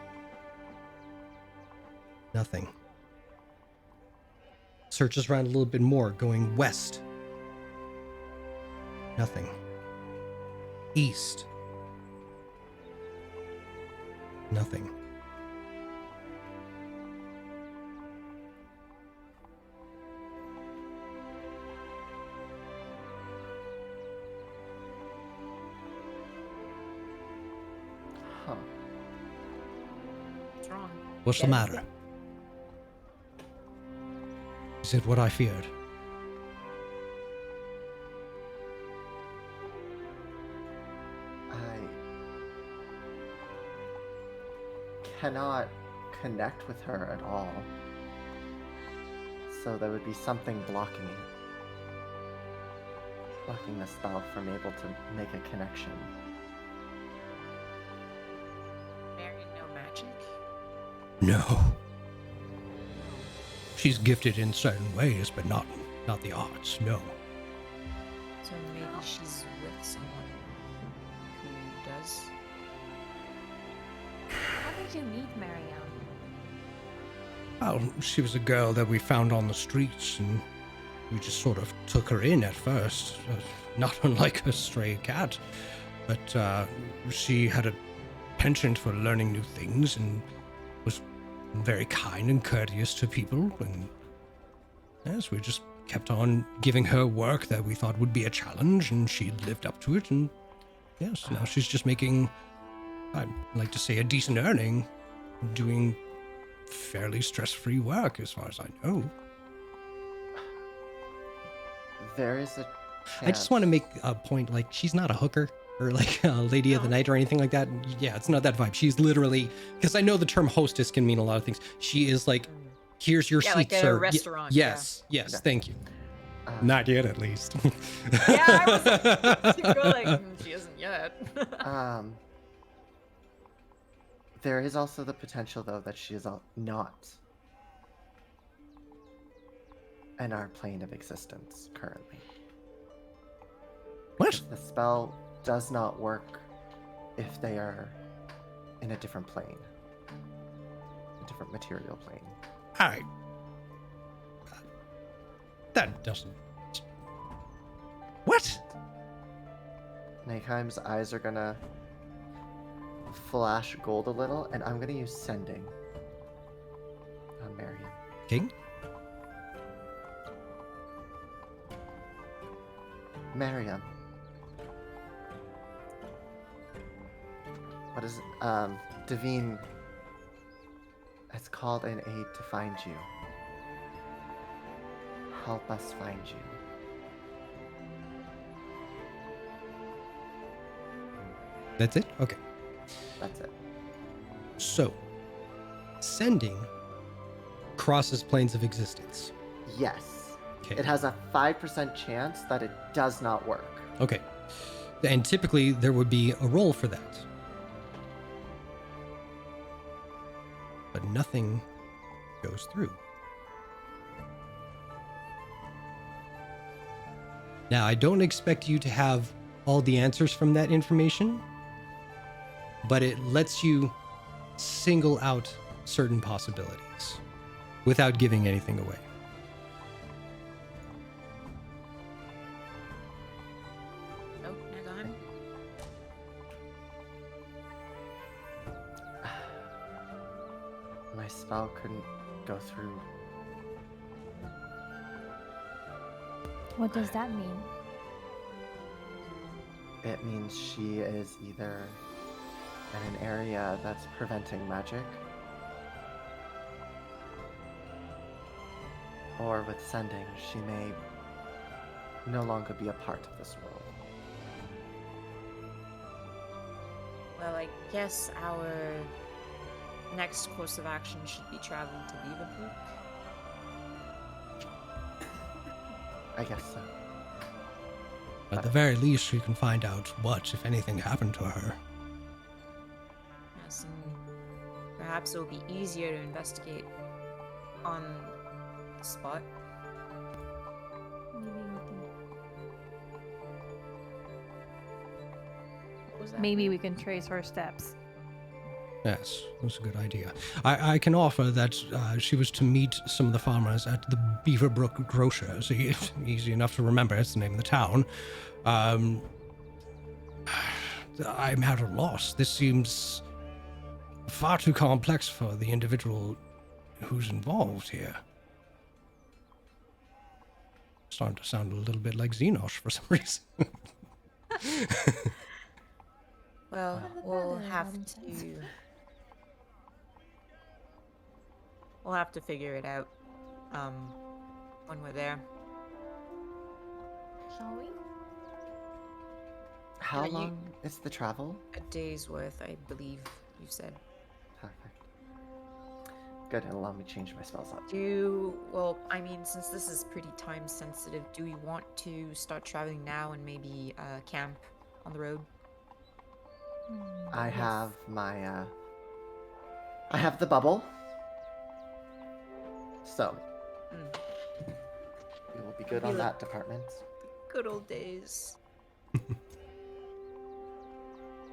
nothing. Searches around a little bit more, going west. Nothing. East. Nothing. Huh. What's wrong? What's the matter? Is it what I feared? I cannot connect with her at all. So there would be something blocking it. Blocking the spell from able to make a connection. Marion, no magic? No. She's gifted in certain ways, but not the arts, no. So maybe she's with someone who does. How did you meet Mariam? Well, she was a girl that we found on the streets, and we just sort of took her in at first. Not unlike a stray cat. But she had a penchant for learning new things and was very kind and courteous to people. And yes, we just kept on giving her work that we thought would be a challenge, and she lived up to it. And yes, now she's just making, I'd like to say, a decent earning, doing fairly stress-free work as far as I know. There is a chance. I just want to make a point, like, she's not a hooker or like a lady of the night or anything like that. Yeah, it's not that vibe. She's literally, because I know the term hostess can mean a lot of things. She is like, here's your seat, like a sir. restaurant, Yes, thank you. Not yet, at least. Yeah, I was like, she isn't yet. There is also the potential, though, that she is not in our plane of existence currently. What? The spell does not work if they are in a different plane, a different material plane. Alright. That doesn't... What? Nagheim's eyes are gonna flash gold a little, and I'm gonna use sending on Marion. King? Mariam. What is Devine has called an aid to find you. Help us find you. That's it? Okay. That's it. So, sending crosses planes of existence. Yes. Okay. It has a 5% chance that it does not work. Okay. And typically there would be a roll for that. But nothing goes through. Now, I don't expect you to have all the answers from that information, but it lets you single out certain possibilities without giving anything away. Oh, Nagan. My spell couldn't go through. What does that mean? It means she is either in an area that's preventing magic, or with sending, she may no longer be a part of this world. Well, I guess our next course of action should be traveling to Beaverbrook. I guess so. At the very least, you can find out what, if anything, happened to her. Yes, and perhaps it will be easier to investigate on the spot. What was that? Maybe we can trace her steps. Yes, that's a good idea. I can offer that she was to meet some of the farmers at the Beaverbrook Grocers. Easy enough to remember, it's the name of the town. I'm at a loss. This seems far too complex for the individual who's involved here. Starting to sound a little bit like Xenosh for some reason. Well, we'll have to figure it out when we're there. Shall we? How you- long is the travel? A day's worth, I believe you said. Perfect. Good, and allow me to change my spell slot. I mean, since this is pretty time sensitive, do we want to start traveling now and maybe camp on the road? I have my, I have the bubble. So, we will be good on that department. Good old days.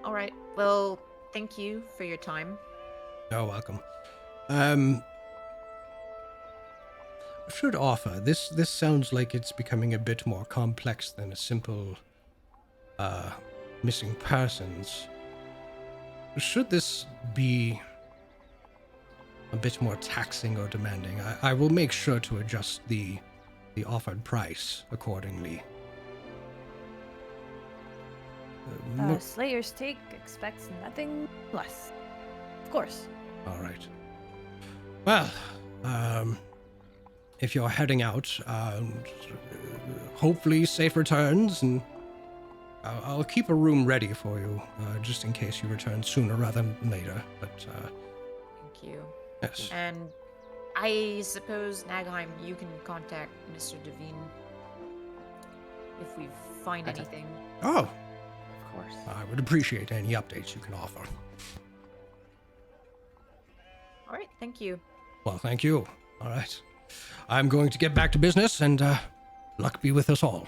All right. Well, thank you for your time. You're welcome. Should offer, this sounds like it's becoming a bit more complex than a simple missing persons. Should this be a bit more taxing or demanding, I will make sure to adjust the offered price accordingly. Slayer's Take expects nothing less. Of course. All right. Well, if you're heading out, hopefully safe returns, and I'll keep a room ready for you, just in case you return sooner rather than later. But Thank you. yes, And I suppose, Nagheim, you can contact Mr. Devine if we find Okay. anything. oh, Of course. I would appreciate any updates you can offer. All right. Thank you. Well, thank you. All right, I'm going to get back to business, and luck be with us all.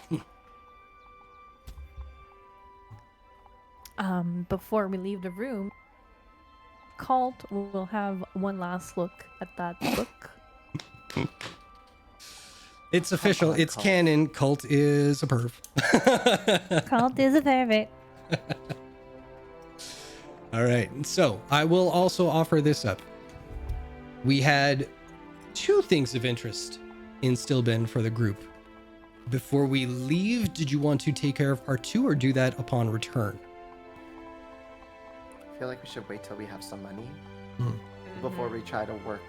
Before we leave the room, Cult will have one last look at that book. It's official. on, It's Cult. canon. Cult is a perv. Cult is a pervert. All right. So I will also offer this up. We had 2 things of interest in Stillben for the group. Before we leave, did you want to take care of part 2 or do that upon return? I feel like we should wait till we have some money Mm-hmm. before we try to work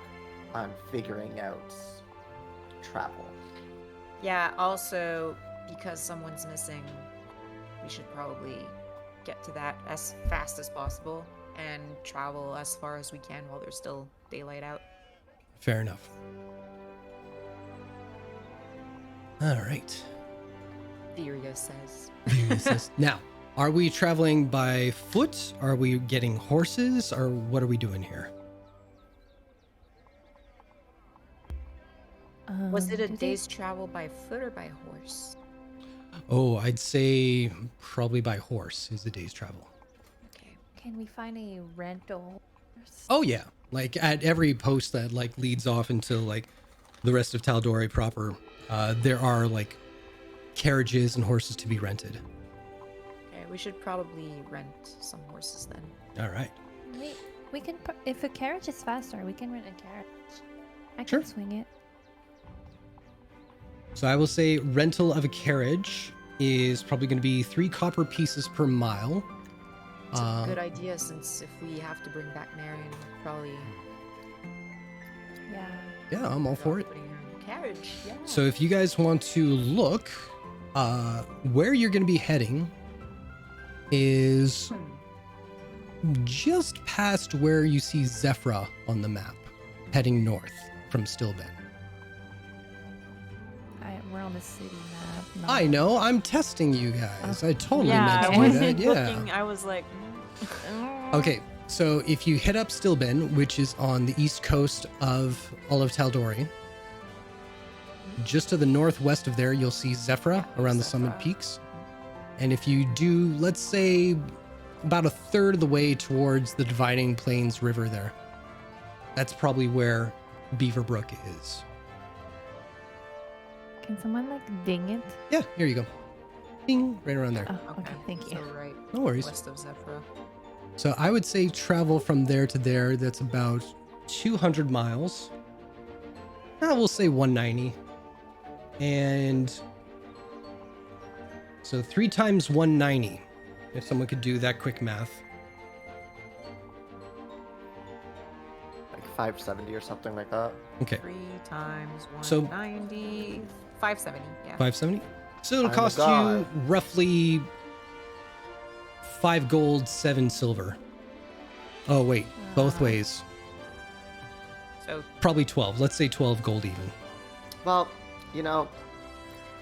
on figuring out travel. Yeah. Also, because someone's missing, we should probably get to that as fast as possible and travel as far as we can while there's still daylight out. Fair enough. All right. Theria says. Now, are we traveling by foot? Are we getting horses? Or what are we doing here? Was it a do they- day's travel by foot or by horse? Oh, I'd say probably by horse is the day's travel. Okay. Can we find a rental horse? Oh yeah, like at every post that like leads off into like the rest of Tal'Dorei proper, there are like carriages and horses to be rented. Okay, we should probably rent some horses then. All right. We can, if a carriage is faster, we can rent a carriage. I Sure. can swing it. So I will say rental of a carriage is probably going to be 3 copper pieces per mile. It's a good idea since if we have to bring back Marion, we'll probably Yeah. Yeah, I'm all for it. putting her in the carriage. Yeah. So if you guys want to look, where you're going to be heading is just past where you see Zephyra on the map, heading north from Stillben. We're on the city map. I know, I'm testing you guys. I totally Yeah, meant I to do wasn't that. Yeah. looking. I was like, Okay, so if you hit up Stillben, which is on the east coast of all of Tal'Dorei, just to the northwest of there, you'll see Zephyra around the summit peaks. And if you do, let's say, about a third of the way towards the Dividing Plains River there, that's probably where Beaverbrook is. Can someone like ding it? Yeah, here you go. Ding, right around there. Oh, okay. Thank you. So right No worries. west of Zephyra. So I would say travel from there to there. That's about 200 miles. We'll say 190. And so 3 times 190. If someone could do that quick math. Like 570 or something like that. Okay, 3 times So- 190, 570. Yeah. 570. So it'll I'm a cost you god. roughly 5 gold, 7 silver. Oh wait, both ways. So Probably 12. Let's say 12 gold even. Well, you know,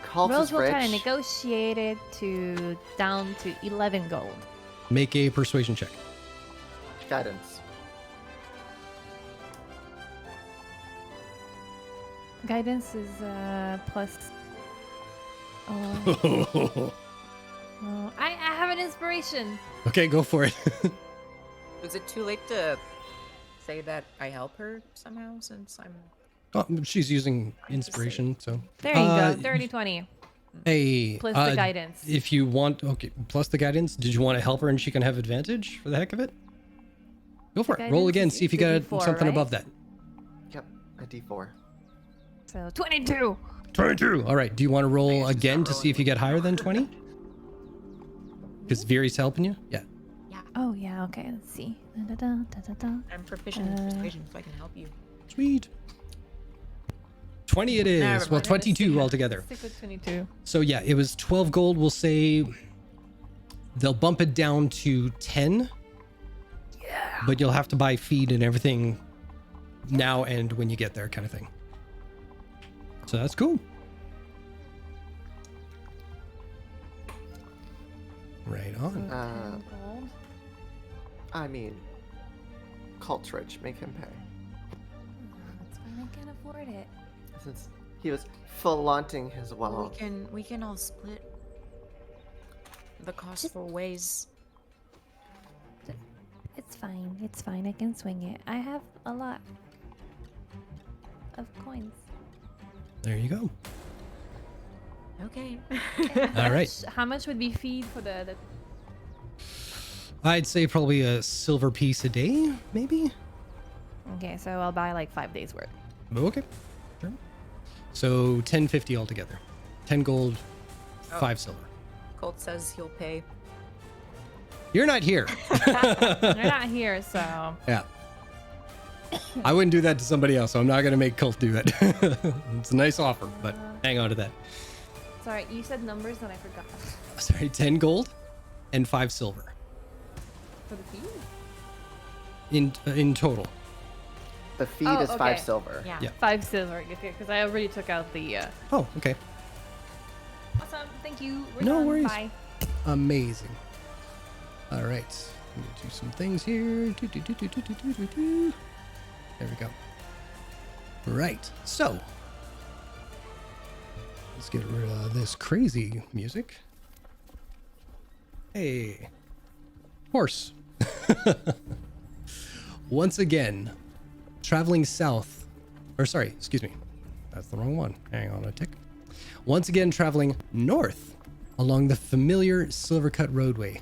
Cult Rose is will rich. try to negotiate it to down to 11 gold. Make a persuasion check. Guidance. Guidance is plus. Oh, I have an inspiration. Okay, go for it. is it too late to say that I help her somehow since I'm Oh, she's using inspiration, so. There you Uh, go. 30-20 Hey, plus the guidance. if you want, okay, plus the guidance. Did you want to help her and she can have advantage for the heck of it? Go for it. Roll Guidance again. is See if you the got D4, something right? above that. Yep, a D4. So 22. 22. All right. Do you want to roll guess just again start to see if you get higher than 20? Because Viri's helping you. Yeah. Oh yeah. Okay. Let's see. Da-da-da. I'm proficient in persuasion, so I can help you. Sweet. 20 it is. Never Well, mind. 22 altogether. Stick with 22. So yeah, it was 12 gold. We'll say they'll bump it down to 10. Yeah. But you'll have to buy feed and everything now and when you get there, kind of thing. So that's cool. Right on. Gold. I mean, Cult's rich. Make him pay. That's fine. I can't afford it. Since he was flaunting his wealth. We can all split the cost for ways. It's fine. It's fine. I can swing it. I have a lot of coins. There you go. Okay. All right. How much would be feed for the I'd say probably a silver piece a day, maybe. Okay, so I'll buy like 5 days worth. Okay. Sure. So 1050 altogether. 10 gold, 5 silver. Colt says he'll pay. You're not here. They're not here, so Yeah. I wouldn't do that to somebody else, so I'm not going to make Colt do it. It's a nice offer, but hang on to that. sorry. You said numbers and I forgot. Sorry, 10 gold and 5 silver For the feed? in total. The feed Oh, is 5 okay. silver. Yeah. Yeah. 5 silver. Okay, because I already took out the. Oh, okay. Thank you. We're No done. worries. Bye. Amazing. All right. Let me do some things here. There we go. Right. So, let's get rid of this crazy music. Hey. Horse. Once again, traveling south. Or sorry, excuse me. That's the wrong one. Hang on a tick. Once again, traveling north along the familiar Silvercut roadway.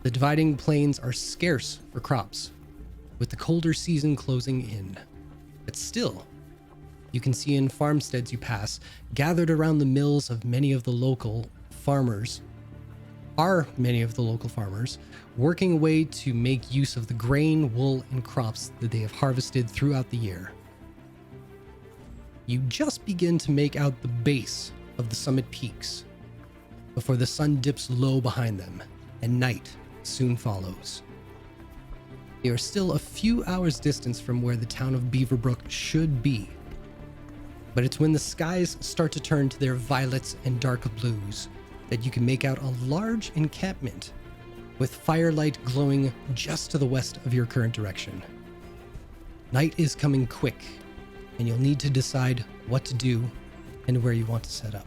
The dividing plains are scarce for crops, with the colder season closing in. But still, you can see in farmsteads you pass, gathered around the mills of many of the local farmers, working away to make use of the grain, wool, and crops that they have harvested throughout the year. You just begin to make out the base of the summit peaks before the sun dips low behind them and night soon follows. You are still a few hours distance from where the town of Beaverbrook should be, but it's when the skies start to turn to their violets and dark blues that you can make out a large encampment with firelight glowing just to the west of your current direction. Night is coming quick, and you'll need to decide what to do and where you want to set up.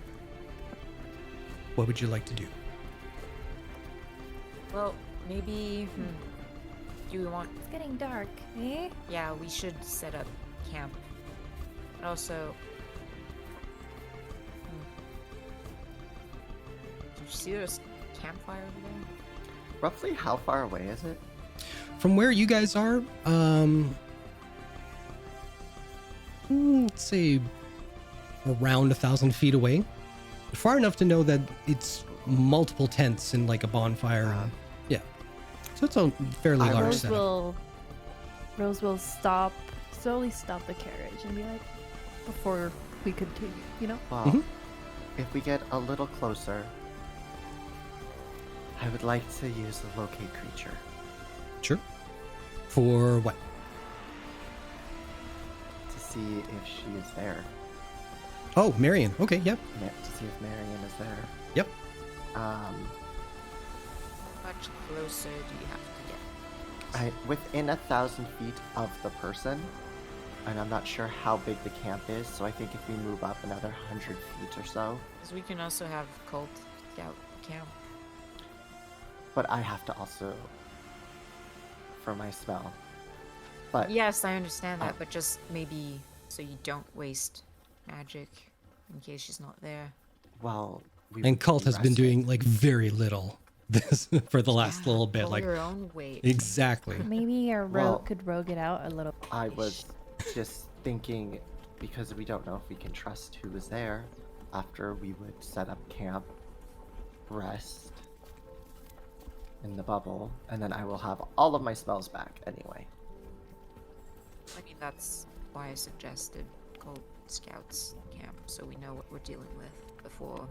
What would you like to do? Well, maybe. Do we want? It's getting dark, eh? Yeah, we should set up camp. But also. Do you see there's campfire over there? Roughly how far away is it? From where you guys are, let's say around 1,000 feet away. Far enough to know that it's multiple tents and like a bonfire. Yeah. So it's a fairly large Rose setup. will slowly stop the carriage and be like, before we continue, you know? Well, if we get a little closer, I would like to use the locate creature. Sure. For what? To see if she is there. Oh, Marion. Okay, yep. To see if Marion is there. Yep. How much closer do you have to get? Within 1,000 feet of the person, and I'm not sure how big the camp is, so I think if we move up another 100 feet or so. Because we can also have cult scout camp. But I have to also, for my spell. But Yes, I understand that, but just maybe so you don't waste magic in case she's not there. well, we And would Cult be has been resting. doing like very little this for the last little bit. Pull Like your own weight. exactly. Maybe our Well, rogue could rogue it out a little. I was just thinking, because we don't know if we can trust who is there, after we would set up camp, rest in the bubble, and then I will have all of my spells back anyway. I mean, that's why I suggested cult scouts camp, so we know what we're dealing with before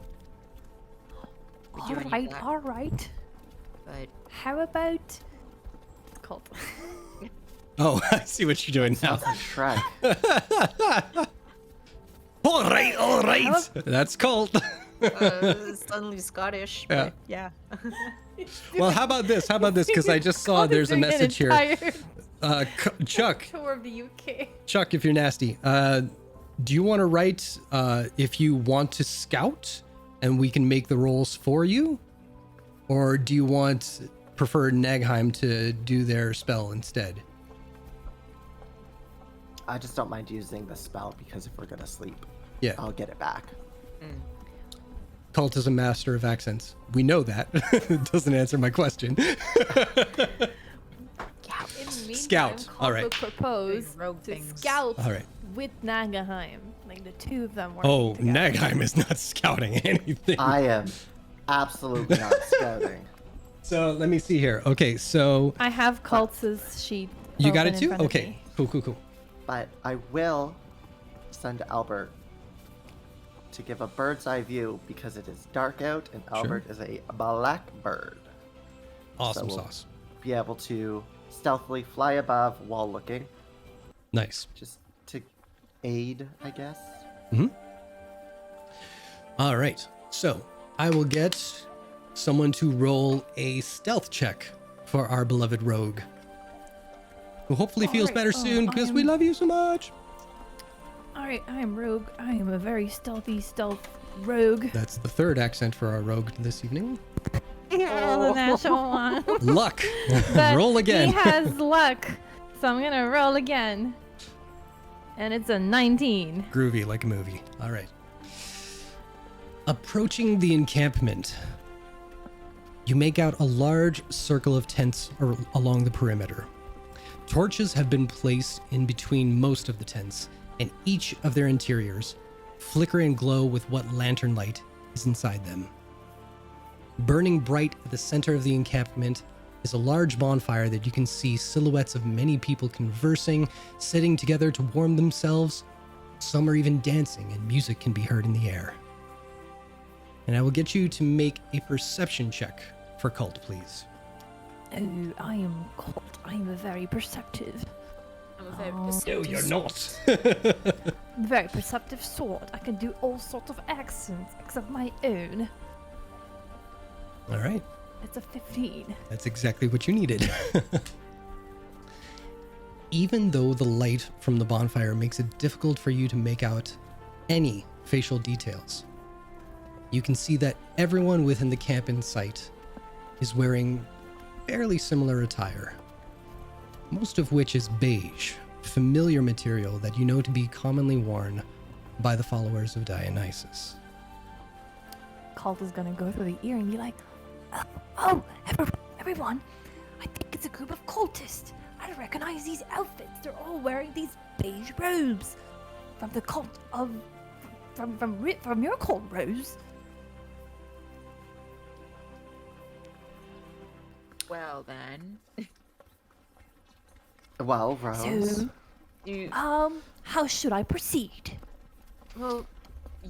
we do any of that. All right. But How about cult? Oh, I see what you're doing now. Sounds like Shrek. All right. That's Cult. suddenly Scottish. Yeah. But yeah. Well, how about this? Because I just saw there's a message here. Chuck, Tour of the UK. Chuck, if you're nasty, do you want to write if you want to scout and we can make the rolls for you? Or do you prefer Nagheim to do their spell instead? I just don't mind using the spell, because if we're gonna sleep, Yeah. I'll get it back. Cult is a master of accents. We know that. It doesn't answer my question. Scout. All right. Propose Rogue to things. scout All right. with Nagaheim. Like the two of them. Oh, working together. Nagheim is not scouting anything. I am absolutely not scouting. So let me see here. Okay, so I have Cult's sheet. you got open it in too? front of Okay, me. cool. But I will send Albert to give a bird's eye view, because it is dark out and Albert is a black bird. Awesome we'll sauce. Be able to stealthily fly above while looking, Nice. just to aid, I guess. All right. So I will get someone to roll a stealth check for our beloved rogue, who hopefully feels Alright, better soon because we love you so much. Alright, I am rogue. I am a very stealth rogue. That's the third accent for our rogue this evening. Oh, the natural one. Luck. But Roll again. He has luck, so I'm gonna roll again, and it's a 19. Groovy like a movie. All right. Approaching the encampment, you make out a large circle of tents along the perimeter. Torches have been placed in between most of the tents, and each of their interiors flicker and glow with what lantern light is inside them. Burning bright at the center of the encampment is a large bonfire that you can see silhouettes of many people conversing, sitting together to warm themselves. Some are even dancing, and music can be heard in the air. And I will get you to make a perception check for cult, please. Oh, I am cold. I am a very perceptive. I'm a very Oh. perceptive not. Very perceptive sword. I can do all sorts of accents except my own. All right. It's a 15. That's exactly what you needed. Even though the light from the bonfire makes it difficult for you to make out any facial details, you can see that everyone within the camp in sight is wearing fairly similar attire, most of which is beige, familiar material that you know to be commonly worn by the followers of Dionysus. Cult is gonna go through the ear and be like, everyone, I think it's a group of cultists. I recognize these outfits. They're all wearing these beige robes from the cult of from your cult, Rose. Well then, Well, Rose. So, you how should I proceed? well,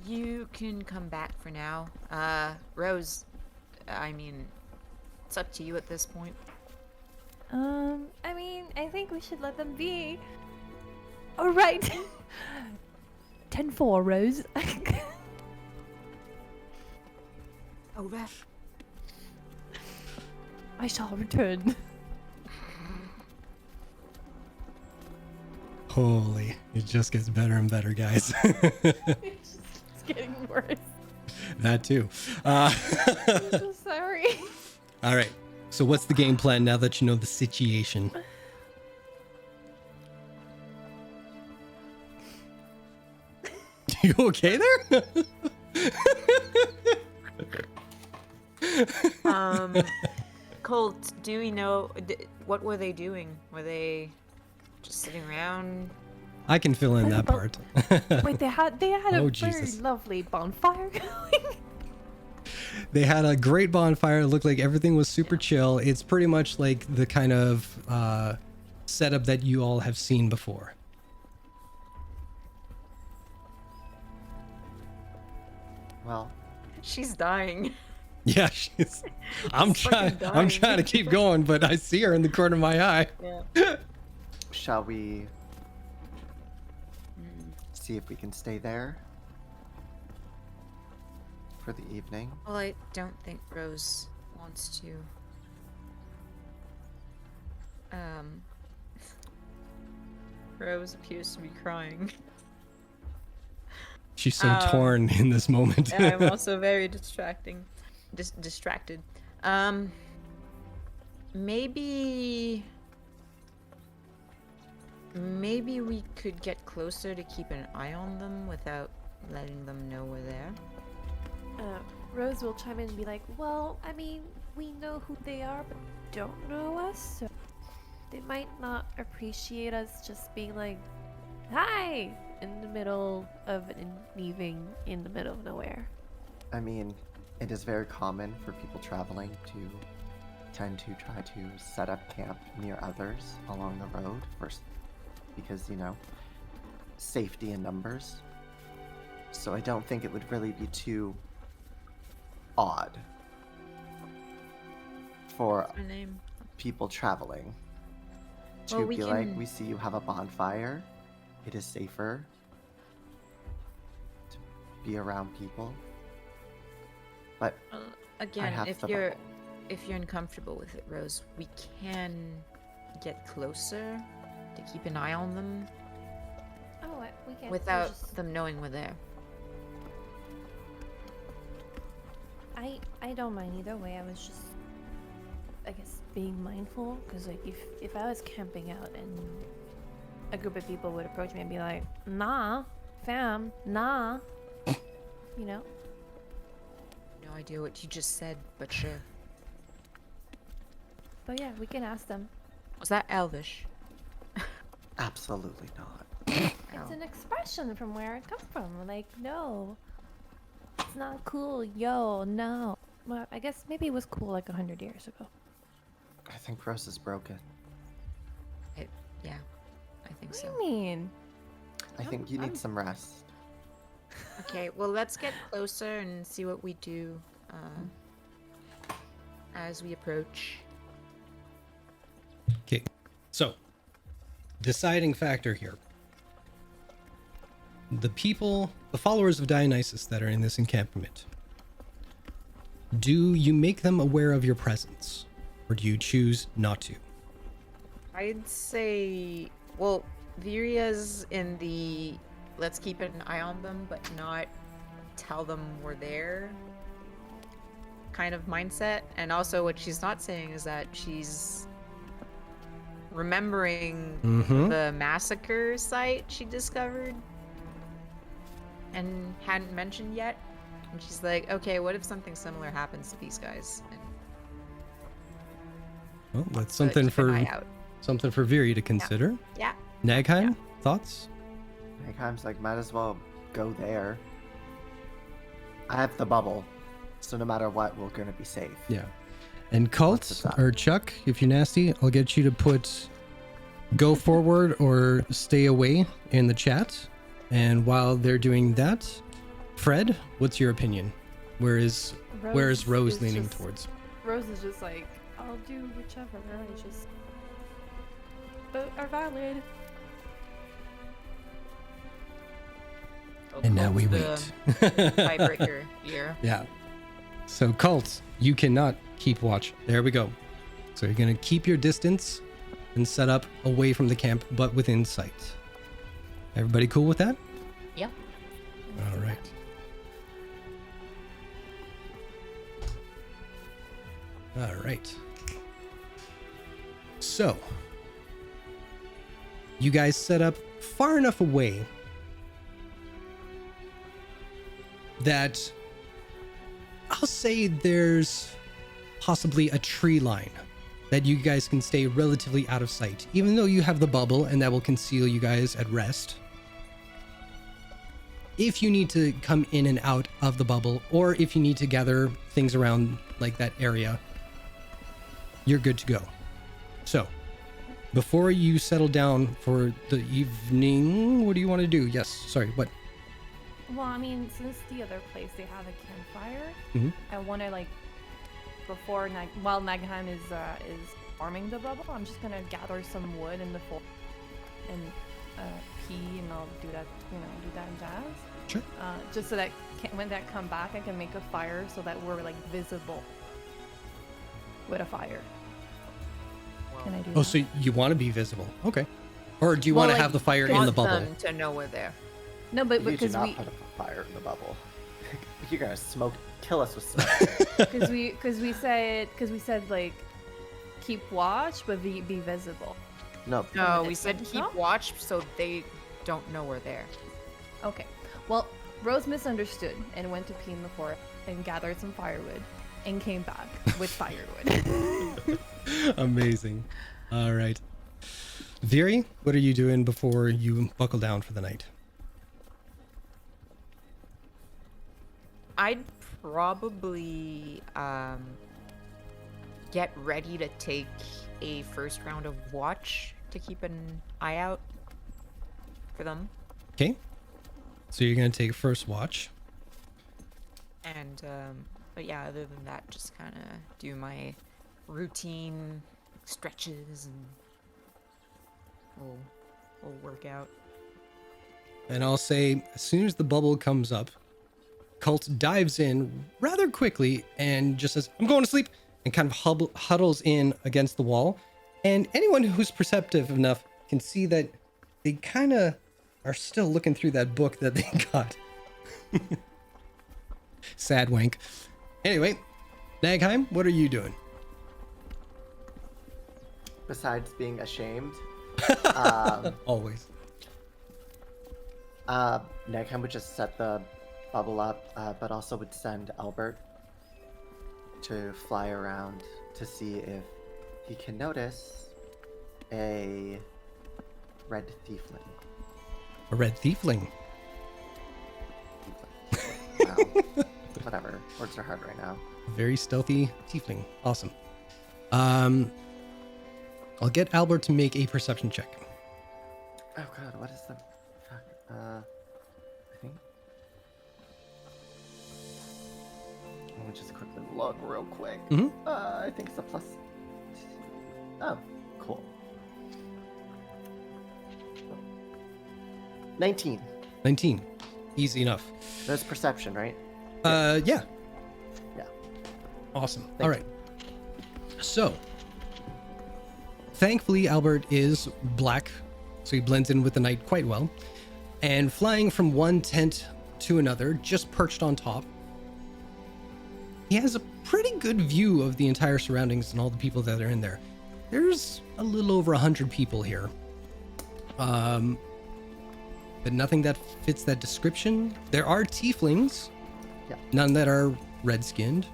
you can come back for now. Rose, I mean, it's up to you at this point. I mean, I think we should let them be. All right. 10-4, Rose. Oh, Ref. I shall return. Holy, it just gets better and better, guys. It's getting worse. That too. I'm so sorry. All right. So what's the game plan now that you know the situation? You okay there? Colt, do we know what were they doing? Were they just sitting around? I can fill in What that about- part. Wait, they had Oh, a Jesus. very lovely bonfire going. They had a great bonfire. It looked like everything was super chill. It's pretty much like the kind of setup that you all have seen before. Well, She's dying. Yeah, she's. I'm fucking trying to dying. keep going, but I see her in the corner of my eye. Yeah. shall we see if we can stay there for the evening? Well, I don't think Rose wants to. Rose appears to be crying. She's so torn in this moment. And I'm also very distracted. Maybe we could get closer to keep an eye on them without letting them know we're there. Rose will chime in and be like, well, I mean, we know who they are, but don't know us, so they might not appreciate us just being like, hi, in the middle of an evening in the middle of nowhere. I mean, it is very common for people traveling to tend to try to set up camp near others along the road first because, you know, safety in numbers. So I don't think it would really be too odd for Her name. people traveling to Well, we be like, can- we see you have a bonfire. It is safer to be around people. But Again, have if the you're bubble. if you're uncomfortable with it, Rose, we can get closer to keep an eye on them Oh, we can. without them knowing we're there. I don't mind either way. I was just, I guess, being mindful because like if I was camping out and a group of people would approach me and be like, "Nah, fam, nah," you know. No idea what you just said, but sure. But yeah, we can ask them. Was that Elvish? Absolutely not. It's an expression from where it comes from. Like, no, it's not cool. Yo, no. Well, I guess maybe it was cool like 100 years ago. I think Rose is broken. Yeah, I think What so. do you mean? I think you need some rest. Okay, well, let's get closer and see what we do as we approach. Okay, so deciding factor here. The people, the followers of Dionysus that are in this encampment, do you make them aware of your presence, or do you choose not to? I'd say, well, Viria's in the let's keep an eye on them, but not tell them we're there kind of mindset. And also, what she's not saying is that she's remembering the massacre site she discovered and hadn't mentioned yet. And she's like, okay, what if something similar happens to these guys? And Well, that's so something keep an for eye out. Viri to consider. Yeah. Nagheim, Yeah. thoughts? Nagheim's like, might as well go there. I have the bubble, so no matter what, we're gonna be safe. Yeah. And Cult What's the or Chuck, if you're nasty, I'll get you to put go forward or stay away in the chat. And while they're doing that, Fred, what's your opinion? Where is Rose is leaning just- towards? Rose is just like, I'll do whichever. I just both are valid. And now we The wait. tiebreaker here. Yeah. So Cult, you cannot keep watch. There we go. So you're gonna keep your distance and set up away from the camp, but within sight. Everybody cool with that? Yep. All right. All right. So, you guys set up far enough away that I'll say there's possibly a tree line that you guys can stay relatively out of sight, even though you have the bubble and that will conceal you guys at rest. If you need to come in and out of the bubble, or if you need to gather things around like that area, you're good to go. So, before you settle down for the evening, what do you want to do? Yes, sorry, what? Well, I mean, since the other place they have a campfire, Mhm. I want to like before while Nagheim is farming the bubble, I'm just gonna gather some wood in the forest and pee, and I'll do that, do that in jazz. Sure. Just so that when that come back, I can make a fire so that we're like visible with a fire. Can I do Oh, that? so you want to be visible? Okay. Or do you want to Well, like, have the fire in want the bubble? them to know we're there. No, but You do because not we put a fire in the bubble. You're gonna kill us with smoke. because we said like keep watch but be visible. No. No, we said distance, keep no? watch so they don't know we're there. Okay. Well, Rose misunderstood and went to pee in the forest and gathered some firewood and came back with firewood. Amazing. All right. Viri, what are you doing before you buckle down for the night? I'd probably get ready to take a first round of watch to keep an eye out for them. Okay. So you're going to take first watch. And but yeah, other than that, just kind of do my routine stretches and little workout. And I'll say, as soon as the bubble comes up, Colt dives in rather quickly and just says, I'm going to sleep, and kind of huddles in against the wall. And anyone who's perceptive enough can see that they kind of are still looking through that book that they got. Sad wank. Anyway, Nagheim, what are you doing? Besides being ashamed, Always. Nagheim would just set the bubble up, but also would send Albert to fly around to see if he can notice a red tiefling. A red tiefling. Wow. Whatever. Words are hard right now. Very stealthy tiefling. Awesome. I'll get Albert to make a perception check. Oh god, what is the fuck? I think. Let me just quickly look real quick. Mhm. I think it's a plus. Oh, cool. 19. 19. Easy enough. That's perception, right? Yeah. Yeah. Awesome. Thank All right. So, thankfully, Albert is black, so he blends in with the night quite well. And flying from one tent to another, just perched on top, he has a pretty good view of the entire surroundings and all the people that are in there. There's a little over 100 people here. But nothing that fits that description. There are tieflings, Yeah. none that are red-skinned.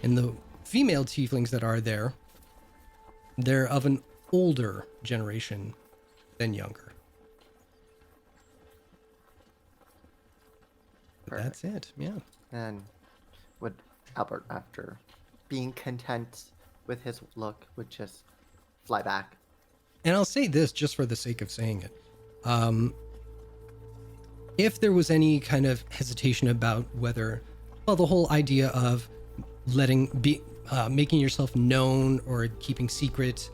And the female tieflings that are there, they're of an older generation than younger. But that's it, yeah. And would Albert, after being content with his look, would just fly back. And I'll say this just for the sake of saying it. If there was any kind of hesitation about whether, well, the whole idea of making yourself known or keeping secret,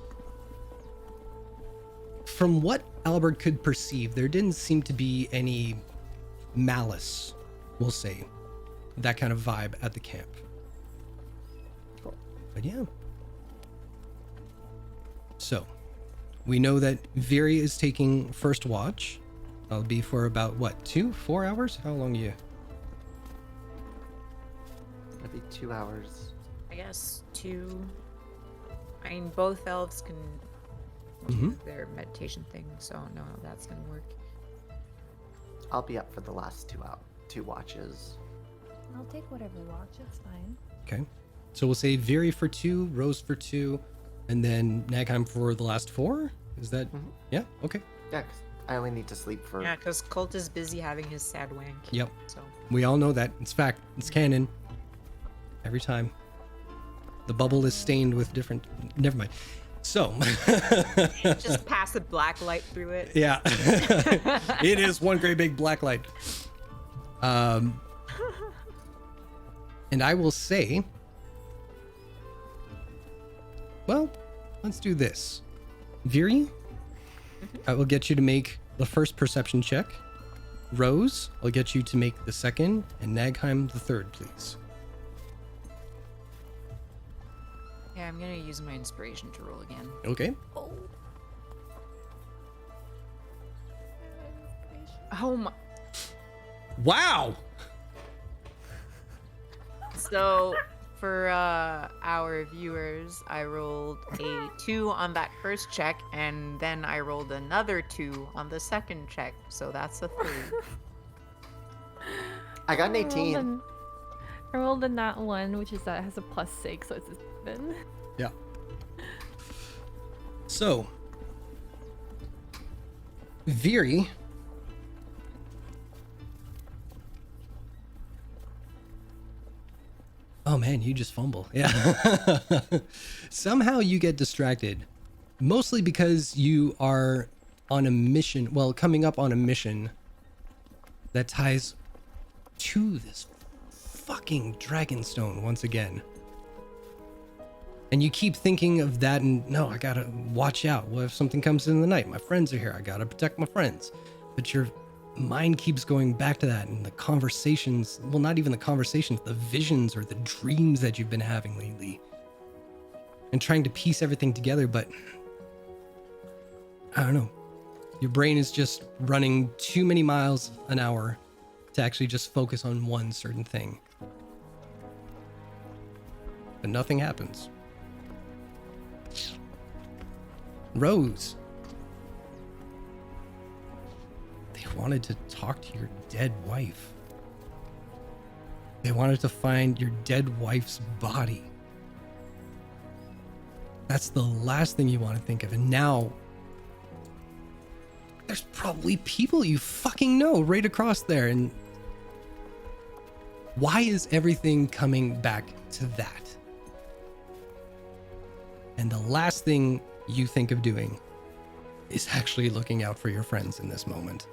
from what Albert could perceive, there didn't seem to be any malice, we'll say, that kind of vibe at the camp. Cool. But yeah. So, we know that Viri is taking first watch. That'll be for about, what, 4 hours? How long are you? It'd be 2 hours. I guess 2. I mean, both elves can Mm-hmm. do their meditation thing, so I don't know how that's gonna work. I'll be up for the last 2 watches. I'll take whatever watch, it's fine. Okay. So we'll say Viri for 2, Rose for 2, and then Nagheim for the last 4? Is that... Mhm. Yeah? Okay. Yeah, 'cause I only need to sleep for. Yeah, because Colt is busy having his sad wank. Yep. So We all know that. It's fact. It's canon. Every time. The bubble is stained with different... Never mind. So... just pass a black light through it. Yeah. It is one great big black light. And I will say... Well, let's do this. Viri, I will get you to make the first perception check. Rose, I'll get you to make the second. And Nagheim, the third, please. Yeah, I'm gonna use my inspiration to roll again. Okay. Oh my. Wow! So, for our viewers, I rolled a 2 on that first check, and then I rolled another 2 on the second check. So that's a 3. I got an 18. I rolled a nat 1, which is that has a +6, so it's a 7. Yeah. So, Viri. Oh man, you just fumble. Yeah. Somehow you get distracted. Mostly because you are on a mission, well, coming up on a mission that ties to this fucking Dragonstone once again. And you keep thinking of that and, no, I gotta watch out. What if something comes in the night? My friends are here. I gotta protect my friends. But you're mind keeps going back to that, and the conversations, well, not even the conversations, the visions or the dreams that you've been having lately, and trying to piece everything together. But I don't know, your brain is just running too many miles an hour to actually just focus on one certain thing. But nothing happens. Rose, they wanted to talk to your dead wife. They wanted to find your dead wife's body. That's the last thing you want to think of. And now there's probably people you fucking know right across there. And why is everything coming back to that? And the last thing you think of doing is actually looking out for your friends in this moment.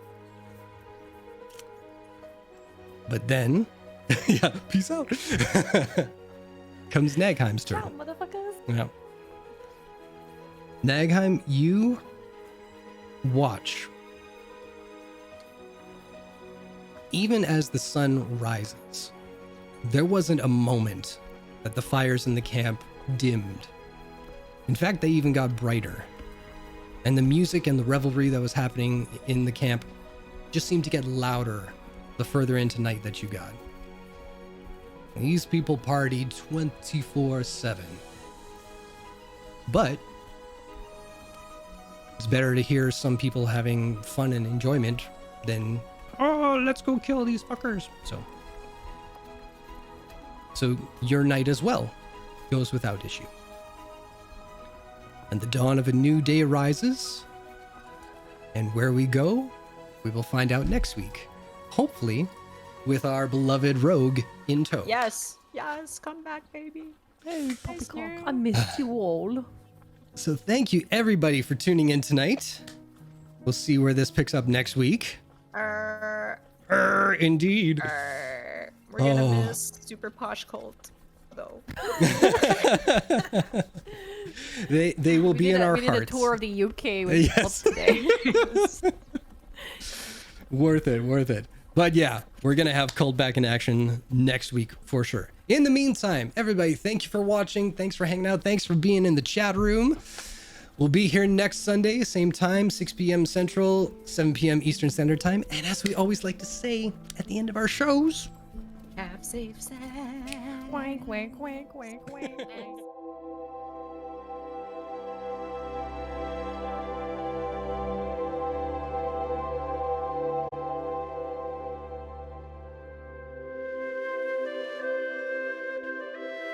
But then, yeah, peace out. Comes Nagheim's turn. Ciao, motherfuckers. Yeah. Nagheim, you watch. Even as the sun rises, there wasn't a moment that the fires in the camp dimmed. In fact, they even got brighter. And the music and the revelry that was happening in the camp just seemed to get louder the further into night that you got. These people partied 24/7. But it's better to hear some people having fun and enjoyment than, oh, let's go kill these fuckers. So your night as well goes without issue. And the dawn of a new day arises. And where we go, we will find out next week. Hopefully, with our beloved rogue in tow. Yes, come back, baby. Hey, Poppycock, I missed you all. So thank you everybody for tuning in tonight. We'll see where this picks up next week. Indeed. We're gonna miss super posh cult, though. They will be in our We did a hearts. tour of the UK with Yes. today. Worth it. But yeah, we're gonna have Cult back in action next week for sure. In the meantime, everybody, thank you for watching. Thanks for hanging out. Thanks for being in the chat room. We'll be here next Sunday, same time, 6 p.m. Central, 7 p.m. Eastern Standard Time. And as we always like to say at the end of our shows, Have safe sex. Wink, wink, wink, wink, wink.